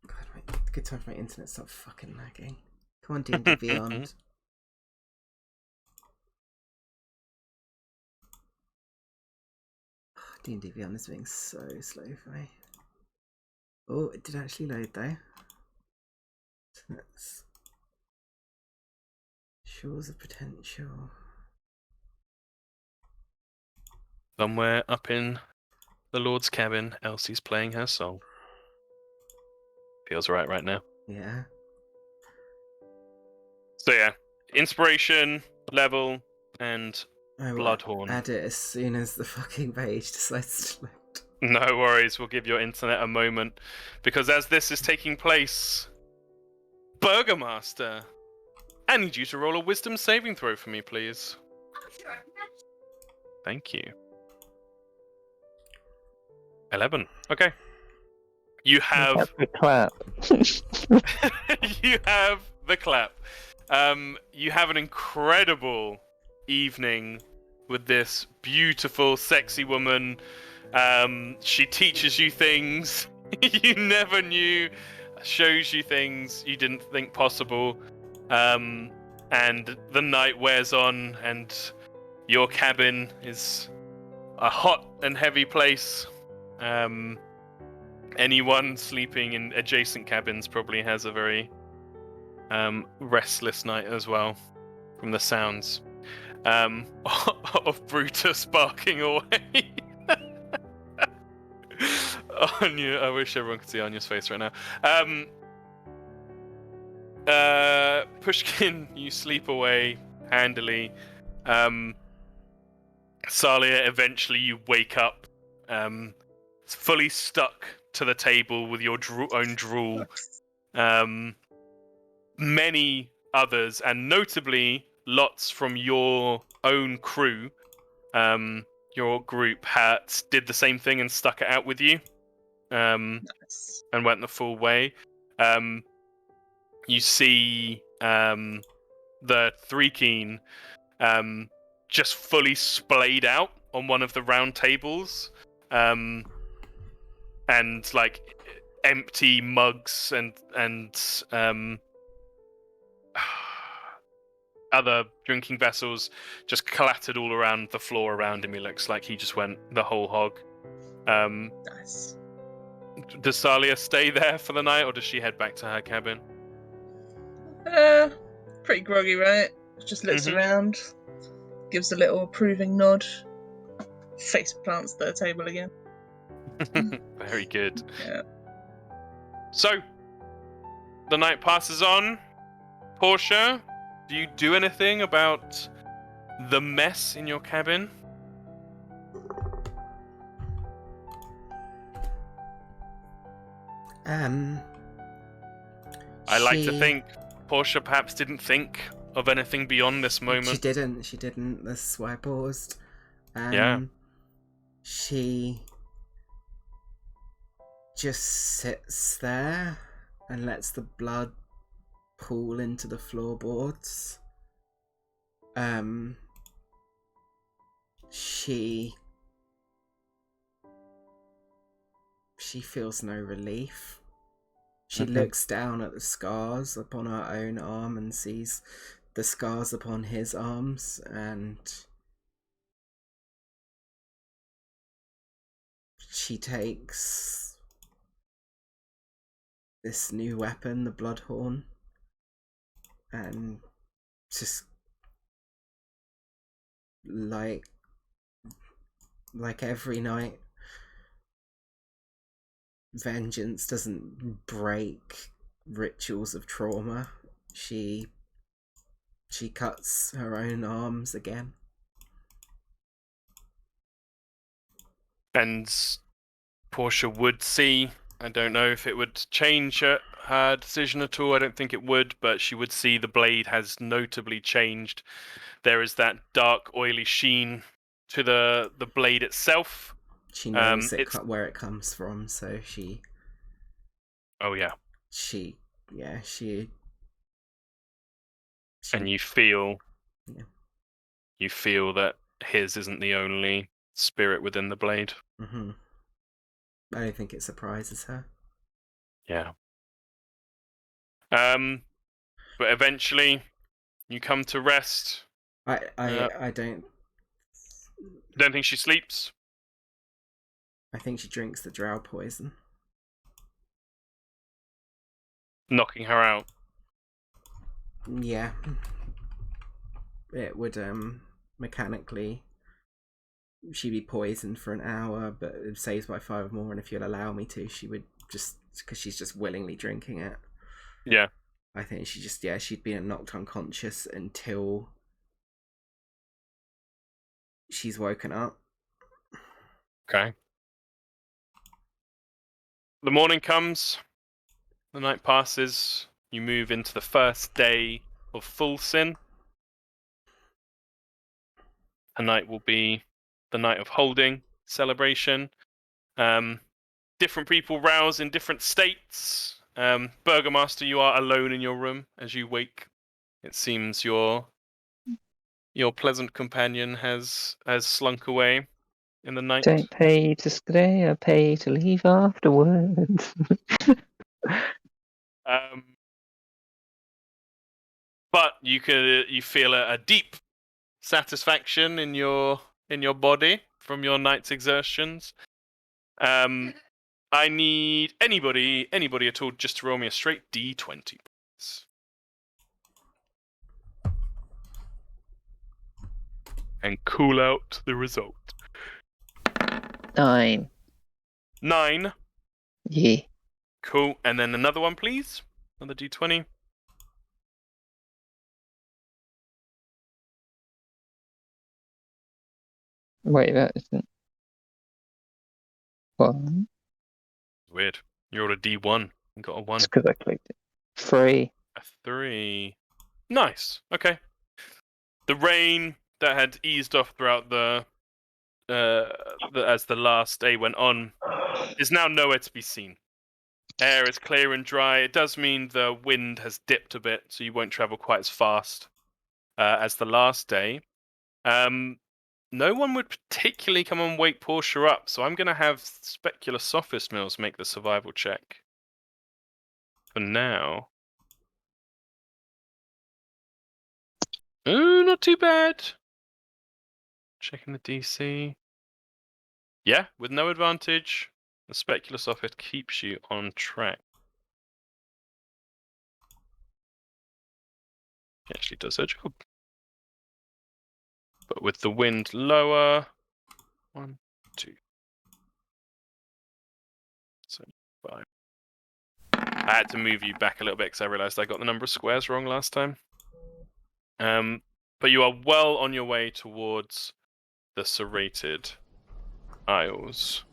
God, good time for my internet to stop fucking lagging. Come on, D&D Beyond. D&D Beyond is being so slow for me. Oh, it did actually load though. So that's Shores of Potential. Somewhere up in the Lord's cabin. Elsie's playing her song. Feels right now. Yeah. So yeah, inspiration level and I will Bloodhorn. add it as soon as the fucking page decides to load. No worries, we'll give your internet a moment. Because as this is taking place, Burgermaster, I need you to roll a wisdom saving throw for me, please. Thank you. 11. Okay. You have the clap. you have the clap. You have an incredible evening with this beautiful, sexy woman. She teaches you things you never knew, shows you things you didn't think possible. And the night wears on, and your cabin is a hot and heavy place. Anyone sleeping in adjacent cabins probably has a very restless night as well, from the sounds of Brutus barking away. Anya, I wish everyone could see Anya's face right now. Pushkin, you sleep away handily. Salia, eventually you wake up, fully stuck to the table with your own drool. Many others, and notably lots from your own crew, your group, did the same thing and stuck it out with you, Nice. and went the full way. You see the Threekeen just fully splayed out on one of the round tables, and like empty mugs and other drinking vessels just clattered all around the floor around him. He looks like he just went the whole hog. Nice. Does Salia stay there for the night, or does she head back to her cabin? Pretty groggy, right? Just looks Mhm. around, gives a little approving nod, face plants the table again. Very good. Yeah. So, the night passes on. Portia, do you do anything about the mess in your cabin? I like to think Portia perhaps didn't think of anything beyond this moment. She didn't. That's why I paused. Yeah. She just sits there and lets the blood pool into the floorboards. She feels no relief. She looks down at the scars upon her own arm and sees the scars upon his arms, and she takes this new weapon, the Bloodhorn, and just like every night, vengeance doesn't break rituals of trauma. She cuts her own arms again. And Portia would see, I don't know if it would change her decision at all, I don't think it would, but she would see the blade has notably changed. There is that dark, oily sheen to the blade itself. She knows where it comes from, so she... Oh, yeah. And you feel... Yeah. You feel that his isn't the only spirit within the blade. Mm-hmm. I don't think it surprises her. Yeah. But eventually, you come to rest. I don't... Don't think she sleeps? I think she drinks the drow poison. Knocking her out. Yeah. It would, mechanically she'd be poisoned for an hour, but it saves by 5 more. And if you'll allow me to, she would just, because she's just willingly drinking it. Yeah. I think she'd been knocked unconscious until she's woken up. Okay. The morning comes, the night passes, you move into the first day of Full Sin. Tonight will be the night of holding, celebration. Different people rouse in different states. Burgomaster, you are alone in your room as you wake. It seems your pleasant companion has slunk away in the night. Don't pay to stay, I pay to leave afterwards. But you feel a deep satisfaction in your body from your night's exertions. I need anybody at all just to roll me a straight D20, please. And cool out the result. 9. 9. Yeah. Cool. And then another one, please. Another D20. Wait, that isn't. 1. Weird. You rolled a D1 and got a 1. It's because I clicked it. 3. A 3. Nice. Okay. The rain that had eased off throughout as the last day went on is now nowhere to be seen. Air is clear and dry. It does mean the wind has dipped a bit, so you won't travel quite as fast as the last day. No one would particularly come and wake Portia up, so I'm going to have Specular Sophist Mills make the survival check. For now. Ooh, not too bad. Checking the DC. Yeah, with no advantage, the Specular Sophist keeps you on track. He actually does her job. But with the wind lower, 1, 2, 7, 5. I had to move you back a little bit because I realized I got the number of squares wrong last time. But you are well on your way towards the Serrated Isles.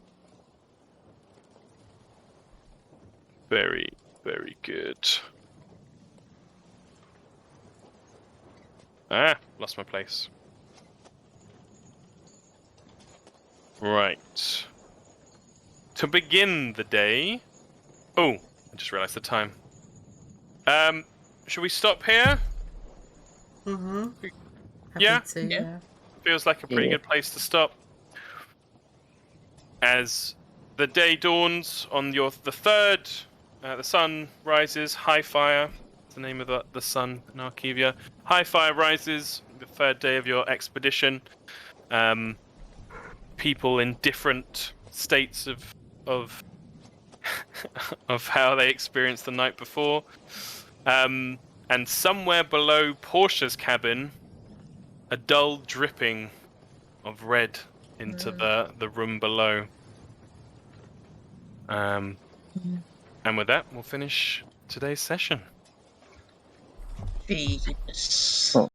Very, very good. Lost my place. Right. To begin the day... Oh, I just realized the time. Should we stop here? Mm-hmm. Yeah? Yeah. Feels like a pretty Yeah. good place to stop. As the day dawns on the 3rd, the sun rises. High Fire, that's the name of the sun in Archivia. High Fire rises, the 3rd day of your expedition. People in different states of of how they experienced the night before. And somewhere below Portia's cabin, a dull dripping of red into the room below. And with that, we'll finish today's session. Bees. Oh.